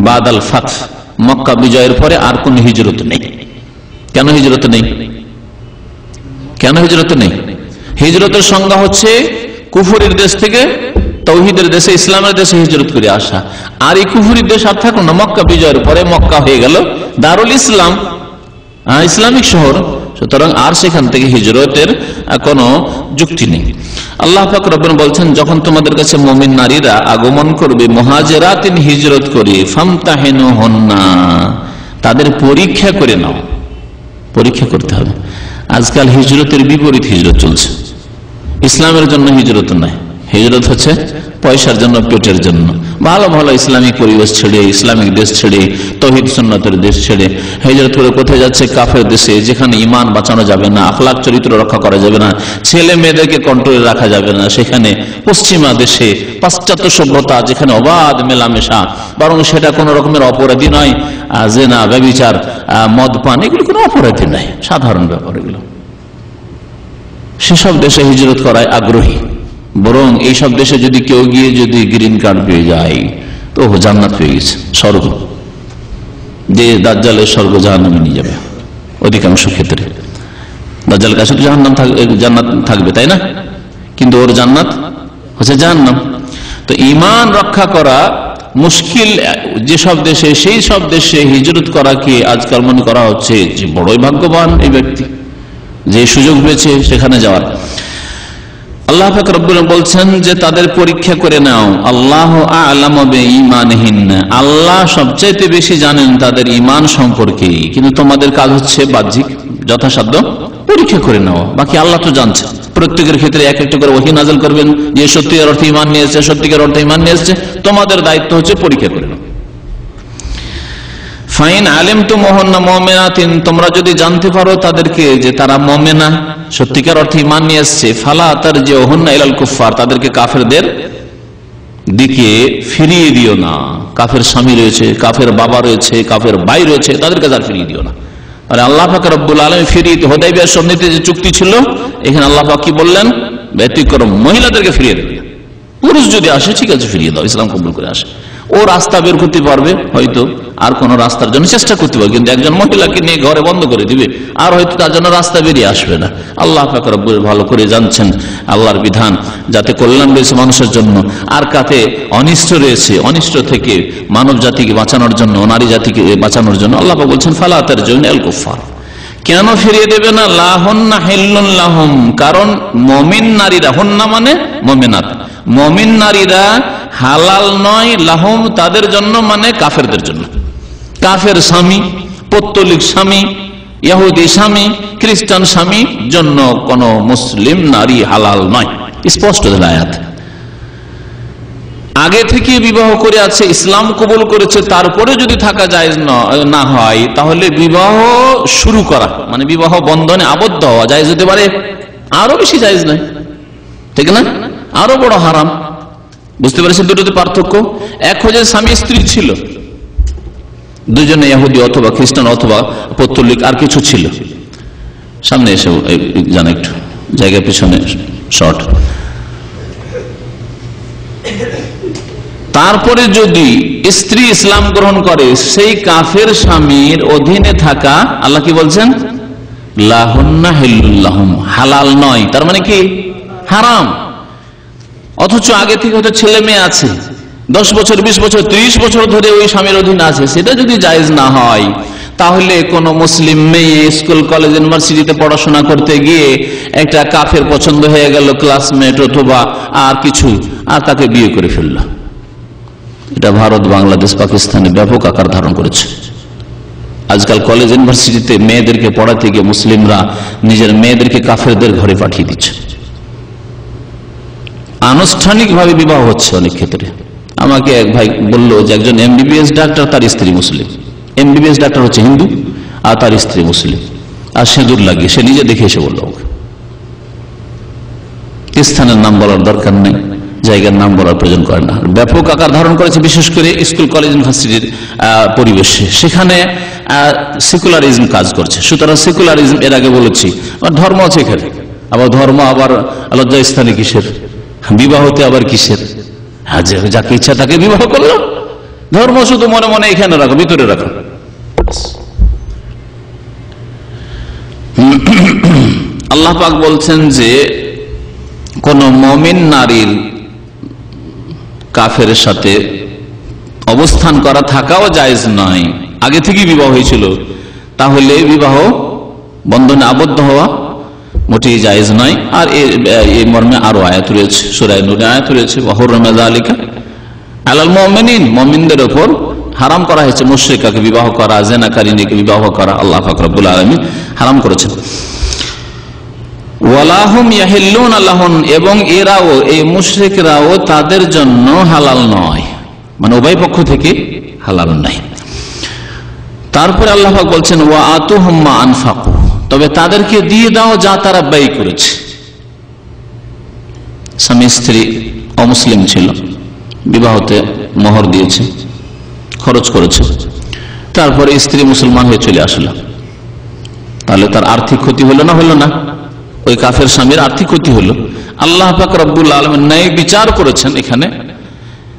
বাদাল ফাত, মক্কা বিজয়ের পরে আর কোন হিজরত নেই। কেন হিজরত নেই? কেন হিজরত নেই? হিজরতের সংজ্ঞা হচ্ছে কুফরের দেশ থেকে তৌহিদের দেশে, ইসলামের দেশে হিজরত করে আসা। আর এই কুফরের দেশ আর থাকলো না, মক্কা বিজয়ের পরে মক্কা হয়ে গেল দারুল ইসলাম, ইসলামিক শহর, সুতরাং আর সেখান থেকে হিজরতের কোনো যুক্তি নেই। আল্লাহ পাক রব্বুল বলছেন, যখন তোমাদের কাছে মুমিন নারীরা আগমন করবে, মুহাজিরাতিন, হিজরত করে, ফামতাহিনুহুন্না, তাদের পরীক্ষা করে নাও। পরীক্ষা করতে হবে। আজকাল হিজরতের বিপরীত হিজরত চলছে। ইসলামের জন্য হিজরত নয়, হিজরত হচ্ছে পয়সার জন্য, পেটের জন্য। ভালো ভালো ইসলামিক পরিবেশ ছেড়ে, ইসলামিক দেশ ছেড়ে, তৌহিদ সুন্নতের দেশ ছেড়ে হিজরত করে কোথায় যাচ্ছে? কাফের দেশে, যেখানে ঈমান বাঁচানো যাবে না, আখলাক চরিত্র রক্ষা করা যাবে না, ছেলে মেয়েদেরকে কন্ট্রোলে রাখা যাবে না, সেখানে পশ্চিমা দেশে, পাশ্চাত্য সভ্যতা, যেখানে অবাধ মেলামেশা, বরং সেটা কোন রকমের অপরাধী নয়। জেনা, ব্যভিচার, মদ পান, এগুলো কোনো অপরাধী নয়, সাধারণ ব্যাপার এগুলো। সেসব দেশে হিজরত করায় আগ্রহী। বরং এইসব দেশে যদি কেউ গিয়ে যদি গ্রিন কার্ড পেয়ে যায়, তো জান্নাত পেয়ে গেছে, স্বর্গ। যে দাজ্জালের স্বর্গ জাহান্নামে নিয়ে যাবে অধিকাংশ ক্ষেত্রে। দাজ্জালের কাছে তো জান্নাত থাকবে, তাই না? কিন্তু ওর জান্নাত হচ্ছে জাহান্নাম। তো ঈমান রক্ষা করা মুশকিল যেসব দেশে, সেই সব দেশে হিজরত করাকে আজকাল মনে করা হচ্ছে যে বড়ই ভাগ্যবান এই ব্যক্তি, যে সুযোগ পেয়েছে সেখানে যাওয়ার। আল্লাহ পাক রব্বুল বলছেন যে তাদের পরীক্ষা করে নাও। আল্লাহু আ'লামু বিঈমানিহিন, আল্লাহ সবচাইতে বেশি জানেন তাদের ঈমান সম্পর্কে, কিন্তু তোমাদের কাজ হচ্ছে বাহ্যিক যথাসাধ্য পরীক্ষা করে নাও। বাকি আল্লাহ তো জানছেন। প্রত্যেকের ক্ষেত্রে এক একটা করে ওহী নাযিল করবেন, যে সত্যিকার অর্থে ঈমান নিয়ে এসেছে, সত্যিকার অর্থে ঈমান নিয়ে এসেছে। তোমাদের দায়িত্ব হচ্ছে পরীক্ষা করে নাও। ফাইন আলিমতুমুহুন্না মুমিনাতিন, তোমরা যদি জানতে পারো তাদেরকে যে তারা মুমিনা, সত্যিকার অর্থে ঈমান নিয়ে এসেছে, ফালা তারজিউহুন্না ইলাল কুফফার, তাদেরকে কাফেরদের দিকে ফিরিয়ে দিও না। কাফের স্বামী রয়েছে, কাফের বাবা রয়েছে, কাফের ভাই রয়েছে, তাদেরকে আর ফিরিয়ে দিও না। আর আল্লাহ পাক রব্বুল আলামিন ফিরিয়ে, হুদায়বিয়ার সন্ধিতে যে চুক্তি ছিল, এখানে আল্লাহ পাক কি বললেন? ব্যতিক্রম, মহিলাদেরকে ফিরিয়ে দেবে। পুরুষ যদি আসে ঠিক আছে, ফিরিয়ে দাও, ইসলাম কবুল করে আসে, ও রাস্তা বের করতে পারবে, হয়তো আর কোন রাস্তার জন্য চেষ্টা করতে পারবে, কিন্তু একজন মহিলাকে নিয়ে ঘরে বন্ধ করে দিবে, আর হয়তো তার জন্য রাস্তা বেরিয়ে আসবে না। আল্লাহ পাক রব্বুল ভালো করে জানছেন আল্লাহর বিধান, যাতে কল্যাণ রয়েছে মানুষের জন্য, আর কাতে অনিষ্ট রয়েছে, অনিষ্ট থেকে মানব জাতিকে বাঁচানোর জন্য, নারী জাতিকে বাঁচানোর জন্য আল্লাহ পাক বলছেন ফালা তারজিউনা ইলাল কুফফার। কেন ফিরিয়ে দেবে না? লাহুন্না হিল্লুন লাহুম, কারণ মুমিন নারীরা, হুন্না মানে মুমিনাত, মুমিন নারীরা হালাল নয়, লাহুম তাদের জন্য, মানে কাফেরদের জন্য। কাফের স্বামী, পৌত্তলিক স্বামী, ইহুদি স্বামী, খ্রিস্টান স্বামীর জন্য কোন মুসলিম নারী হালাল নয়, স্পষ্ট আয়াত। আগে থেকে বিবাহ করে আছে, ইসলাম কবুল করেছে, তারপরে যদি থাকা জায়েজ না হয়, তাহলে বিবাহ শুরু করা মানে বিবাহ বন্ধনে আবদ্ধ হওয়া জায়েজ হতে পারে, আরো বেশি জায়েজ নাই, ঠিক না? আরো বড় হারাম। বুঝতে পারছেন দুটোতে পার্থক্য? এক হচ্ছে স্বামী স্ত্রী ছিল, দুজনে ইহুদি অথবা খ্রিস্টান অথবা পৌত্তলিক আর কিছু ছিল, সামনে এসে জানা একটু জায়গা পিছনে শর্ট। তারপরে যদি স্ত্রী ইসলাম গ্রহণ করে, সেই কাফের স্বামীর অধীনে থাকা, আল্লাহ কি বলছেন, লাহুন্না হিল্লুল লাহুম, হালাল নয়, তার মানে কি হারাম। অথচ আগে থেকে হয়তো ছেলে মেয়ে আছে, 10 বছর 20 বছর 30 বছর ধরে ওই স্বামীর অধীনে আছে, সেটা যদি জায়েজ না হয়, তাহলে কোন মুসলিম মেয়ে স্কুল কলেজ ইউনিভার্সিটিতে পড়াশোনা করতে গিয়ে একটা কাফের পছন্দ হয়ে গেল, ক্লাসমেট অথবা আর কিছু, আর তাকে বিয়ে করে ফেলল। এটা ভারত, বাংলাদেশ, পাকিস্তানে ব্যাপক আকার ধারণ করেছে। আজকাল কলেজ ইউনিভার্সিটিতে মেয়েদেরকে পড়াতে গিয়ে মুসলিমরা নিজের মেয়েদেরকে কাফেরদের ঘরে পাঠিয়ে দিচ্ছে। আনুষ্ঠানিকভাবে বিবাহ হচ্ছে অনেক ক্ষেত্রে। আমাকে এক ভাই বলল যে একজন এমবিবিএস ডাক্তার, তার স্ত্রী মুসলিম। এমবিবিএস ডাক্তার হচ্ছে হিন্দু আর তার স্ত্রী মুসলিম, আর সিঁদুর লাগিয়ে, সে নিজে দেখে এসে বলল। স্থানের নাম বলার দরকার নেই, জায়গার নাম বলার প্রয়োজন করে না। ব্যাপক আকার ধারণ করেছে, বিশেষ করে স্কুল কলেজ ইউনিভার্সিটির পরিবেশে। সেখানে সেকুলারিজম কাজ করছে। সুতরাং সেকুলারিজম এর আগে বলেছি, ধর্ম আছে এখানে, আবার ধর্ম আবার লজ্জা স্থানে কিসের, বিবাহতে আবার কিসের, যাকে ইচ্ছা তাকে বিবাহ করলো। ধর্ম শুধু মনে মনে এখানে রাখো, ভিতরে রাখো। আল্লাহ পাক বলছেন যে কোন মুমিন নারীর কাফের সাথে অবস্থান করা, থাকাও জায়েজ নয়। আগে থেকেই বিবাহ হয়েছিল, তাহলে বিবাহ বন্ধনে আবদ্ধ হওয়া মোটেই জায়েজ নয়। আর এই মর্মে আরো আয়াত রয়েছে, সূরা নূরে আয়াত রয়েছে, ওয়াহুররিমা যালিকা আলাল মুমিনিন, মুমিনদের উপর হারাম করা হয়েছে মুশরিকাকে বিবাহ করা, জিনাকারিনীকে বিবাহ করা। আল্লাহ পাক রব্বুল আলামিন হারাম করেছেন। ওয়ালাহুম ইয়াহিল্লুনা লাহুন, এবং এরাও, এই মুশরিকরাও তাদের জন্য হালাল নয়, মানে উভয় পক্ষ থেকে হালাল নয়। তারপরে আল্লাহ পাক বলছেন ওয়া আতুহুম মা আনফাকু, তবে তাদেরকে দিয়ে দাও যা তারা ব্যয় করেছে। স্বামী স্ত্রী অমুসলিম ছিল, বিবাহতে মোহর দিয়েছে, খরচ করেছে, তারপরে স্ত্রী মুসলমান হয়ে চলে আসলো, তাহলে তার আর্থিক ক্ষতি হলো না, হলো না? ওই কাফের স্বামীর আর্থিক ক্ষতি হলো। আল্লাহ পাক রব্বুল আলামিন ন্যায় বিচার করেছেন এখানে,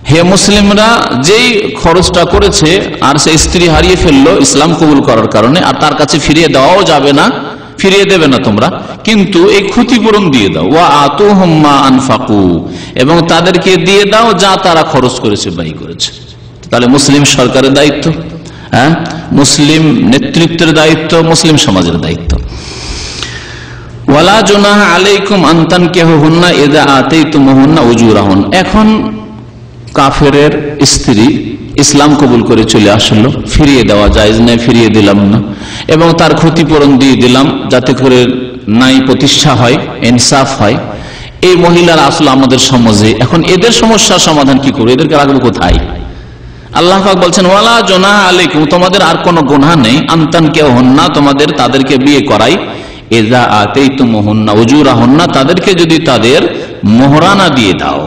হে মুসলিমরা, যেই খরচটা করেছে আর সে স্ত্রী হারিয়ে ফেললো ইসলাম কবুল করার কারণে, আর তার কাছে ফিরিয়ে দেওয়াও যাবে না, ফিরিয়ে দেবে না তোমরা, কিন্তু এই ক্ষতিপূরণ দিয়ে দাও। ওয়া আতুহুম মা আনফাকু, এবং তাদেরকে দিয়ে দাও যা তারা খরচ করেছে, ব্যয় করেছে। তাহলে মুসলিম সরকারের দায়িত্ব, হ্যাঁ, মুসলিম নেতৃত্বের দায়িত্ব, মুসলিম সমাজের দায়িত্ব। ওয়ালা জুনাহা আলাইকুম আন তানকিহুন্না ইযা আতাইতুমুহুন্না উজুরাহুন, এখন কাফেরের স্ত্রী ইসলাম কবুল করে চলে আসলো, ফিরিয়ে দেওয়া জায়েজ নয়, ফিরিয়ে দিলাম না, এবং তার ক্ষতিপূরণ দিয়ে দিলাম, যাতে করে ন্যায় প্রতিষ্ঠা হয়, ইনসাফ হয়। এই মহিলারা আসলে আমাদের সমাজে এখন, এদের সমস্যার সমাধান কি করবে, এদেরকে রাখবো কোথায়? আল্লাহ পাক বলছেন ওয়ালা জুনাহা আলাইকুম, তোমাদের আর কোনো গুনাহ নেই, আন তানকিহুন্না, তোমাদের তাদেরকে বিয়ে করাই, ইযা আতাইতুমুহুন্না উজুরাহুন্না, তাদেরকে যদি তাদের মোহরানা দিয়ে দাও।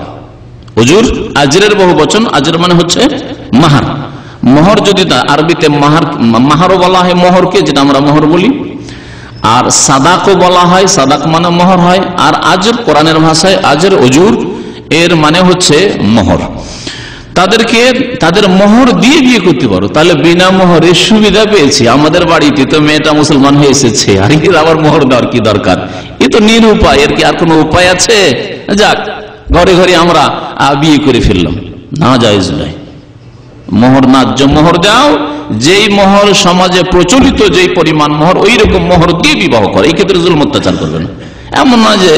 উজুর আজরের বহুবচন, আজর মানে হচ্ছে মাহার, মোহর যদি আরবিতে মাহারও বলা হয় মোহরকে, যেটা আমরা মোহর বলি, আর সাদাকও বলা হয়, সাদাক মানে মোহর হয়, আর আজর কোরআনের ভাষায় আজর উজুর এর মানে হচ্ছে মোহর। তাদেরকে তাদের মোহর দিয়ে বিয়ে করতে পারো, তাহলে বিনা মোহরের সুবিধা পেয়েছি। আমাদের বাড়িতে তো মেয়েটা মুসলমান হয়ে এসেছে, আর এর আবার মোহর দেওয়ার কি দরকার? এ তো নিরুপায়, এর কি আর কোনো উপায় আছে? যাক, ঘরে ঘরে আমরা বিয়ে করে ফেললাম, না, জায়েজ নয়। মোহর ন্যায্য মোহর দাও, যেই মোহর সমাজে প্রচলিত, যেই পরিমাণ মোহর, ওই রকম মোহর দিয়ে বিবাহ করে। এই ক্ষেত্রে জুলুম অত্যাচার করবে না। এমন নয় যে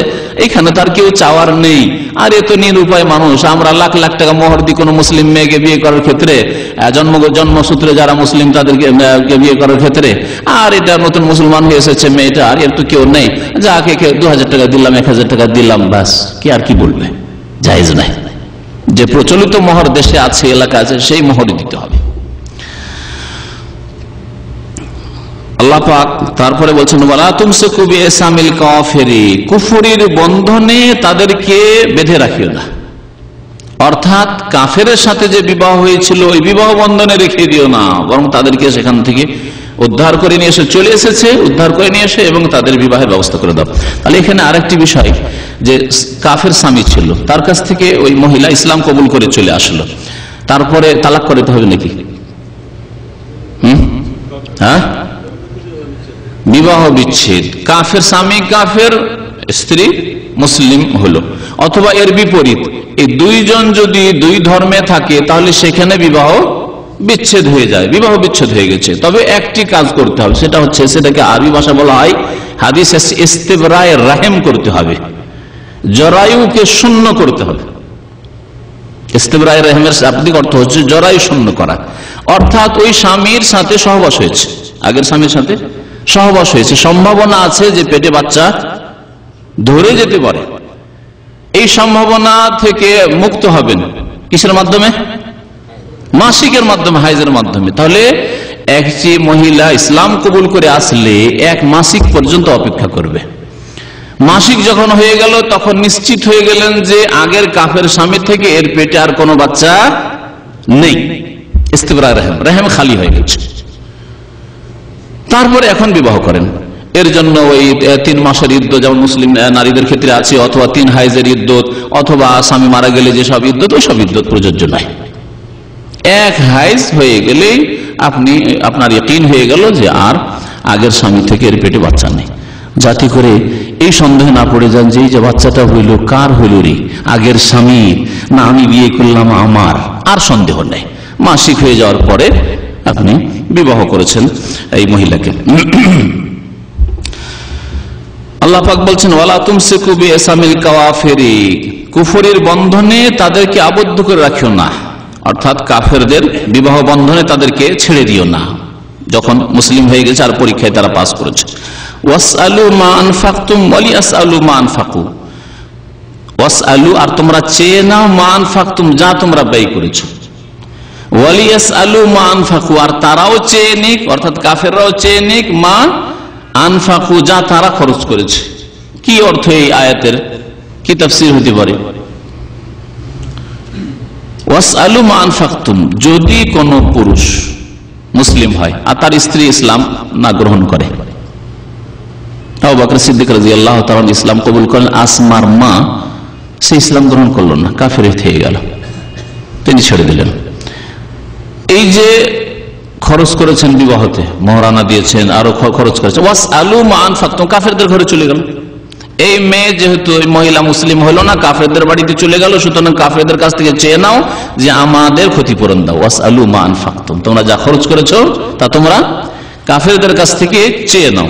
এখানে তার কেউ চাওয়ার নেই, আর এ তো নিরুপায় মানুষ, আমরা লাখ লাখ টাকা মোহর দিই কোনো মুসলিম মেয়েকে বিয়ে করার ক্ষেত্রে, জন্মসূত্রে যারা মুসলিম তাদেরকে বিয়ে করার ক্ষেত্রে, আর এটা নতুন মুসলমান হয়ে এসেছে মেয়েটা, আর এর তো কেউ নেই, যাকে 2000 টাকা দিলাম, 1000 টাকা দিলাম, বাস, কি আর কি বলবে? জায়েজ নাই। যে প্রচলিত মোহর দেশে আছে, এলাকা আছে, সেই মোহরই দিতে হবে। আল্লাহ পাক তারপরে বলছেন ওয়ালা তুমসিকু বিইসামিল কাফিরি, কুফরির বন্ধনে তাদেরকে বেঁধে রাখিও না, অর্থাৎ কাফেরের সাথে যে বিবাহ হয়েছিল ওই বিবাহ বন্ধনে রেখে দিও না, বরং তাদেরকে সেখান থেকে উদ্ধার করে নিয়ে এসে চলে এসেছে, উদ্ধার করে নিয়ে এসে এবং তাদের বিবাহের ব্যবস্থা করে দাও। তাহলে এখানে আরেকটি বিষয় যে কাফের স্বামী ছিল, তার কাছ থেকে ওই মহিলা ইসলাম কবুল করে চলে আসলো, তারপরে তালাক করতে হবে নাকি? হ্যাঁ, বিবাহ বিচ্ছেদ। কাফের স্বামী কাফের স্ত্রী মুসলিম হলো, অথবা এর বিপরীত, এই দুইজন যদি দুই ধর্মে থাকে তাহলে সেখানে বিবাহ বিচ্ছেদ হয়ে যায়, বিবাহ বিচ্ছেদ হয়ে গেছে। তবে একটি কাজ করতে হবে, সেটা হচ্ছে, সেটাকে আরবি ভাষা বলা হয় হাদিস ইস্তিবরায়ে রাহিম করতে হবে, জরায়ুকে শূন্য করতে হবে। ইস্তিবরায়ে রাহিমের শাব্দিক অর্থ হচ্ছে জরায়ু শূন্য করা, অর্থাৎ ওই স্বামীর সাথে সহবাস হয়েছে, আগের স্বামীর সাথে সহবাস হয়েছে, সম্ভাবনা আছে যে পেটে বাচ্চা ধরে যেতে পারে। এই সম্ভাবনা থেকে মুক্ত হবেন কিসের মাধ্যমে? মাসিকের মাধ্যমে, হাইজের মাধ্যমে। তাহলে একটি মহিলা ইসলাম কবুল করে আসলে এক মাসিক পর্যন্ত অপেক্ষা করবে। মাসিক যখন হয়ে গেল তখন নিশ্চিত হয়ে গেলেন যে আগের কাফের স্বামী থেকে এর পেটে আর কোনো বাচ্চা নেই, ইস্তিবরায়ে রাহিম, রাহিম খালি হয়ে গেছে। তারপরে এখন বিবাহ করেন। এর জন্য ওই 3 মাসের ইদ্যত যেমন মুসলিম নারীদের ক্ষেত্রে আছে, অথবা 3 হাইজের ইদ্যত, অথবা স্বামী মারা গেলে যেসব ইদ্যত, ওই সব ইদ্যত প্রযোজ্য নয়। 1 হাইজ হয়ে গেলেই আপনার ইকিন হয়ে গেল যে আর আগের স্বামী থেকে এর পেটে বাচ্চা নেই, যাতে করে এই সন্দেহ না পড়ে যান যে এই যে বাচ্চাটা হইল কার হইল রে, আগের স্বামী না আমি বিয়ে করলাম আমার। আর সন্দেহ নেই, মাসিক হয়ে যাওয়ার পরে আপনি বিবাহ করেছেন এই মহিলাকে। আল্লাহ পাক বলছেন ওয়ালা তুমসিকু বিইসামিল কাওয়াফিরি, কুফরের বন্ধনে তাদেরকে আবদ্ধ করে রাখিও না, অর্থাৎ কাফেরদের বিবাহ বন্ধনে তাদেরকে ছেড়ে দিও না যখন মুসলিম হয়ে গেছে আর পরীক্ষায় তারা পাস করেছে। ওয়াসআলু মা আনফাকতুম ওয়ালিয়াসআলু মা আনফাকু, ওয়াসআলু আর তোমরা চেয়ে নাও, মা আনফাকতুম যা তোমরা ব্যয় করেছো, ওয়ালিয়াসআলু মা আনফাকু আর তারাও চেয়ে নিক, অর্থাৎ কাফেররাও চেয়ে নিক, মা আনফাকু যা তারা খরচ করেছে। কি অর্থ এই আয়াতের, কি তাফসীর হতে পারে? ওয়াসআলু মা আনফাকতুম, যদি কোন পুরুষ মুসলিম হয় আর তার স্ত্রী ইসলাম না গ্রহণ করে, আবু বকর সিদ্দিক রাদিয়াল্লাহু তাআলা ইসলাম কবুল করেন, আসমার মা সে ইসলাম গ্রহণ করলো না, কাফের হয়ে গেল, তিনি ছেড়ে দিলেন। এই যে খরচ করেছেন বিবাহতে, মহরানা দিয়েছেন, আরো খরচ করেছেন, ওয়াসআলু মা আনফাকতুম, কাফেরদের ঘরে চলে গেল। এই মেয়ে যেহেতু মহিলা মুসলিম হলো না, কাফেরদের বাড়িতে চলে গেল, সুতরাং কাফেরদের কাছ থেকে চেয়ে নাও যে আমাদের ক্ষতিপূরণ দাও। ওয়াসআলু মা আনফাকতুম, তোমরা যা খরচ করেছো তা তোমরা কাফেরদের কাছ থেকে চেয়ে নাও।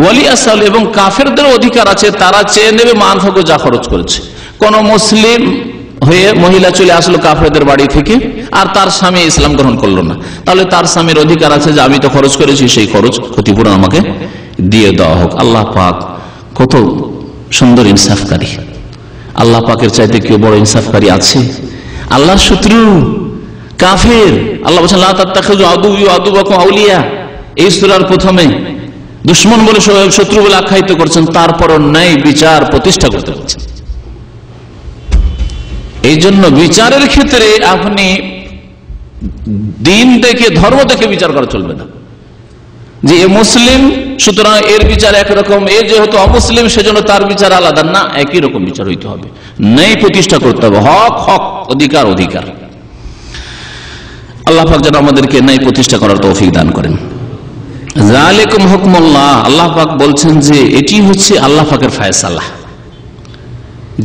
ওয়ালিয়াসআল, এবং কাফেরদের অধিকার আছে, তারা চেয়ে নেবে মা আনফাকু, যা খরচ করেছে। কোন মুসলিম হয়ে মহিলা চলে আসলো কাফেরদের বাড়ি থেকে আর তার স্বামী ইসলাম গ্রহণ করলো না, তাহলে তার স্বামীর অধিকার আছে যে আমি তো খরচ করেছি, সেই খরচ ক্ষতিপূরণ আমাকে দিয়ে দেওয়া হোক। আল্লাহ পাক কত সুন্দর ইনসাফকারী, আল্লাহ পাকের চাইতে কেউ বড় ইনসাফকারী আছে? আল্লাহর শত্রু কাফের, আল্লাহ বলেছেন লা তাত্তাখিযু আদুওয়ি ওয়া আদুওয়াকুম আউলিয়া, এই সূরার প্রথমে দুশমন বলে শত্রু বলে আখ্যায়িত করছেন, তারপরও ন্যায় বিচার প্রতিষ্ঠা করতে হচ্ছে। এই জন্য বিচারের ক্ষেত্রে আপনি দিন দেখে, ধর্ম দেখে বিচার করা চলবে না যে এ মুসলিম সুতরাং এর বিচার একরকম, এ যেহেতু অমুসলিম সেজন্য তার বিচার আলাদা না, একই রকম বিচার হইতে হবে, ন্যায় প্রতিষ্ঠা করতে হবে, হক হক, অধিকার অধিকার। আল্লাহ পাক যেন আমাদেরকে ন্যায় প্রতিষ্ঠা করার তৌফিক দান করেন। যালিকুম হুকমুল্লাহ, আল্লাহ পাক বলছেন যে এটি হচ্ছে আল্লাহ পাকের ফায়সালা,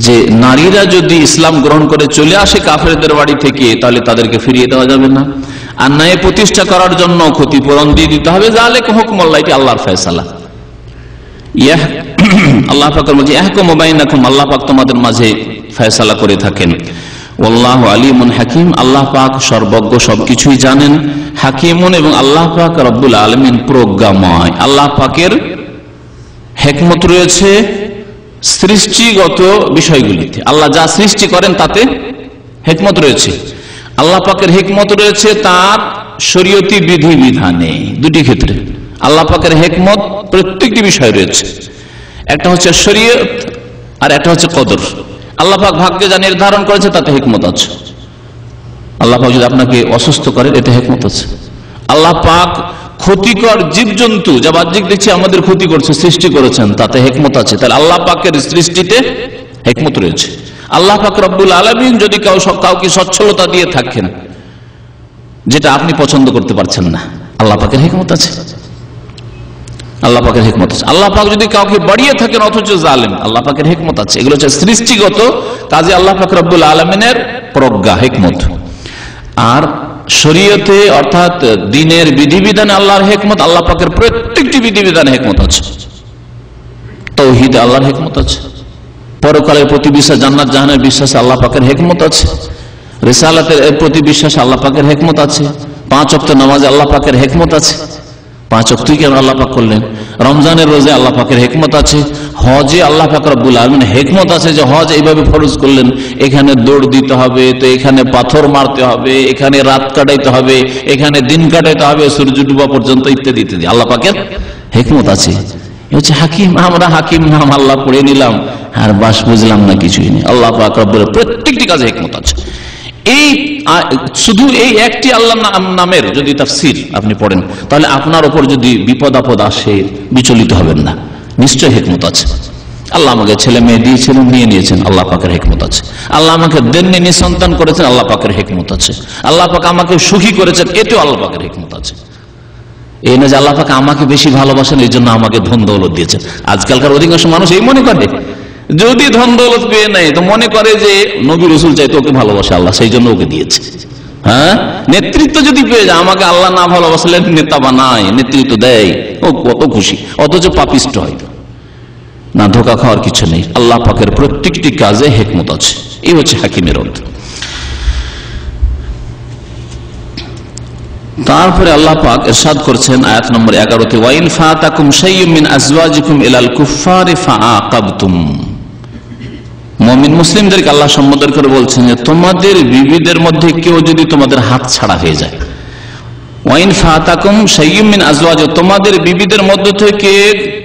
যে নারীরা যদি ইসলাম গ্রহণ করে চলে আসে কাফেরদের বাড়ি থেকে তাহলে তাদেরকে ফিরিয়ে দেওয়া যাবে না, আর ন্যায় প্রতিষ্ঠা করার জন্য ক্ষতিপূরণ দিয়ে দিতে হবে। যালিকুম হুকমুল্লাহ, এটি আল্লাহর ফয়সালা। আল্লাহ পাক বলছেন ইয়াহকুমু বাইনাকুম, আল্লাহ পাক তোমাদের মাঝে ফয়সালা করে থাকেন। ওয়াল্লাহু আলিমুন হাকিম, আল্লাহ পাক সর্বজ্ঞ, সবকিছুই জানেন। হাকিমুন, এবং আল্লাহ পাক রব্বুল আলামিন প্রজ্ঞাময়। আল্লাহ পাকের হিকমত রয়েছে সৃষ্টিগত বিষয়গুলিতে, আল্লাহ যা সৃষ্টি করেন তাতে হিকমত রয়েছে। আল্লাহ পাকের হিকমত রয়েছে তার শরীয়তি বিধি বিধানে, দুটি ক্ষেত্রে আল্লাহ পাকের হিকমত প্রত্যেকটি বিষয় রয়েছে। একটা হচ্ছে শরীয়ত আর একটা হচ্ছে কদর। আল্লাহ পাক ভাগ্যে যা নির্ধারণ করেছে তাতে হিকমত আছে। আল্লাহ পাক যদি আপনাকে অসুস্থ করেন এতে হিকমত আছে। আল্লাহ পাক ক্ষতিকর জীবজন্তু যা বাহ্যিক দেখছি আমাদের ক্ষতি করছে, সৃষ্টি করেছেন, তাতে হেকমত আছে। তাহলে আল্লাহ পাকের সৃষ্টিতে হেকমত রয়েছে। আল্লাহ পাক রব্বুল আলামিন যদি কাউকে সচ্ছলতা দিয়ে থাকেন যেটা আপনি পছন্দ করতে পারছেন না, আল্লাহ পাকের হেকমত আছে। আল্লাহ পাকের হেকমত আছে। আল্লাহ পাক যদি কাউকে বাড়িয়ে থাকেন অথচ জালেম, আল্লাহ পাকের হেকমত আছে। এগুলো হচ্ছে সৃষ্টিগত কাজে আল্লাহ পাক রব্বুল আলামিনের প্রজ্ঞা, হেকমত। আর শরীয়তে অর্থাৎ দ্বীনের বিধিবিধানে আল্লাহর হেকমত, আল্লাহ পাকের প্রত্যেকটি বিধিবিধানে হেকমত আছে। তাওহীদে আল্লাহর হেকমত আছে, পরকালের প্রতি বিশ্বাস, জান্নাত জাহান্নামের বিশ্বাসে আল্লাহ পাকের হেকমত আছে, রিসালাতের প্রতি বিশ্বাসে আল্লাহ পাকের হেকমত আছে, 5 ওয়াক্ত নামাজে আল্লাহ পাকের হেকমত আছে, 5 ওয়াক্তই কেন আল্লাহ পাক করলেন, রমজানের রোজে আল্লাহ পাকের হেকমত আছে, হজে আল্লাহ পাক রব্বুল আলামিন হেকমত আছে যে হজ এইভাবে ফরজ করলেন, এখানে দৌড় দিতে হবে, তো এখানে পাথর মারতে হবে, এখানে রাত কাটাইতে হবে, এখানে দিন কাটাইতে হবে, সূর্য ডুবা পর্যন্ত, ইত্যাদি ইত্যাদি। আল্লাহ পাকের হেকমত আছে। হচ্ছে হাকিম, আমরা হাকিম নাম আল্লাহ পড়ে নিলাম আর বাস বুঝলাম না, কিছুই নেই। আল্লাহ পাক রব্বুল প্রত্যেকটি কাজে হেকমত আছে। এই শুধু এই একটি আল্লাহ নামের যদি তাফসীর আপনি পড়েন, তাহলে আপনার উপর যদি বিপদ আপদ আসে বিচলিত হবেন না, নিশ্চয় হেকমত আছে। আল্লাহ আমাকে ছেলে মেয়ে দিয়েছিলেন, নিয়ে নিয়েছেন, আল্লাহ পাকের হেকমত আছে। আল্লাহ আমাকে দেননি, নিঃসন্তান করেছেন, আল্লাহ পাকের হেকমত আছে। আল্লাহ পাক আমাকে সুখী করেছেন, এতেও আল্লাহ পাকের হেকমত আছে। এই না যে আল্লাহ পাক আমাকে বেশি ভালোবাসেন এই জন্য আমাকে ধন দৌলত দিয়েছেন। আজকালকার অধিকাংশ মানুষ এই মনে করে, যদি ধন দৌলত পেয়ে নেয় তো মনে করে যে নবী রাসূল চাইতে ওকে ভালোবাসে আল্লাহ, সেই জন্য ওকে দিয়েছে। হ্যাঁ, নেতৃত্ব যদি পেয়ে যায়, আমাকে আল্লাহ না ভালোবাসলেন নেতা বানায়, নেতৃত্ব দেয়, ও কত খুশি, অথচ পাপিষ্ট হয় না। ধোকা খাওয়ার কিছু নেই। আল্লাহ পাকের প্রত্যেকটি কাজে হেকমত আছে। এই হচ্ছে হাকিমের অর্থ। তারপরে আল্লাহ পাক ইরশাদ করছেন আয়াত নম্বর 11-তে, ওয়াইন ফাতাকুম শাইয়্যুম মিন আজওয়াজিকুম ইলাল কুফফারি ফাআকাবতুম। মুমিন মুসলিমদেরকে আল্লাহ সম্বোধন করে বলছেন যে তোমাদের বিবিদের মধ্যে কেউ যদি তোমাদের হাত ছাড়া হয়ে যায়, ওয়াইন ফাতাকুম শাইয়্যুম মিন আজওয়াজিকুম, তোমাদের বিবিদের মধ্য থেকে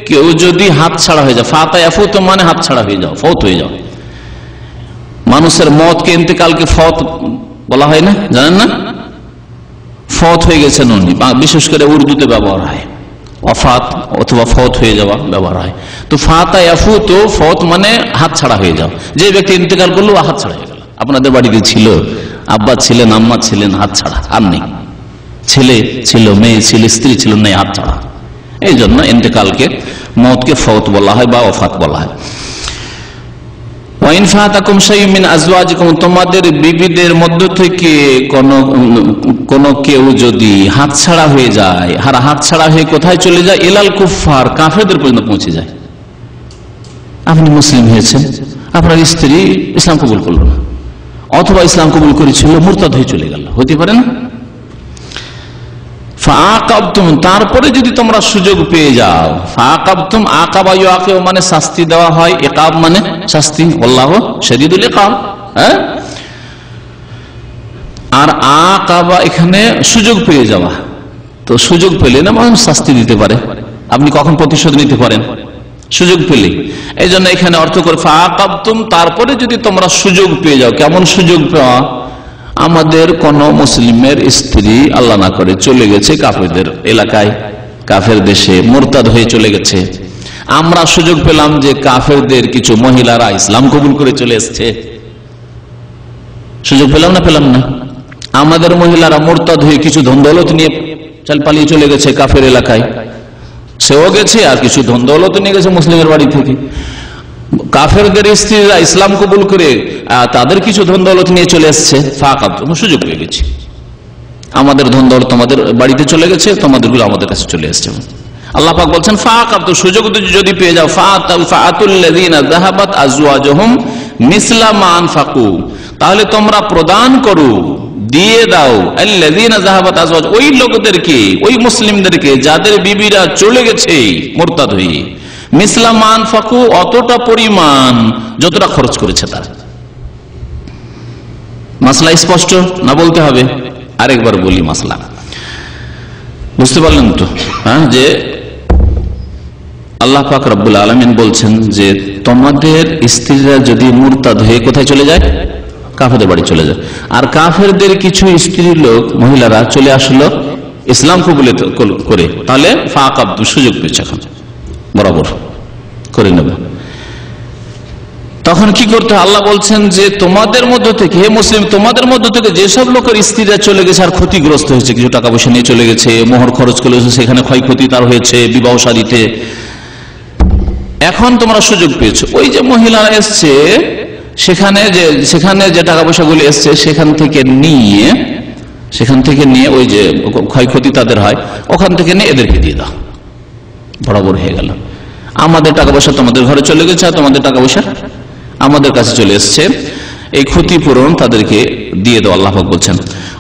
কেউ যদি হাত ছাড়া হয়ে যায়, ফাতা ইয়াফুতু মানে হাত ছাড়া হয়ে যাও, ফৌত হয়ে যাও। মানুষের মতকে, ইন্তেকালকে ফৌত বলা হয় না, জানেন না? ফৌত হয়ে গেছেন উনি, বিশেষ করে উর্দুতে ব্যবহার হয়, ওয়াফাত অথবা ফৌত হয়ে যাওয়া ব্যবহার হয়। তো ফাতা ইয়াফুতু, ফৌত মানে হাত ছাড়া হয়ে যাও। যে ব্যক্তি ইন্তেকাল করলো হাত ছাড়া হয়ে গেল। আপনাদের বাড়িতে ছিল, আব্বা ছিলেন, আম্মা ছিলেন, হাত ছাড়া আর নেই, ছেলে ছিল, মেয়ে ছিল, স্ত্রী ছিল, নেই, হাত ছাড়া। এই জন্য ইন্তেকালকে, মওতকে ফৌত বলা হয় বা ওয়াফাত বলা হয়। ওয়াইন ফাতাকুম শাইয়্যুম মিন আজওয়াজিকুম, তোমাদের বিবিদের মধ্য থেকে কোন কেউ যদি হাতছাড়া হয়ে যায়, আর হাতছাড়া হয়ে কোথায় চলে যায়, ইলাল কুফফার, কাফেরদের পর্যন্ত পৌঁছে যায়। আপনি মুসলিম হয়েছেন, আপনার স্ত্রী ইসলাম কবুল করলো না, অথবা ইসলাম কবুল করেছিল মুরতাদ হয়ে চলে গেল, হতে পারে না? ফাআকাবতুম, তারপরে যদি তোমরা সুযোগ পেয়ে যাও, ফাআকাবতুম, আকাবা ইয়াকিউ মানে শাস্তি দেওয়া হয়, ইকাব মানে শাস্তি, আল্লাহু শাদীদুল ইকাব। হ্যাঁ, আর আকাবা এখানে সুযোগ পেয়ে যাওয়া, তো সুযোগ পেলে না মানুষ শাস্তি দিতে পারে, আপনি কখন প্রতিশোধ নিতে পারেন, সুযোগ পেলে। এই জন্য এখানে অর্থ করে ফাআকাবতুম, তারপরে যদি তোমরা সুযোগ পেয়ে যাও। কেমন সুযোগ পাওয়া? আমাদের কোন মুসলিমের স্ত্রী আল্লাহ না করে চলে গেছে কাফেরদের এলাকায়, কাফের দেশে মুরতাদ হয়ে চলে গেছে, আমরা সুযোগ পেলাম যে কাফেরদের কিছু মহিলারা ইসলাম কবুল করে চলে এসছে, সুযোগ পেলাম না? পেলাম না। আমাদের মহিলারা মুরতাদ হয়ে কিছু ধন দৌলত নিয়ে পালিয়ে চলে গেছে কাফের এলাকায়, সেও গেছে আর কিছু ধন দৌলত নিয়ে গেছে মুসলিমের বাড়ি থেকে। কাফেরদের স্ত্রীরা ইসলাম কবুল করে তাদের কিছু ধন দৌলত নিয়ে চলে এসছে, ফাআকাবতুম, সুযোগ পেয়ে গেছি, আমাদের ধন দৌলত তোমাদের বাড়িতে চলে গেছে, তোমাদেরগুলো আমাদের কাছে চলে এসছে। আল্লাহ পাক বলছেন ফাআকাবতুম, সুযোগ যদি পেয়ে যাও, ফাআতুল্লাযীনা যাহাবাত আজওয়াজুহুম মিসলা মা আনফাকু, তাহলে তোমরা প্রদান করো, দিয়ে দাও, আল্লাযীনা যাহাবাত আজওয়াজ, ওই লোকদেরকে, ওই মুসলিমদেরকে যাদের বিবিরা চলে গেছে মুরতাদ হয়ে, মিসলা মা আনফাকু, অতটা পরিমাণ যতটা খরচ করেছে তারা। মাসলা স্পষ্ট না? বলতে হবে, আরেকবার বলি মাসলা, বুঝতে পারলেন তো? হ্যাঁ, যে আল্লাহ পাক রব্বুল আলামিন বলছেন যে তোমাদের স্ত্রীরা যদি মুরতাদ হয়ে কোথায় চলে যায়, কাফেরদের বাড়ি চলে যায়, আর কাফেরদের কিছু স্ত্রী লোক মহিলারা চলে আসলো ইসলাম কবুল করে, তাহলে ফাআকাবতু সুযোগ পেয়েছে, এখন বরাবর করে নেব। তখন কি করতে? আল্লাহ বলছেন যে তোমাদের মধ্য থেকে, হে মুসলিম, তোমাদের মধ্য থেকে যেসব লোকের স্ত্রীরা চলে গেছে আর ক্ষতিগ্রস্ত হয়েছে, কিছু টাকা পয়সা নিয়ে চলে গেছে, মোহর খরচ করে সেখানে ক্ষয়ক্ষতি তার হয়েছে বিবাহ শাদীতে, এখন তোমরা সুযোগ পেয়েছো। ওই যে মহিলারা এসছে সেখানে যে টাকা পয়সাগুলি এসছে সেখান থেকে নিয়ে ওই যে ক্ষয়ক্ষতি তাদের হয় ওখান থেকে নিয়ে এদেরকে দিয়ে দাও, বরাবর হয়ে গেল। আমাদের টাকা পয়সা তোমাদের ঘরে চলে গেছে আর তোমাদের টাকা পয়সা আমাদের কাছে চলে এসছে, এই ক্ষতিপূরণ তাদেরকে দিয়ে দাও। আল্লাহ পাক বলছেন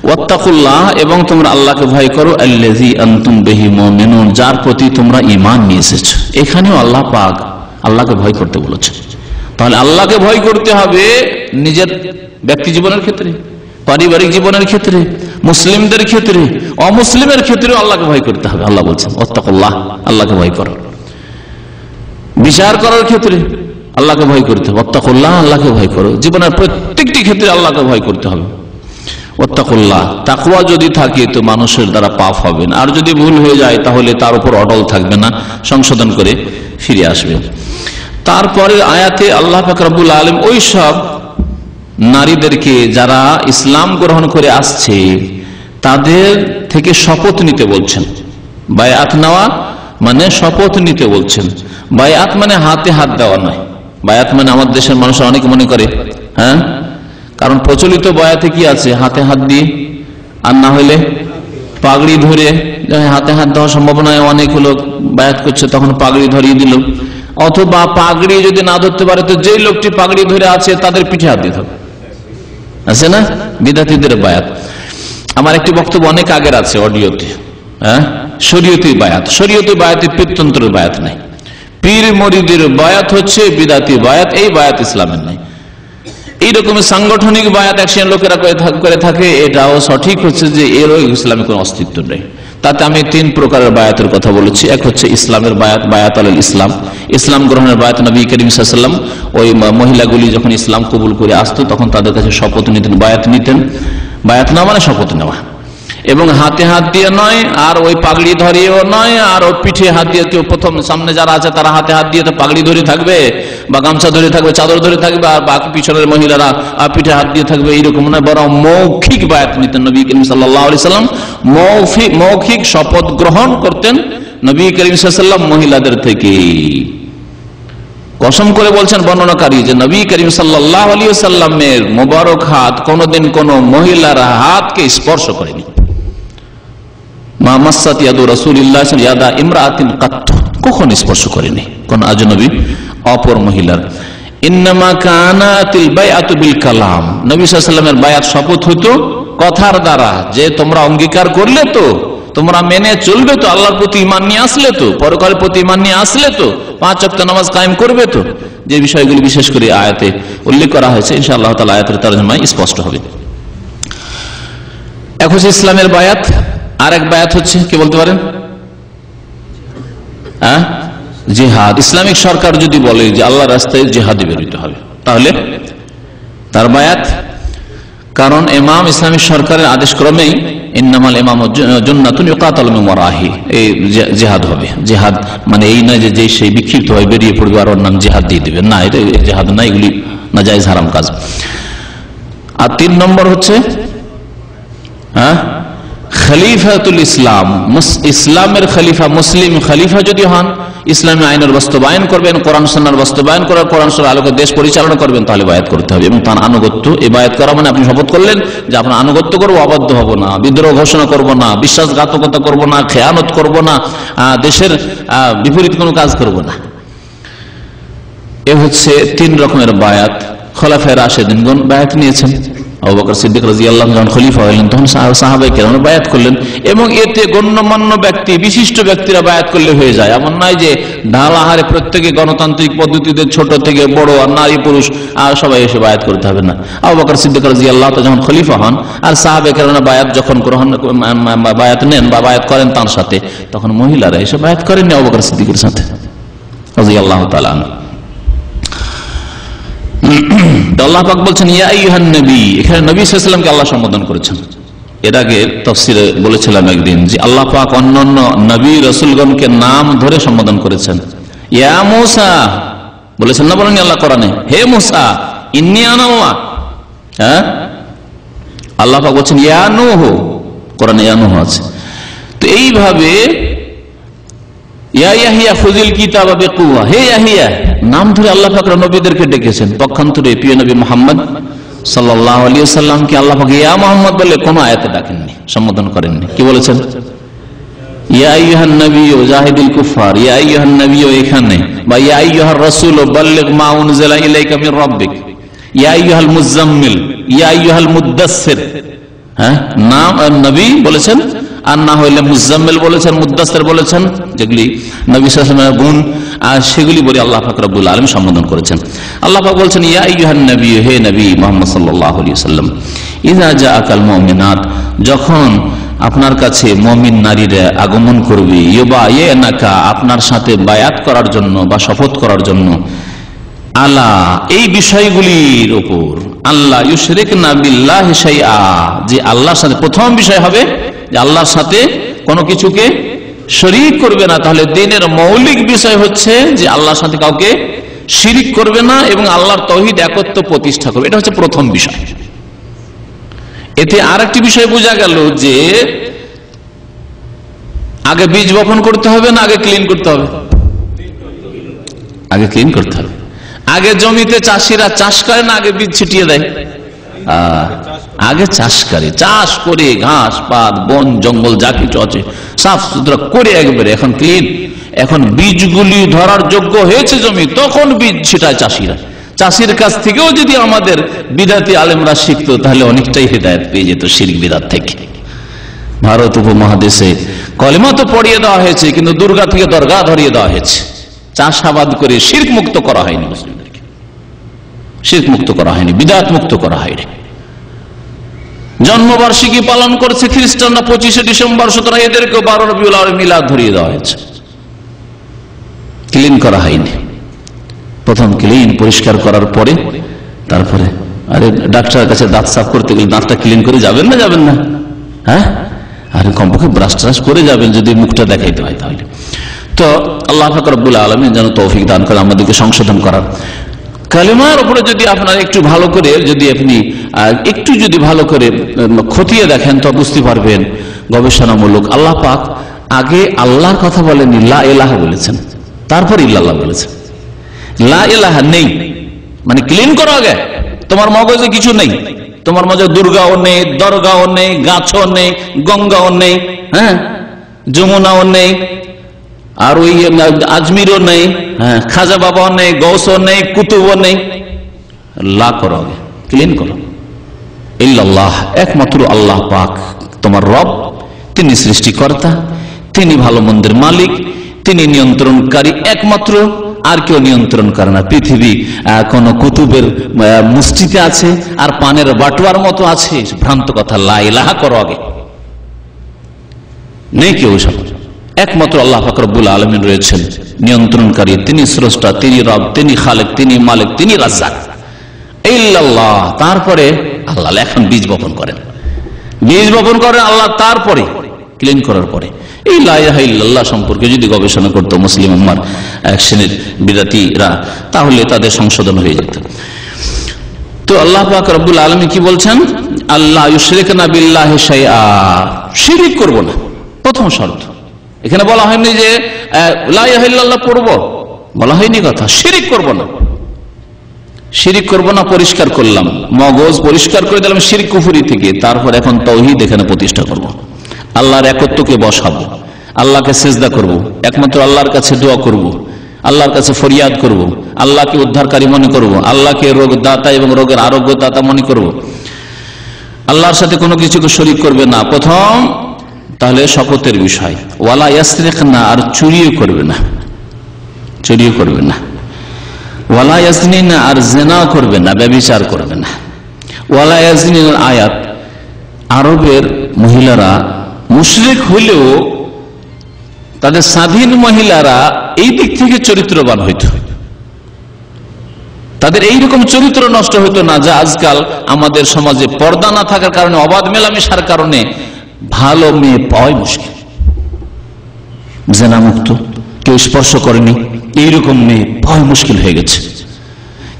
ওয়াত্তাকুল্লাহ, এবং তোমরা আল্লাহকে ভয় করো, আল্লাযী আনতুম বিহি মুমিনুন, যার প্রতি তোমরা ঈমান নিয়ে এসেছো। এখানেও আল্লাহ পাক আল্লাহকে ভয় করতে বলেছে। তাহলে আল্লাহকে ভয় করতে হবে নিজের ব্যক্তি জীবনের ক্ষেত্রে, পারিবারিক জীবনের ক্ষেত্রে, মুসলিমদের ক্ষেত্রে, অমুসলিমের ক্ষেত্রেও আল্লাহকে ভয় করতে হবে। আল্লাহ বলছেন ওয়াত্তাকুল্লাহ, আল্লাহকে ভয় করো। বিচার করার ক্ষেত্রে আল্লাহকে ভয় করতে হবে, ওয়াত্তাকুল্লাহ, আল্লাহকে ভয় করো। জীবনের প্রত্যেকটি ক্ষেত্রে আল্লাহকে ভয় করতে হবে, ওয়াত্তাকুল্লাহ। তাকওয়া যদি থাকে তো মানুষের দ্বারা পাপ হবে না, আর যদি ভুল হয়ে যায় তাহলে তার উপর অটল থাকবে না, সংশোধন করে ফিরে আসবে। তারপরে আয়াতে আল্লাহ পাক রব্বুল আলামিন ওই সব নারীদেরকে যারা ইসলাম গ্রহণ করে আসছে তাদের থেকে শপথ নিতে বলছেন। বায়াত নেওয়া মানে শপথ নিতে বলছেন। বায়াত মানে হাতে হাত দেওয়া নয়। বায়াত মানে আমাদের দেশের মানুষ অনেক মনে করে, হ্যাঁ, কারণ প্রচলিত বায়াতে কি আছে, হাতে হাত দিয়ে, আর না হলে পাগড়ি ধরে। হাতে হাত দেওয়া সম্ভব নয়, অনেক লোক বায়াত করছে তখন পাগড়ি ধরিয়ে দিল, অথবা পাগড়ি যদি না ধরতে পারে তো যেই লোকটি পাগড়ি ধরে আছে তাদের পিঠে হাত দিতে হবে, আছে না বিদাতীদের বায়াত। আমার একটি বক্তব্য অনেক আগের আছে অডিওতে, হ্যাঁ, শরীয়তি বায়াত। শরীয়তি বায়াতে পীরতন্ত্রের বায়াত নাই, পীর মরিদের বায়াত হচ্ছে বিদাতি বায়াত, এই বায়াত ইসলামের নাই। এইরকম সাংগঠনিক বায়াত একশন লোকেরা করে থাকে, এটাও সঠিক হচ্ছে যে এরও ইসলামে কোনো অস্তিত্ব নেই। তাতে আমি 3 প্রকারের বায়াতের কথা বলেছি। এক হচ্ছে ইসলামের বায়াত, বায়াত আল ইসলাম, ইসলাম গ্রহণের বায়াত। নবী করিম সাল্লাল্লাহু আলাইহি ওয়াসাল্লাম ওই মহিলাগুলি যখন ইসলাম কবুল করে আসতো তখন তাদের কাছে শপথ নিতেন, বায়াত নিতেন। বায়াত না মানে শপথ নেওয়া, এবং হাতে হাত দিয়ে নয়, আর ওই পাগড়ি ধরিয়েও নয়, আর ওই পিঠে হাত দিয়ে। কেউ প্রথম সামনে যারা আছে তারা হাতে হাত দিয়ে তো পাগড়ি ধরে থাকবে বা গামছা ধরে থাকবে, চাদর ধরে থাকবে, আর বাকি পিছনের মহিলারা পিঠে হাত দিয়ে থাকবে, এইরকম নয়। বরং মৌখিক বায়াত নিতেন নবী করিম সাল্লাল্লাহু আলাইহি ওয়াসাল্লাম। মৌখিক শপথ গ্রহণ করতেন নবী করিম সাল্লাল্লাহু আলাইহি ওয়াসাল্লাম মহিলাদের থেকে। কসম করে বলছেন বর্ণনাকারী যে নবী করিম সাল্লাল্লাহু আলাইহি ওয়াসাল্লামের মোবারক হাত কোনদিন কোন মহিলার হাতকে স্পর্শ করেনি। মা মাসাত ইয়াদু রাসূলিল্লাহ ইয়াদা ইমরাতিন কাত, কখনো স্পর্শ করেনি কোন আজনবী অপর মহিলার। ইন্নামা কানাতিল বাইআতু বিল কালাম, নবী সাল্লাল্লাহু আলাইহি ওয়াসাল্লামের বায়াত শপথ হতো কথার দ্বারা, যে তোমরা অঙ্গীকার করলে তো, তোমরা মেনে চলবে তো, আল্লাহর প্রতি ঈমান নিয়ে আসলে তো, পরকালের প্রতি ঈমান নিয়ে আসলে তো, 5 ওয়াক্ত নামাজ কায়েম করবে তো, যে বিষয়গুলি বিশেষ করে আয়াতে উল্লেখ করা হয়েছে। ইনশাআল্লাহ তাআলা আয়াতের তরজমায় স্পষ্ট হবে। এক হচ্ছে ইসলামের বায়াত, আর এক বায়াত হচ্ছে কি বলতে পারেন, হ্যাঁ, জিহাদ। ইসলামিক সরকার যদি বলে যে আল্লাহর রাস্তায় জিহাদে বেরোতে হবে তাহলে তার বায়াত। কারণ ইমাম ইসলামিক সরকারের আদেশ ক্রমেই ইন্নামাল ইমাম জান্নাতুন ইউকাতালু মিন ওয়ারাহি, এই জিহাদ হবে। জিহাদ মানে এই নয় যে সেই বিক্ষিপ্ত হয়ে বেরিয়ে পড়বে আর ওর নাম জিহাদ দিয়ে দিবে, না, এটা জিহাদ না, এগুলি নাজায়েজ হারাম কাজ। আর 3 নম্বর হচ্ছে খলিফাতুল ইসলাম, ইসলামের খলিফা, মুসলিম খলিফা যদি হন, ইসলামী আইনের বাস্তবায়ন করবেন, কোরআন সুন্নাহর বাস্তবায়ন করার, কোরআন সুন্নাহর আলোকে দেশ পরিচালনা করবেন, তাহলে বায়াত করতে হবে। এবং তার আনুগত্য, এই বায়াত করা মানে আপনি শপথ করলেন যে আপনার আনুগত্য করবো, অবাধ্য হব না, বিদ্রোহ ঘোষণা করব না, বিশ্বাসঘাতকতা করব না, খেয়ানত করব না, দেশের বিপরীত কোনো কাজ করব না। এ হচ্ছে 3 রকমের বায়াত। খোলাফায়ে রাশিদিনগণ বায়াত নিয়েছেন। আবু বকর সিদ্দিক রাদিয়াল্লাহু আনহু যখন খলিফা হলেন তখন সাহাবায়ে কেরাম বায়াত করলেন, এবং এতে গণ্যমান্য ব্যক্তি, বিশিষ্ট ব্যক্তিরা বায়াত করলে হয়ে যায়। এমন নয় যে ঢাল আহারে প্রত্যেকে গণতান্ত্রিক পদ্ধতিতে ছোট থেকে বড় আর নারী পুরুষ আর সবাই এসে বায়াত করতে হবে না। আবু বকর সিদ্দিক রাদিয়াল্লাহু আনহু যখন খলিফা হন আর সাহাবায়ে কেরাম বায়াত যখন বায়াত নেন বা বায়াত করেন তার সাথে, তখন মহিলারা এসে বায়াত করেননি আবু বকর সিদ্দিকের সাথে রাদিয়াল্লাহু তাআলা আনহু। আল্লাহ পাক বলছেন ইয়া আইয়ুহান নবী, এখানে নবী সাল্লাল্লাহু আলাইহি ওয়াসাল্লামকে আল্লাহ সম্বোধন করেছেন। এর আগে তাফসীরে বলেছিলাম একদিন যে আল্লাহ পাক অন্যান্য নবী রাসূলগণকে নাম ধরে সম্বোধন করেছেন। ইয়া মূসা বলেছেন না, বলেন আল্লাহ কোরআনে, হে মূসা ইন্নী আনা আল্লাহ। হ্যাঁ, আল্লাহ পাক বলছেন ইয়া নূহ, কোরআনে ইয়া নূহ আছে। তো এইভাবে ইয়া ইয়াহিয়া খুযিল কিতাবা বিকুওয়া, হে ইয়াহিয়া, নাম ধরে আল্লাহ পাক নবীদেরকে ডেকেছেন। পক্ষান্তরে প্রিয় নবী মুহাম্মদ সাল্লাল্লাহু আলাইহি ওয়াসাল্লামকে আল্লাহ পাক ইয়া মুহাম্মদ বলে কোন আয়াতে ডাকেননি, সম্বোধন করেননি। কি বলেছেন? ইয়া আইয়ুহান নাবিয়্যু জাহিদুল কুফার, ইয়া আইয়ুহান নাবিয়্যু এখানে, বা ইয়া আইয়ুহার রাসূল বাল্লিগ মা উনজিলা ইলাইকা মির রাব্বিক, ইয়া আইয়ুহাল মুজাম্মিল, ইয়া আইয়ুহাল মুদাসসির। হ্যাঁ, নাম নবী বলেছেন, আর না হইলে মুজাম্মিল বলেছেন, মুদাসসির বলেছেন, যেগুলি নবী সাল্লাল্লাহু আলাইহি ওয়াসাল্লামের গুণ, আর সেগুলি বলে আল্লাহ পাক রব্বুল আলামিন সম্বোধন করেছেন। আল্লাহ পাক বলছেন ইয়া আইয়ুহান নাবিয়্যু, হে নবী মুহাম্মদ সাল্লাল্লাহু আলাইহি ওয়াসাল্লাম, ইযা জাআকাল মুমিনাত, যখন আপনার কাছে মুমিন নারীরা আগমন করবে, ইউবাইয়িনাকা, আপনার সাথে বায়াত করার জন্য বা শপথ করার জন্য, আলা, এই বিষয়গুলির উপর, আল্লাহ ইউশরিকনা বিল্লাহি শাইআ, যে আল্লাহর সাথে, প্রথম বিষয় হবে যে আল্লাহর সাথে কোনো কিছুকে শরীক করবে না। তাহলে দ্বীনের মৌলিক বিষয় হচ্ছে যে আল্লাহর সাথে কাউকে শিরিক করবে না এবং আল্লাহর তাওহীদ একত্ব প্রতিষ্ঠা করবে, এটা হচ্ছে প্রথম বিষয়। এতে আরেকটি বিষয় বোঝা গেল যে আগে বীজ বপন করতে হবে না আগে ক্লিন করতে হবে? আগে ক্লিন করতে হবে। আগে জমিতে চাষিরা চাষ করে না আগে বীজ ছিটিয়ে দেয়? আগে চাষ করে, চাষ করে ঘাস পাত বন জঙ্গল যা কিছু আছে সাফ সুতরা করে একবারে এখন ক্লিন, এখন বীজগুলি ধরার যোগ্য হয়েছে জমি, তখন বীজ ছিটায় চাষিরা। চাষির কাছ থেকেও যদি আমাদের বিদাতি আলেমরা শিখতো তাহলে অনেকটাই হেদায়েত পেয়ে যেত শিরক বিদআত থেকে। ভারত উপমহাদেশে কলেমা তো পড়িয়ে দেওয়া হয়েছে, কিন্তু দুর্গা থেকে দরগা ধরিয়ে দেওয়া হয়েছে। চাষাবাদ করে শিরক মুক্ত করা হয়নি, মুসলিমদেরকে শিরক মুক্ত করা হয়নি, বিদআত মুক্ত করা হয়নি। জন্মবার্ষিকী পালন করছে খ্রিস্টানরা 25শে ডিসেম্বর, সুতরাং এদেরকে 12 রবিউল আউয়াল মিলাদ ধরিয়ে দেওয়া হয়েছে। ক্লিন করা হয়নি। প্রথম ক্লিন পরিষ্কার করার পরে তারপরে, আরে ডাক্তারের কাছে দাঁত সাফ করতে গেলে দাঁতটা ক্লিন করে যাবেন না? যাবেন না? হ্যাঁ, আরে কমপক্ষে ব্রাশ ট্রাশ করে যাবেন যদি মুখটা দেখাইতে হয় তাহলে। তো আল্লাহ পাক রব্বুল আলামিন যেন তৌফিক দান করে আমাদেরকে সংশোধন করার। কালেমার উপরে যদি আপনারা একটু ভালো করে, যদি আপনি একটু যদি ভালো করে খতিয়ে দেখেন তো বুঝতে পারবেন গবেষণামূলক। আল্লাহ পাক আগে আল্লাহর কথা বলেননি, লা ইলাহা বলেছেন, তারপর ইল্লাল্লাহ বলেছেন। লা ইলাহা নেই মানে ক্লিন করো আগে, তোমার মগজে কিছু নেই, তোমার মগজে দুর্গাও নেই, দরগাও নেই, গাছও নেই, গঙ্গাও নেই, হ্যাঁ, যমুনাও নেই, আর ওই আজমিরও নেই, হ্যাঁ, খাজা বাবাও নেই, গৌসও নেই, কুতুবও নেই। লা করো আগে, ক্লিন করো। ইল্লাল্লাহ, একমাত্র আল্লাহ পাক তোমার রব, তিনি সৃষ্টিকর্তা, তিনি ভালো মন্দের মালিক, তিনি নিয়ন্ত্রণকারী একমাত্র, আর কেউ নিয়ন্ত্রণ করে না। পৃথিবী কোন কুতুবের মুষ্টিতে আছে আর পানের বাটুয়ার মতো আছে, ভ্রান্ত কথা। লা ইলাহা করো আগে, নেই কেউ সব, একমাত্র আল্লাহ পাক রব্বুল আলামিন রয়েছেন নিয়ন্ত্রণকারী, তিনি স্রষ্টা, তিনি রব, তিনি খালেক, তিনি মালিক, তিনি রাজ্জাক। ইল্লাল্লাহ, তারপরে আল্লাহ। এখন বীজ বপন করেন, বীজ বপন করেন আল্লাহ, তারপরে ক্লিন করার পরে। এই লা ইলাহা ইল্লাল্লাহ সম্পর্কে যদি গবেষণা করতো মুসলিম উম্মার এক শ্রেণীর বিদাতীরা, তাহলে তাদের সংশোধন হয়ে যেত। তো আল্লাহ পাক রব্বুল আলামিন কি বলছেন? আল্লাহ ইউশরিকনা বিল্লাহি শাইআ, শিরক করব না, প্রথম শর্ত। এখানে বলা হয়নি যে লা ইলাহা ইল্লাল্লাহ পড়ব, বলা হয়নি কথা। শিরক করব না, শিরক করব না পরিষ্কার করলাম, মগজ পরিষ্কার করে দিলাম শিরক কুফরি থেকে। তারপর এখন তাওহীদ এখানে প্রতিষ্ঠা করব, আল্লাহর একত্বকে বসাবো, আল্লাহকে সিজদা করব, একমাত্র আল্লাহর কাছে দোয়া করব, আল্লাহর কাছে ফরিয়াদ করব, আল্লাহকে উদ্ধারকারী মনে করব, আল্লাহকে রোগ দাতা এবং রোগের আরোগ্য দাতা মনে করব, আল্লাহর সাথে কোনো কিছুকে শরীক করবে না। প্রথম তাহলে শপথের বিষয়। ওয়ালা ইয়াসরিকনা, আর চুরিও করবে না, চুরিও করবে না। ওয়ালা ইয়াজনিনা, আর জিনাও করবে না, ব্যভিচার করবে না। ওয়ালা ইয়াজনিনার আয়াত, আরবের মহিলারা মুশরিক হলেও তাদের স্বাধীন মহিলারা এই দিক থেকে চরিত্রবান হইত। তাদের এইরকম চরিত্র নষ্ট হতো না, যা আজকাল আমাদের সমাজে পর্দা না থাকার কারণে, অবাধ মেলামেশার কারণে ভালো মেয়ে পাওয়াই মুশকিল। জেনামুক্ত, কেউ স্পর্শ করেনি, এইরকম মেয়ে পাওয়াই মুশকিল হয়ে গেছে।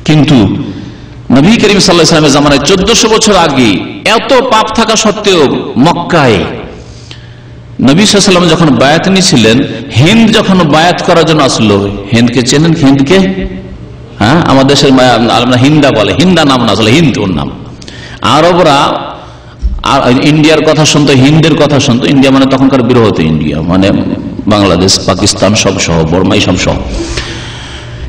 কিন্তু নবী করিম সাল্লাল্লাহু আলাইহি ওয়াসাল্লামের জামানায় 1400 বছর আগে এত পাপ থাকা সত্ত্বেও মক্কায় নবী সাল্লাল্লাহু আলাইহি ওয়াসাল্লাম যখন বায়াত নিয়েছিলেন, হিন্দ যখন বায়াত করার জন্য আসলো, হিন্দকে চেনেন? হিন্দকে, হ্যাঁ, আমাদের দেশের হিন্দা বলে, হিন্দা নাম না, আসলে হিন্দ ওর নাম। আরবরা ইন্ডিয়ার কথা শুনতো, হিন্দের কথা শুনতো। ইন্ডিয়া মানে তখনকার বৃহৎ ইন্ডিয়া, মানে বাংলাদেশ, পাকিস্তান সব সহ, বর্মা সব সহ।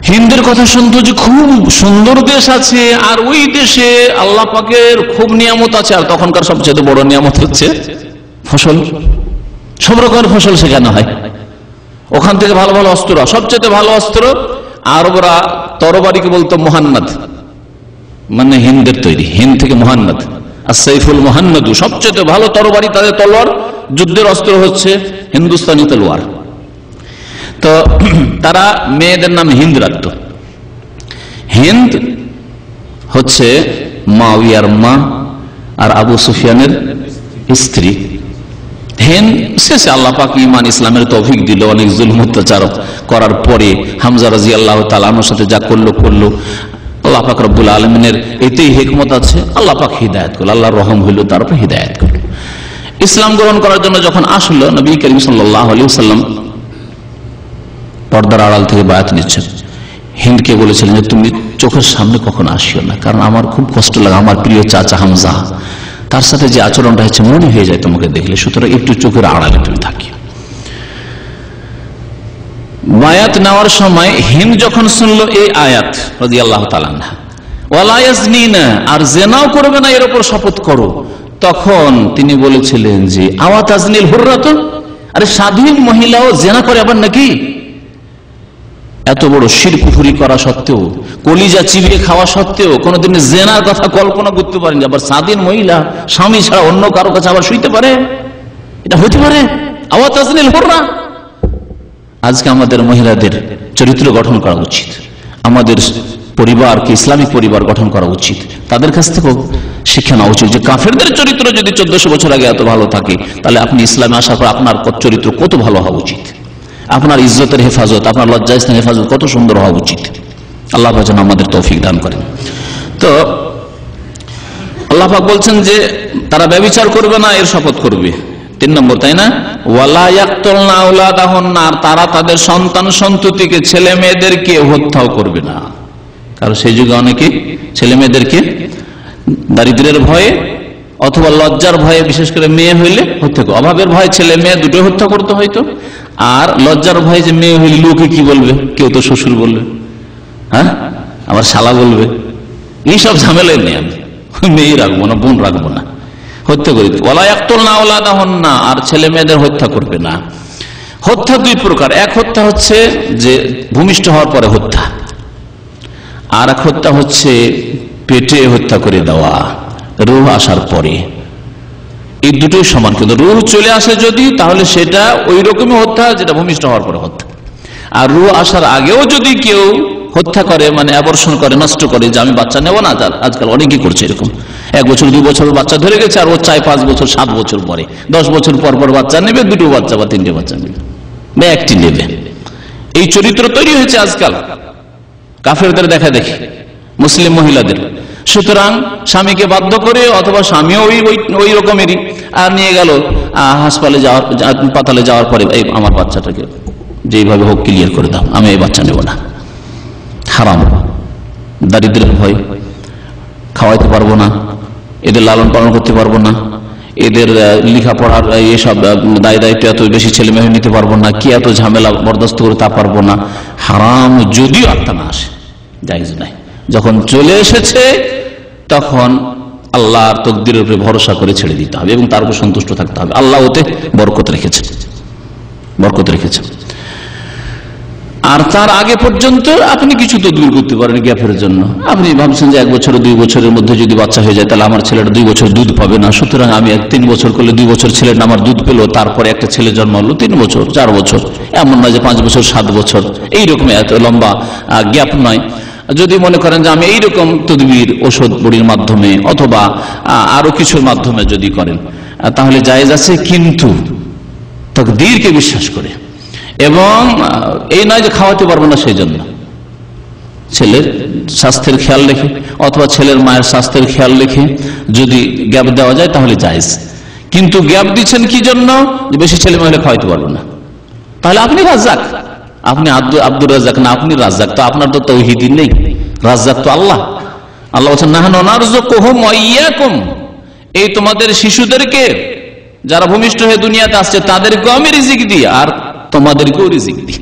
হিন্দের কথা শুনতো যে খুব সুন্দর দেশ আছে, আর ওই দেশে আল্লাহ পাকের খুব নিয়ামত আছে। আর তখনকার সবচেয়ে বড় নিয়ামত হচ্ছে ফসল, সব রকমের ফসল সেখানে হয়। ওখান থেকে ভালো ভালো অস্ত্র, সবচেয়ে ভালো অস্ত্র আরবরা তরবারিকে বলতো মুহান্নাদ, মানে হিন্দের তৈরি, হিন্দ থেকে মুহান্নাদ, আর সাইফুল মুহান্নাদু, সবচেয়ে ভালো তরবারি, তাদের তলোয়ার, যুদ্ধের অস্ত্র হচ্ছে হিন্দুস্তানি তলোয়ার। তো তারা মেয়েদের নাম হিন্দ রাখত। হিন্দ হচ্ছে মুআবিয়ার মা আর আবু সুফিয়ানের স্ত্রী। হিন্দ শেষে আল্লাহ পাক ঈমান ইসলামের তৌফিক দিল, অনেক জুলম অত্যাচার করার পরে হামজা রাদিয়াল্লাহু তাআলা আনহুর সাথে যা করলো আল্লাহ পাক রব্বুল আলামিনের এতেই হিকমত আছে। আল্লাহ পাক হিদায়াত করল, আল্লাহর রহম হইল, তারপর হিদায়াত করল। ইসলাম গ্রহণ করার জন্য যখন আসলো, নবী করিম সাল্লাল্লাহু আলাইহি ওয়াসাল্লাম পর্দার আড়াল থেকে বায়াত নিচ্ছেন। হিন্দকে বলেছিলেন যে তুমি চোখের সামনে কখনো আসিও না, কারণ আমার খুব কষ্ট লাগে, আমার প্রিয় চাচা হামজা, তার সাথে যে আচরণটা হচ্ছে মনে হয়ে যায় তোমাকে দেখলে, সুতরাং একটু চোখের আড়ালে তুমি থাকি। বায়াত নেওয়ার সময় হিন্দ যখন শুনলো এই আয়াত রাদিয়াল্লাহু তাআলা আনহা, ওয়ালা ইয়াজনিনা, আর জেনাও করবে না, এর উপর শপথ করো, তখন তিনি বলেছিলেন যে আওয়া তাজনিল হুররাত, আরে স্বাধীন মহিলাও জেনা করে আবার নাকি? এত বড় শিরক কুফরি করা সত্ত্বেও, কলিজা চিবিয়ে খাওয়া সত্ত্বেও কোনদিন জেনার কথা কল্পনা করতে পারেনি। আবার স্বাধীন মহিলা স্বামী ছাড়া অন্য কারো কাছে আবার শুইতে পারে? এটা হতে পারে? আওয়া তাজনিল হুররা। আজকে আমাদের মহিলাদের চরিত্র গঠন করা উচিত, আমাদের পরিবারকে ইসলামিক পরিবার গঠন করা উচিত, তাদের কাছ থেকেও শিক্ষা নেওয়া উচিত যে কাফেরদের চরিত্র যদি 1400 বছর আগে এত ভালো থাকে, তাহলে আপনি ইসলামে আসার পর আপনার চরিত্র কত ভালো হওয়া উচিত, আপনার ইজ্জতের হেফাজত, আপনার লজ্জাস্থানের হেফাজত কত সুন্দর হওয়া উচিত। আল্লাহ পাক যেন আমাদের তৌফিক দান করেন। তো আল্লাহ পাক বলছেন যে তারা ব্যভিচার করবে না, এর শপথ করবে। 3 নম্বর, তাই না? ওয়ালা ইয়াকতুলনা আওলাদাহুন্না, আর তারা তাদের সন্তান সন্ততিকে, ছেলে মেয়েদেরকে হত্যাও করবে না। কারণ সেই যুগে অনেকে ছেলে মেয়েদেরকে দারিদ্রের ভয়ে অথবা লজ্জার ভয়ে, বিশেষ করে মেয়ে হইলে হত্যা, অভাবের ভয়ে ছেলে মেয়ে দুটো হত্যা করতে হয়তো, আর লজ্জার ভয়ে যে মেয়ে হইলে লোকে কি বলবে, কেউ তো শ্বশুর বলবে, হ্যাঁ, আবার শালা বলবে, এইসব ঝামেলায় নেই, আমি মেয়ে রাখবো না, বোন রাখবো না, হত্যা করি। ওয়ালা ইয়াকতুলনা আওলাদাহুন্না, আর ছেলে মেয়েদের হত্যা করবে না। হত্যা 2 প্রকার, এক হত্যা হচ্ছে যে ভূমিষ্ঠ হওয়ার পরে হত্যা, আর এক হত্যা হচ্ছে পেটে হত্যা করে দেওয়া, রূহ আসার পরে। এই দুটোই সমান, কিন্তু রূহ চলে আসে যদি, তাহলে সেটা ওই রকমই হত্যা যেটা ভূমিষ্ঠ হওয়ার পরে হত্যা। আর রূহ আসার আগেও যদি কেউ হত্যা করে, মানে অ্যাবর্শন করে, নষ্ট করে, যে আমি বাচ্চা নেব না, আজকাল অনেকেই করছে এরকম, 1 বছর 2 বছর বাচ্চা ধরে গেছে, আর ও চায় 5 বছর 7 বছর পরে, 10 বছর পর পর বাচ্চা নেবে, 2টো বাচ্চা বা 3টে বাচ্চা নেবে বা 1টি নেবে। এই চরিত্র তৈরি হয়েছে আজকাল কাফেরদের দেখা দেখি, মুসলিম মহিলাদের। সুতরাং স্বামীকে বাধ্য করে, অথবা স্বামীও ওই রকমেরই, আর নিয়ে গেল হাসপাতালে যাওয়ার পরে, এই আমার বাচ্চাটাকে যেইভাবে হোক ক্লিয়ার করে দাও, আমি এই বাচ্চা নেব না। হারাম। দারিদ্রের ভয়, খাওয়াইতে পারবো না, এদের লালন পালন করতে পারবো না, এদের লেখাপড়ার এসব দায় দায়িত্ব এত বেশি ছেলে মেয়ে নিতে পারবো না, কি এত ঝামেলা বরদাস্ত করে তা পারবো না। হারাম যদিও আত্মা না আসে, জায়েজ নাই। যখন চলে এসেছে তখন আল্লাহর তকদিরের উপরে ভরসা করে ছেড়ে দিতে হবে এবং তার উপর সন্তুষ্ট থাকতে হবে। আল্লাহ ওতে বরকত রেখেছেন, বরকত রেখেছেন। আর তার আগে পর্যন্ত আপনি কিছু তো দূর করতে পারেন গ্যাপের জন্য। আপনি ভাবছেন যে 1 বছর 2 বছরের মধ্যে যদি বাচ্চা হয়ে যায়, তাহলে আমার ছেলেটা 2 বছর দুধ পাবে না, সুতরাং আমি 3 বছর করলে 2 বছর ছেলেটা আমার দুধ পেলো, তারপরে একটা ছেলে জন্ম হলো 3 বছর 4 বছর, এমন নয় যে 5 বছর 7 বছর, এইরকম এত লম্বা গ্যাপ নয়। যদি মনে করেন যে আমি এইরকম তদবির ওষুধ বড়ির মাধ্যমে অথবা আরো কিছুর মাধ্যমে যদি করেন তাহলে জায়েজ আছে, কিন্তু তাকদীরকে বিশ্বাস করে। এবং এই নয় যে খাওয়াতে পারবো না সেই জন্য, ছেলের স্বাস্থ্যের খেয়াল রেখে অথবা ছেলের মায়ের স্বাস্থ্যের খেয়াল রেখে যদি গ্যাপ দেওয়া যায় তাহলে জায়েজ। কিন্তু গ্যাপ দিচ্ছেন কি জন্য? বেশি ছেলে মেয়ে খাওয়াইতে পারবো না। তাহলে আপনি রাজ্জাক, আপনি আব্দুর রাজ্জাক না, আপনি রাজ্জাক। তো আপনার তো তাওহীদ নেই, রাজ্জাক তো আল্লাহ। আল্লাহ বলছেন নাহনু নারযুকুহুম ওয়া ইয়্যাকুম, এই তোমাদের শিশুদেরকে যারা ভূমিষ্ঠ হয়ে দুনিয়াতে আসছে তাদেরকেও আমি রিজিক দিই আর তোমাদেরকেও রিজিক দিই।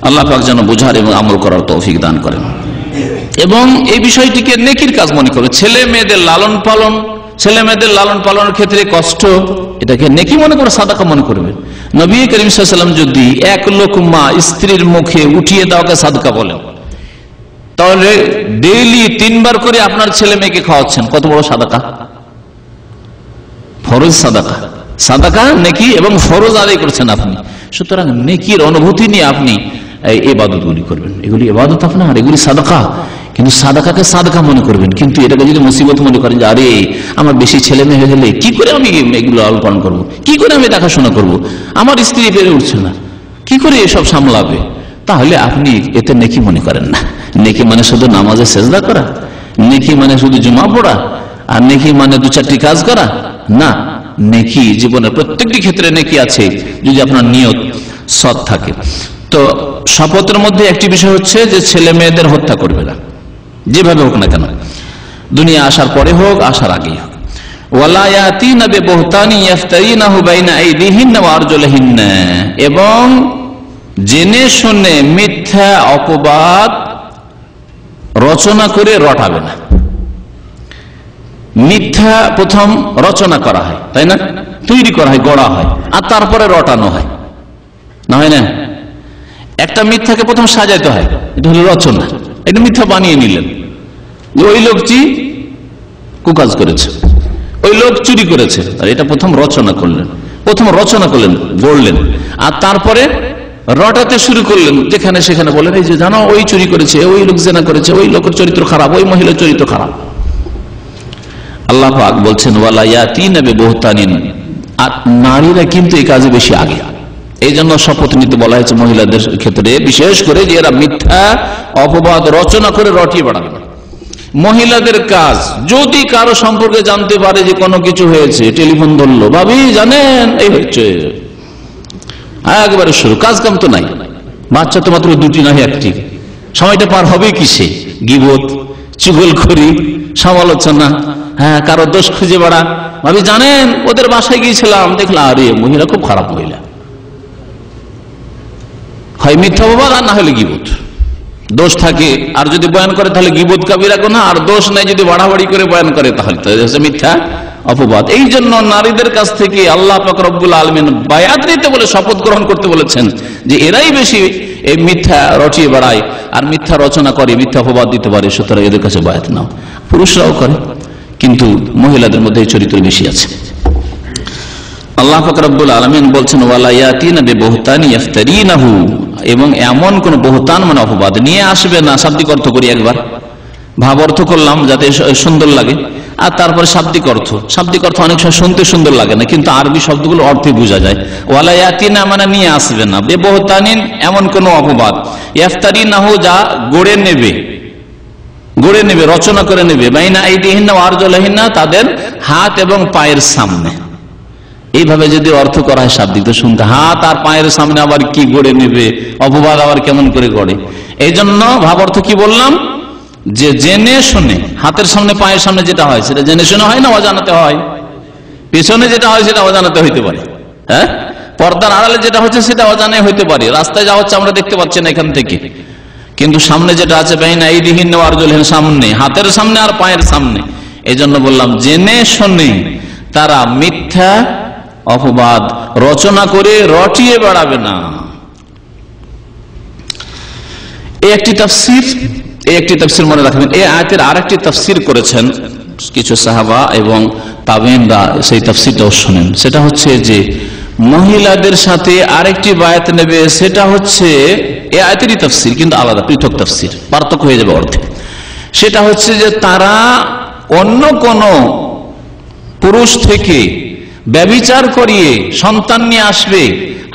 আল্লাহ পাক যেন বোঝার এবং আমল করার তৌফিক দান করেন। এবং এই বিষয়টিকে নেকির কাজ মনে করবে। ছেলে মেয়েদের লালন পালনের ক্ষেত্রে কষ্ট, এটাকে নেকি মনে করে, সাদাকা মনে করবে। নবী করিম সাল্লাল্লাহু আলাইহি ওয়াসাল্লাম যদি এক লোকমা স্ত্রীর মুখে উঠিয়ে দেওয়াকে সাদকা বলেন, তাহলে ডেইলি 3 বার করে আপনার ছেলে মেয়েকে খাওয়াচ্ছেন, কত বড় সাদাকা, ফরজ সাদাকা। সাদাকা নেকি এবং ফরজ আদায় করছেন আপনি। সুতরাং নেকির অনুভূতি নিয়ে আপনি এই ইবাদতগুলি করবেন। এগুলি ইবাদত আপনার, এগুলি সাদাকা। কিন্তু সাদাকাকে সাদাকা মনে করবেন, কিন্তু এটাকে যদি মুসিবত মনে করেন যে আরে আমার বেশি ছেলে মেয়ে হয়ে গেলে কি করে আমি এগুলো লালন পালন করবো, কি করে আমি দেখাশোনা করবো, আমার স্ত্রী বেড়ে উঠছে না, কি করে এসব সামলাবে, তাহলে আপনি এতে নেকি মনে করেন না। নেকি মানে শুধু নামাজে সেজদা করা, নেকি মানে শুধু জুমা পড়া, আর নেকি মানে 2-4টি কাজ করা না। নেকি জীবনের প্রত্যেকটি ক্ষেত্রে নেকি আছে যদি আপনার নিয়ত সৎ থাকে। তো শপথের মধ্যে একটি বিষয় হচ্ছে যে ছেলে মেয়েদের হত্যা করবে না, যেভাবে হোক না কেন, দুনিয়া আসার পরে হোক আসার আগেই হোক। ওয়ালা ইয়াতিনা বিবুহতানি ইফতারিনাহু বাইনা আইদিহিন্না ওয়া আরজুলিহিন্না, এবং জেনে শুনে মিথ্যা অপবাদ রচনা করে রটাবে না। মিথ্যা প্রথম রচনা করা হয়, তাই না, তৈরি করা হয়, গড়া হয়, আর তারপরে রটানো হয়, না হয় না? একটা মিথ্যাকে প্রথম সাজাইতে হয়, এটা হলো রচনা। এটা মিথ্যা বানিয়ে নিলেন যে ওই লোকটি কুকাজ করেছে, ওই লোক চুরি করেছে, আর এটা প্রথম রচনা করলেন, গড়লেন, আর তারপরে রটাতে শুরু করলেন, যেখানে সেখানে বলেন এই যে জানো ওই চুরি করেছে, ওই লোক জেনা করেছে, ওই লোকের চরিত্র খারাপ, ওই মহিলার চরিত্র খারাপ। আল্লাহ পাক বলছেন ওয়ালা ইয়াতিনা বিবুহতানিন, আর নারীরা কিন্তু এই কাজে বেশি আগে। এই জন্য শপথ নিতে বলা হয়েছে মহিলাদের ক্ষেত্রে, বিশেষ করে যে এরা মিথ্যা অপবাদ রচনা করে রটিয়ে বেড়াবে। মহিলাদের কাজ, যদি কারো সম্পর্কে জানতে পারে যে কোনো কিছু হয়েছে, টেলিফোন ধরলো, ভাবি জানেন এই হচ্ছে, একবারে শুরু, কাজ কাম তো নাই, বাচ্চা তো মাত্র 2টি নয় 1টি, সময়টা পার হবে কিসে? গীবত, চুগলখড়ি, সমালোচনা, হ্যাঁ, কারো দোষ খুঁজে বেড়া। ভাবি জানেন ওদের বাসায় গিয়েছিলাম, দেখলাম আরে মহিলা খুব খারাপ মহিলা। হয় মিথ্যা অপবাদ আর না হলে গীবত, দোষ থাকে, আর যদি বয়ান করে তাহলে গীবত কাবিরা গুনাহ, আর দোষ নাই যদি বাড়াবাড়ি করে বয়ান করে তাহলে মিথ্যা অপবাদ। এই জন্য নারীদের কাছ থেকে আল্লাহ পাক রব্বুল আলামিন বায়াত দিতে বলে, শপথ গ্রহণ করতে বলেছেন যে এরাই বেশি এই মিথ্যা রটিয়ে বেড়ায় আর মিথ্যা রচনা করে, মিথ্যা অপবাদ দিতে পারে, সুতরাং এদের কাছে বায়াত নাও। পুরুষরাও করে, কিন্তু মহিলাদের মধ্যে এই চরিত্র বেশি আছে। আল্লাহ পাক রব্বুল আলামিন বলছেন ওয়ালা ইয়াতিনা বিবুহতানি ইফতারিনাহু, এবং এমন কোন বহতান মানে অপবাদ নিয়ে আসবে না। শাব্দিক অর্থ করি, একবার ভাব অর্থ করলাম যাতে সুন্দর লাগে, আর তারপরে শাব্দিক অর্থ অনেক সময় শুনতে সুন্দর লাগে না, কিন্তু আরবি শব্দগুলো অর্থে বোঝা যায়। ওয়ালা ইয়াতিনা মানে নিয়ে আসবে না, বিবুহতানিন এমন কোন অপবাদ, ইফতারিনাহু যা গড়ে নেবে, রচনা করে নেবে, বাইনা আইদিহিন্না ওয়া আরজুলিহিন্না তাদের হাত এবং পায়ের সামনে। এইভাবে যদি অর্থ করা হয় শাব্দিক, তো শুনতে হাত আর পায়ের সামনে আবার কি গড়ে নেবে, অপবাদ আবার কেমন করে গড়ে। এই জন্য ভাব অর্থ কি বললাম, যে জেনে শুনে, হাতের সামনে পায়ের সামনে যেটা হয় সেটা জেনে শুনে হয় না অজানাতে হয়, পেছনে যেটা হয় সেটা অজানাতে হইতে পারে, হ্যাঁ, পর্দার আড়ালে যেটা হচ্ছে সেটা অজানায় হইতে পারে, রাস্তায় যা হচ্ছে আমরা দেখতে পাচ্ছি না এখান থেকে, কিন্তু সামনে যেটা আছে বাইনা আইদিহিন্না ওয়া আরজুলিহিন্না, সামনে, হাতের সামনে আর পায়ের সামনে। এই জন্য বললাম জেনে শুনে তারা মিথ্যা অপবাদ রচনা করে রটিয়ে বেড়াবে না। এই একটি তাফসীর মনে রাখবেন। এই আয়াতের আরেকটি তাফসীর করেছেন কিছু সাহাবা এবং তাবেঈনরা, সেই তাফসীরটাও শুনেন। সেটা হচ্ছে যে মহিলাদের সাথে আরেকটি বায়াত নেবে, সেটা হচ্ছে এই আয়াতেরই তাফসীর, কিন্তু আলাদা পৃথক তাফসীর, পার্থক্য হয়ে যাবে অর্থে। সেটা হচ্ছে যে তারা অন্য কোন পুরুষ থেকে ব্যভিচার করিয়ে সন্তান নিয়ে আসবে,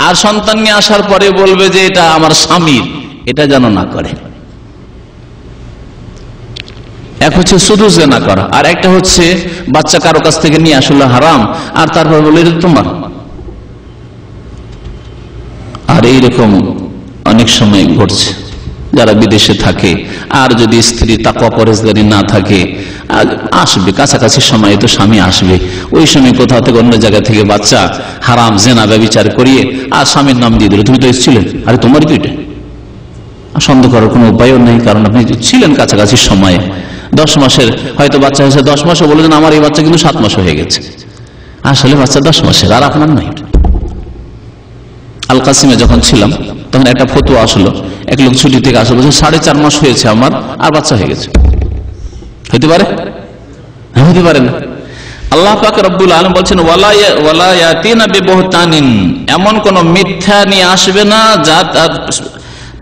আর সন্তান নিয়ে আসার পরে বলবে যে এটা আমার স্বামীর, এটা যেন না করে। এক হচ্ছে শুধু জিনা করা, আর একটা হচ্ছে বাচ্চা কারো কাছ থেকে নিয়ে আসলে হারাম, আর তারপর বলে এটা তোমার। আর এইরকম অনেক সময় ঘটছে, যারা বিদেশে থাকে আর যদি স্ত্রী তাকওয়া পরহেজগারি না থাকে, আসবে কাছাকাছি সময় তো স্বামী আসবে, ওই সময় কোথাও থেকে অন্য জায়গা থেকে বাচ্চা হারাম জেনা ব্যভিচার করিয়ে আর স্বামীর নাম দিয়ে দিল, তুমি তো এসেছিলেন, আরে তোমারই তো এটা। সন্দেহ করার কোনো উপায়ও নেই, কারণ আপনি ছিলেন কাছাকাছি সময়ে। 10 মাসের হয়তো বাচ্চা হয়েছে, 10 মাসও বলেছেন আমার এই বাচ্চা কিন্তু 7 মাস হয়ে গেছে, আসলে বাচ্চা 10 মাসের, আর আপনার নয়। আল কাসিমে যখন ছিলাম তখন একটা ফতোয়া আসলো, এক লোক ছুটি থেকে আসলো, বলছে 4.5 মাস হয়েছে আমার, আর বাচ্চা হয়ে গেছে। হইতে পারে? হইতে পারে না। আল্লাহ পাক রব্বুল আলামিন বলছেন ওয়ালা ইয়াতিনা বিবহতানিন, এমন কোন মিথ্যা নিয়ে আসবে না যা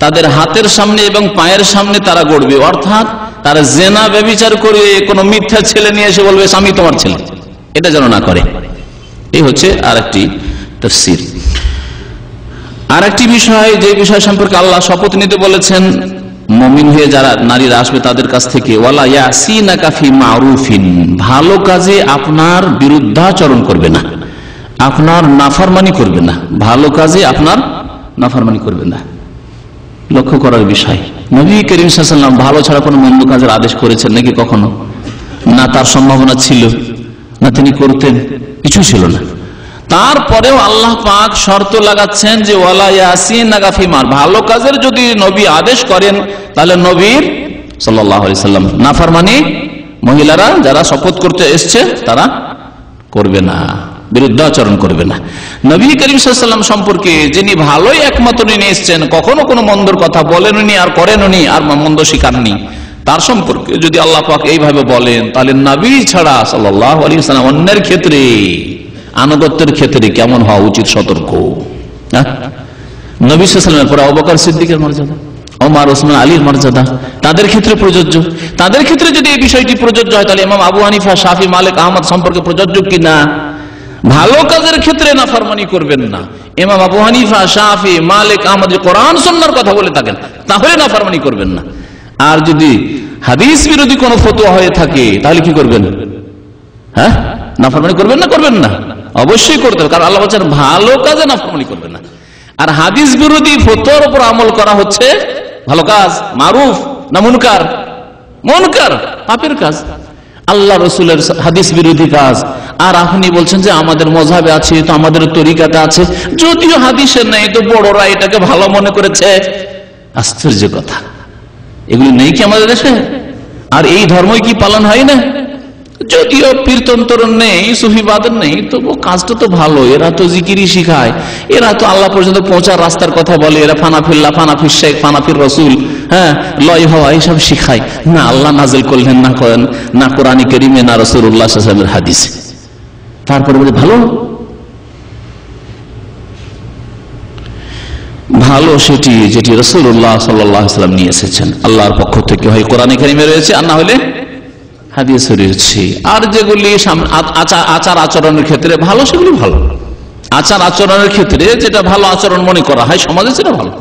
তাদের হাতের সামনে এবং পায়ের সামনে তারা গড়বে, অর্থাৎ তারা জেনা ব্যভিচার করে কোন মিথ্যা ছেলে নিয়ে এসে বলবে স্বামী তোমার ছেলে, এটা যেন না করে। এই হচ্ছে আরেকটি তাফসীর। আরেকটি বিষয়, যে বিষয় সম্পর্কে আল্লাহ শপথ নিতে বলেছেন, মুমিন হয়ে যারা নারীরা আসবে তাদের কাছ থেকে, ওয়ালা ইয়াসিনাকা ফি মারুফিন, ভালো কাজে আপনার বিরুদ্ধাচরণ করবে না, আপনার নাফরমানি করবে না, ভালো কাজে আপনার নাফরমানি করবে না। লক্ষ্য করার বিষয়, নবী করিম সাল্লাল্লাহু আলাইহি ওয়াসাল্লাম ভালো ছাড়া কোনো মন্দ কাজের আদেশ করেছেন নাকি কখনো? না, তার সম্ভাবনা ছিল না, তিনি করতেন, কিছু ছিল না। তারপরেও আল্লাহ পাক শর্ত লাগাচ্ছেন যে ওয়ালা ইয়াসিনাকা ফি মার, ভালো কাজের যদি নবী আদেশ করেন তাহলে নবীর সাল্লাল্লাহু আলাইহি ওয়াসাল্লাম নাফরমানি মহিলারা যারা শপথ করতে এসছে তারা করবে না, বিরুদ্ধাচরণ করবে না। নবী করিম সাল্লাল্লাহু আলাইহি ওয়াসাল্লাম সম্পর্কে যিনি ভালোই একমাত্র নিয়ে এসছেন, কখনো কোনো মন্দর কথা বলেননি আর করেননি আর মন্দ শিখাননি, তার সম্পর্কে যদি আল্লাহ পাক এইভাবে বলেন, তাহলে নবী ছাড়া সাল্লাল্লাহু আলাইহি ওয়াসাল্লাম অন্যের ক্ষেত্রে, আনুগত্যের ক্ষেত্রে কেমন হওয়া উচিত, সতর্ক। নবী সাল্লাল্লাহু আলাইহি ওয়াসাল্লামের পরে আবু বকর সিদ্দিকের মর্যাদা, ওমর ওসমান আলীর মর্যাদা তাদের ক্ষেত্রে প্রযোজ্য। তাদের ক্ষেত্রে যদি এই বিষয়টি প্রযোজ্য হয়, তাহলে ইমাম আবু হানিফা, শাফি, মালিক, আহমদ সম্পর্কে প্রযোজ্য কিনা? ভালো কাজের ক্ষেত্রে নাফরমানি করবেন না। ইমাম আবু হানিফা, শাফি, মালিক, আহমদ কোরআন সুন্নাহর কথা বলে থাকেন, তাহলে নাফরমানি করবেন না। আর যদি হাদিস বিরোধী কোনো ফতোয়া হয়ে থাকে তাহলে কি করবেন? হ্যাঁ, নাফরমানি করবেন না? করবেন না, অবশ্যই করতে হবে, কারণ আল্লাহ বলছেন ভালো কাজে নাফরমানি করবেন না। আর হাদিস বিরোধী ফতোয়ার উপর আমল করা হচ্ছে ভালো কাজ, মারুফ না মুনকার? মুনকার, পাপের কাজ, আল্লাহ রসুলের হাদিস বিরোধী কাজ। আর আপনি বলছেন যে আমাদের মযহাবে আছে, তো আমাদের তরিকাতে আছে, যদিও হাদিসে নেই, তো বড়রা এটাকে ভালো মনে করেছে। আশ্চর্য কথা, এগুলি নেই কি আমাদের দেশে? আর এই ধর্মই কি পালন হয় না? যদিও পীরতন্ত্র নেই, সুফিবাদ নেই, তবু কাজটা তো ভালো। এরা তো জিকিরি শিখায়, এরা তো আল্লাহ পর্যন্ত পৌঁছার রাস্তার কথা বলে, এরা ফানাফিল্লাহ, ফানাফির শেখ, ফানাফির রসুল, হ্যাঁ, লয় হওয়া এইসব শিখায় না। আল্লাহ নাজিল করলেন না, করেন না কোরআনে কারিমে, না রাসূলুল্লাহ সাল্লাল্লাহু আলাইহি ওয়াসাল্লামের হাদিসে। তারপরে বলে ভালো ভালো সেটি যেটি রাসূলুল্লাহ সাল্লাল্লাহু আলাইহি ওয়াসাল্লাম নিয়ে এসেছেন, আল্লাহর পক্ষ থেকে, হয় কোরআনে কারিমে রয়েছে আর না হলে হাদিসে রয়েছে। আর যেগুলি আচার আচরণের ক্ষেত্রে ভালো, সেগুলি ভালো। আচার আচরণের ক্ষেত্রে যেটা ভালো আচরণ মনে করা হয় সমাজে, সেটা ভালো।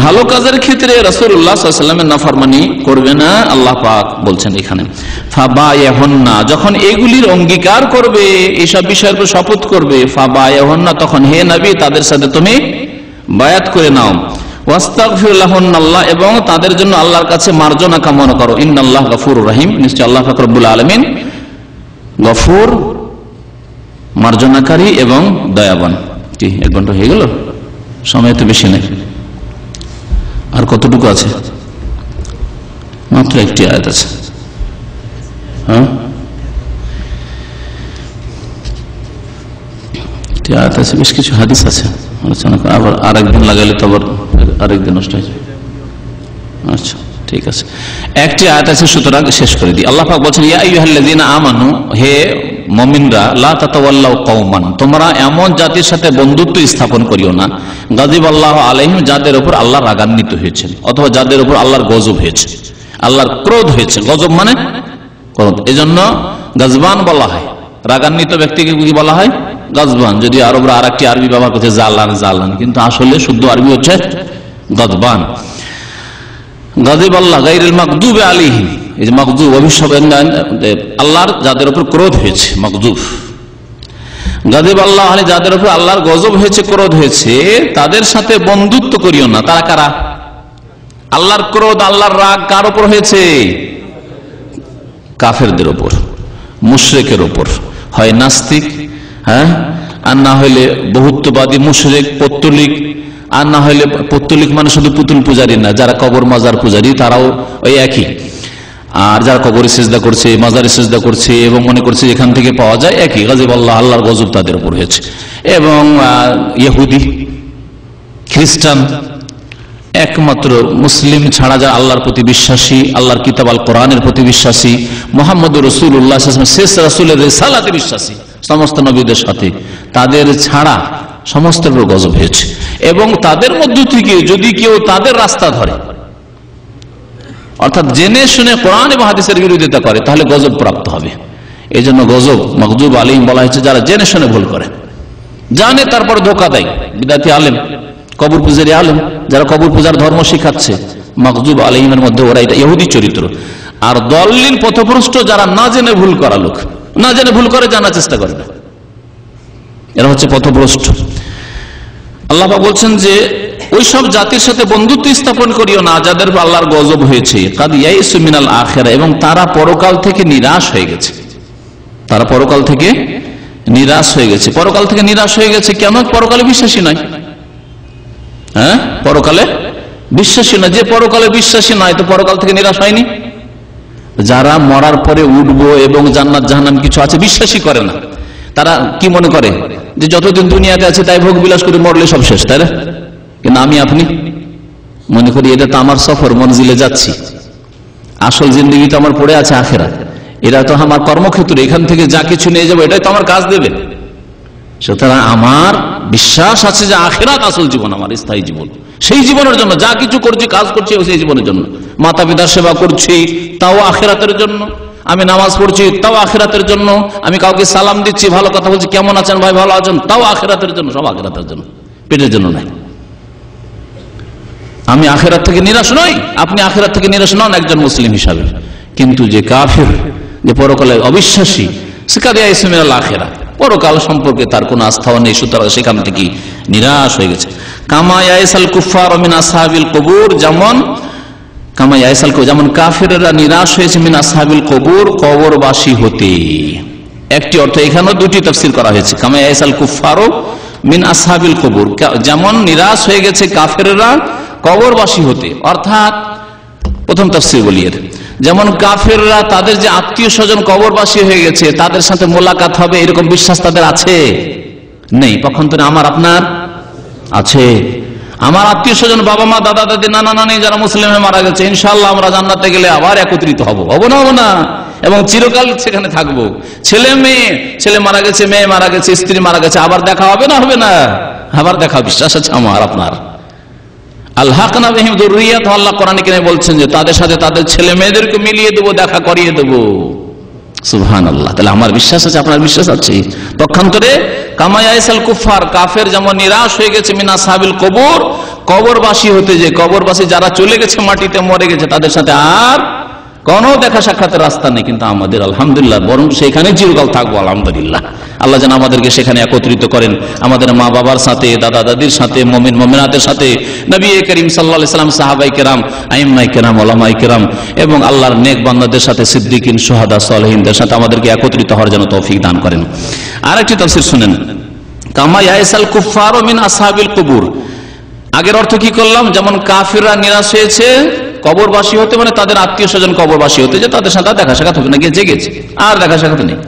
ভালো কাজের ক্ষেত্রে রাসূলুল্লাহ সাল্লাল্লাহু আলাইহি ওয়াসাল্লামের নাফরমানি করবে না। আল্লাহ পাক বলছেন এখানে ফাবায়াহুন্না, যখন এগুলির অঙ্গীকার করবে, এইসব বিষয়ের উপর শপথ করবে, ফাবায়াহুন্না, তখন হে নবী তাদের সাথে তুমি বায়াত করে নাও। ওয়াস্তাগফির লাহুন্নাল্লাহ, এবং তাদের জন্য আল্লাহর কাছে মার্জনা কামনা করো। ইন্নাল্লাহ গফুরুর রহিম, নিশ্চয় আল্লাহ পাক রব্বুল আলামিন গফুর, মার্জনাকারী এবং দয়াবান। কি 1 ঘন্টা হয়ে গেল? সময় তো বেশি নেই। আর কতটুকু আছে? মাত্র একটি আয়াত আছে। হ্যাঁ, একটি আয়াত আছে, বেশ কিছু হাদিস আছে আলোচনা করা। আবার আরেকদিন লাগাইলে তো আবার আরেকদিন নষ্ট হয়ে যাবে। আচ্ছা, ঠিক আছে, একটি আয়াত আছে, সুতরাং শেষ করে দিই। আল্লাহ পাক বলছেন ইয়া আইয়ুহাল্লাযীনা আমানু, হে মুমিনরা লা তাতাওয়াল্লাউ কওমান, তোমরা এমন জাতির সাথে বন্ধুত্ব স্থাপন করিও না গাযিবাল্লাহু আলাইহিম, যাদের উপর আল্লাহ রাগান্বিত হয়েছেন, অথবা যাদের উপর আল্লাহর গজব হয়েছে, আল্লাহর ক্রোধ হয়েছে। গজব মানে ক্রোধ, এজন্য গাজবান বলা হয়। রাগান্বিত ব্যক্তিকে কি বলা হয়? গাজবান। যদি আরবরা আরেকটি আরবি ব্যবহার করছে জালান, জালান, কিন্তু আসলে শুদ্ধ আরবি হচ্ছে গাজবান। গাযিবাল্লাহ গায়রিল মাগদুবি আলাইহিম, এই যে মাগদুব অভিশাপ, আল্লাহর যাদের উপর ক্রোধ হয়েছে, মাগদুব। গাযিবাল্লাহ আলাইহি, যাদের উপর আল্লাহর গজব হয়েছে, ক্রোধ হয়েছে, তাদের সাথে বন্ধুত্ব করিও না। তারা কারা? আল্লাহর ক্রোধ, আল্লাহর রাগ কার উপর হয়েছে? কাফেরদের উপর, মুশরিকের উপর, হয় নাস্তিক, হ্যাঁ, আর না হইলে বহুত্ববাদী মুশরিক, পৌত্তলিক, আর না হইলে পৌত্তলিক মানে শুধু পুতুল পূজারী না, যারা কবর মাজার পূজারী তারাও ওই একই। আর যারা কবরে সিজদা করছে, মাজারে সিজদা করছে এবং মনে করছে এখান থেকে পাওয়া যায়, একই। গাযিবাল্লাহ, আল্লাহর গজব তাদের উপর হয়েছে। এবং ইহুদি, খ্রিস্টান, একমাত্র মুসলিম ছাড়া যারা আল্লাহর প্রতি বিশ্বাসী, আল্লাহর কিতাব আল কোরআনের প্রতি বিশ্বাসী, মুহাম্মদুর রাসূলুল্লাহ শেষ রাসূলের রিসালাতে বিশ্বাসী, সমস্ত নবীদের সাথে, তাদের ছাড়া সমস্তের উপর গজব হয়েছে। এবং তাদের মধ্য থেকে যদি কেউ তাদের রাস্তা ধরে, অর্থাৎ জেনে শুনে কোরআন এবং হাদিসের বিরোধিতা করে, তাহলে গজব প্রাপ্ত হবে। এই জন্য গজব, মাগজুব আলাইহিম বলা হয়েছে যারা জেনে শুনে ভুল করে, জানে তারপর ধোকা দেয়। বিদাতি আলেম, কবর পূজারী আলেম, যারা কবর পূজার ধর্ম শিখাচ্ছে, মাগজুব আলাইহিমের মধ্যে ওরা এটা ইহুদি চরিত্র। আর দলিল পথভ্রষ্ট যারা না জেনে ভুল করা লোক, না জেনে ভুল করে, জানার চেষ্টা করে না, এরা হচ্ছে পথভ্রষ্ট। আল্লাহ পাক বলছেন যে ওইসব জাতির সাথে বন্ধুত্ব স্থাপন করিও না যাদের আল্লাহর গজব হয়েছে, কাদ ইয়াইসু মিনাল আখিরা, এবং তারা পরকাল থেকে নিরাশ হয়ে গেছে। তারা পরকাল থেকে নিরাশ হয়ে গেছে। পরকাল থেকে নিরাশ হয়ে গেছে কেন? পরকালে বিশ্বাসী নয়। হ্যাঁ, পরকালে বিশ্বাসী নয়। যে পরকালে বিশ্বাসী নয়, তো পরকাল থেকে নিরাশ হয়নি। যারা মরার পরে উঠবো এবং জান্নাত জাহান্নাম কিছু আছে বিশ্বাসী করে না, তারা কি মনে করে যে যতদিন দুনিয়াতে আছে তাই ভোগ বিলাস করে মরলে সব শেষ, তাই না? কিন্তু আমি আপনি মনে করি এটা তো আমার সফর, মঞ্জিলে যাচ্ছি, আসল জিন্দগি তো আমার পড়ে আছে আখিরাত, এটা তো আমার কর্মক্ষেত্র, এখান থেকে যা কিছু নিয়ে যাবো এটাই তো আমার কাজ দেবে। সুতরাং আমার বিশ্বাস আছে যে আখিরাত আসল জীবন, আমার স্থায়ী জীবন। সেই জীবনের জন্য যা কিছু করছি, কাজ করছি, সেই জীবনের জন্য। মাতা পিতার সেবা করছি, তাও আখিরাতের জন্য। আমি নামাজ পড়ছি, তাও আখিরাতের জন্য। আমি কাউকে সালাম দিচ্ছি, ভালো কথা বলছি, কেমন আছেন ভাই, ভালো আছেন, তাও আখিরাতের জন্য। সব আখিরাতের জন্য, পেটের জন্য নাই। আমি আখিরাত থেকে নিরাশ নই, আপনি আখিরাত থেকে নিরাশ নন একজন মুসলিম হিসাবে। কিন্তু যে কাফির, যে পরকালে অবিশ্বাসী, সিকাদিয়া ইসমিনাল আখিরা, পরকাল সম্পর্কে তার কোনো আস্থাও নেই, সুতরাং সেখান থেকে নিরাশ হয়ে গেছে। কামা ইয়াইসাল কুফার মিন আসহাবিল কবুর, যেমন কামা ইয়াইসাল, যেমন কাফিররা নিরাশ হয়েছে মিন আসহাবিল কবুর, কবরবাসী হতে। একটি অর্থ, এখানেও দুটি তাফসীর করা হয়েছে। কামা ইয়াইসাল কুফারু মিন আসহাবিল কবুর, যেমন নিরাশ হয়ে গেছে কাফিররা কবরবাসী হতে। অর্থাৎ প্রথম তাফসীর বলি এর, যেমন কাফেররা তাদের যে আত্মীয় স্বজন কবরবাসী হয়ে গেছে, তাদের সাথে মোলাকাত হবে এরকম বিশ্বাস তাদের আছে? নেই। পক্ষান্তরে আমার আপনার আছে। আমার আত্মীয় স্বজন, বাবা মা, দাদা দাদি, নানা নানি যারা মুসলিমে মারা গেছে, ইনশাআল্লাহ আমরা জান্নাতে গেলে আবার একত্রিত হব, হব না? হব না? এবং চিরকাল সেখানে থাকবো। ছেলে মেয়ে, ছেলে মারা গেছে, মেয়ে মারা গেছে, স্ত্রী মারা গেছে, আবার দেখা হবে না? হবে না? আবার দেখা বিশ্বাস আছে আমার আপনার। আল্লাহনা বিহিম যুররিয়াত, আল্লাহ কোরআনে কিনে বলছেন যে তাদের সাথে তাদের ছেলে মেয়েদেরকে মিলিয়ে দেবো, দেখা করিয়ে দেবো। সুবহানাল্লাহ। তাহলে আমার বিশ্বাস আছে, আপনার বিশ্বাস আছে। পক্ষান্তরে কামা ইয়াইসাল কুফার, কাফের যেমন নিরাশ হয়ে গেছে মিন আসহাবিল কবর, কবরবাসী হতে, যে কবরবাসী যারা চলে গেছে, মাটিতে মরে গেছে, তাদের সাথে আর কোনো দেখা সাক্ষাতের রাস্তা নেই। কিন্তু আমাদের আলহামদুলিল্লাহ, বরং সেখানে চিরকাল থাকবো আলহামদুলিল্লাহ। আল্লাহ যেন আমাদেরকে সেখানে একত্রিত করেন, আমাদের মা বাবার সাথে, দাদা দাদির সাথে, মুমিন মুমিনাতের সাথে, নবী করিম সাল্লাল্লাহু আলাইহি সাল্লাম, সাহাবায়ে কেরাম, আইম্মায়ে কেরাম, উলামায়ে কেরাম এবং আল্লাহর নেক বান্দাদের সাথে, সিদ্দিকিন, শুহাদা, সালেহিনদের সাথে আমাদেরকে একত্রিত হওয়ার জন্য তৌফিক দান করেন। আরেকটি তাফসীর শুনেন, কামা ইয়াইসাল কুফারু মিন আসহাবিল কুবুর। আগের অর্থ কি করলাম? যেমন কাফিররা নিরাশ হয়েছে কবরবাসী হতে, মানে তাদের আত্মীয় স্বজন কবরবাসী হতে, যে তাদের সাথে দেখা সাক্ষাৎ হবে না, গিয়ে জেগেছে, আর দেখা সাক্ষাৎ নেই।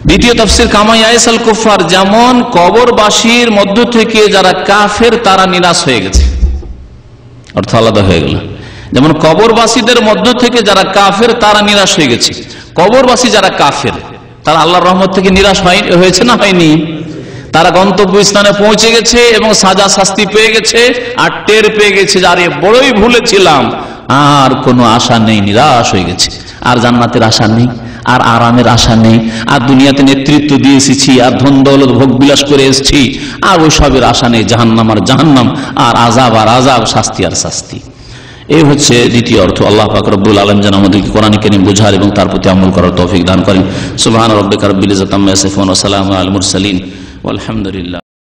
দ্বিতীয় তাফসীর, কামা ইয়াইসাল কুফার, যেমন কবরবাসীর মধ্য থেকে যারা কাফের তারা নিরাশ হয়ে গেছে। অর্থ আলাদা হয়ে গেল। যেমন কবরবাসীদের মধ্য থেকে যারা কাফের তারা নিরাশ হয়ে গেছে। কবরবাসী যারা কাফের, তারা আল্লাহর রহমত থেকে নিরাশ হয়েছে না হয়নি? তারা গন্তব্যস্থানে পৌঁছে গেছে এবং সাজা শাস্তি পেয়ে গেছে, আর টের পেয়ে গেছে যে আরে বড়ই ভুলেছিলাম, আর কোনো আশা নেই, নিরাশ হয়ে গেছে। আর জান্নাতের আশা নেই, আর আরামের আশা নেই, আর দুনিয়াতে নেতৃত্ব দিয়ে এসেছি, আর ধন দৌলত ভোগ বিলাস করে এসেছি, আর ওই সবের আশা নেই। জাহান্নাম আর জাহান্নাম, আর আযাব আর আযাব, শাস্তি আর শাস্তি। এই হচ্ছে দ্বিতীয় অর্থ। আল্লাহ পাক রব্বুল আলামিন যেন আমাদেরকে কোরআন কারীম বোঝার এবং তার প্রতি আমল করার তৌফিক দান করেন। সুবহান রাব্বিকা রাব্বিল ইজ্জাতি আম্মা ইয়াসিফুন ওয়া সালামুন আলাল মুরসালিন ওয়ালহামদুলিল্লাহ।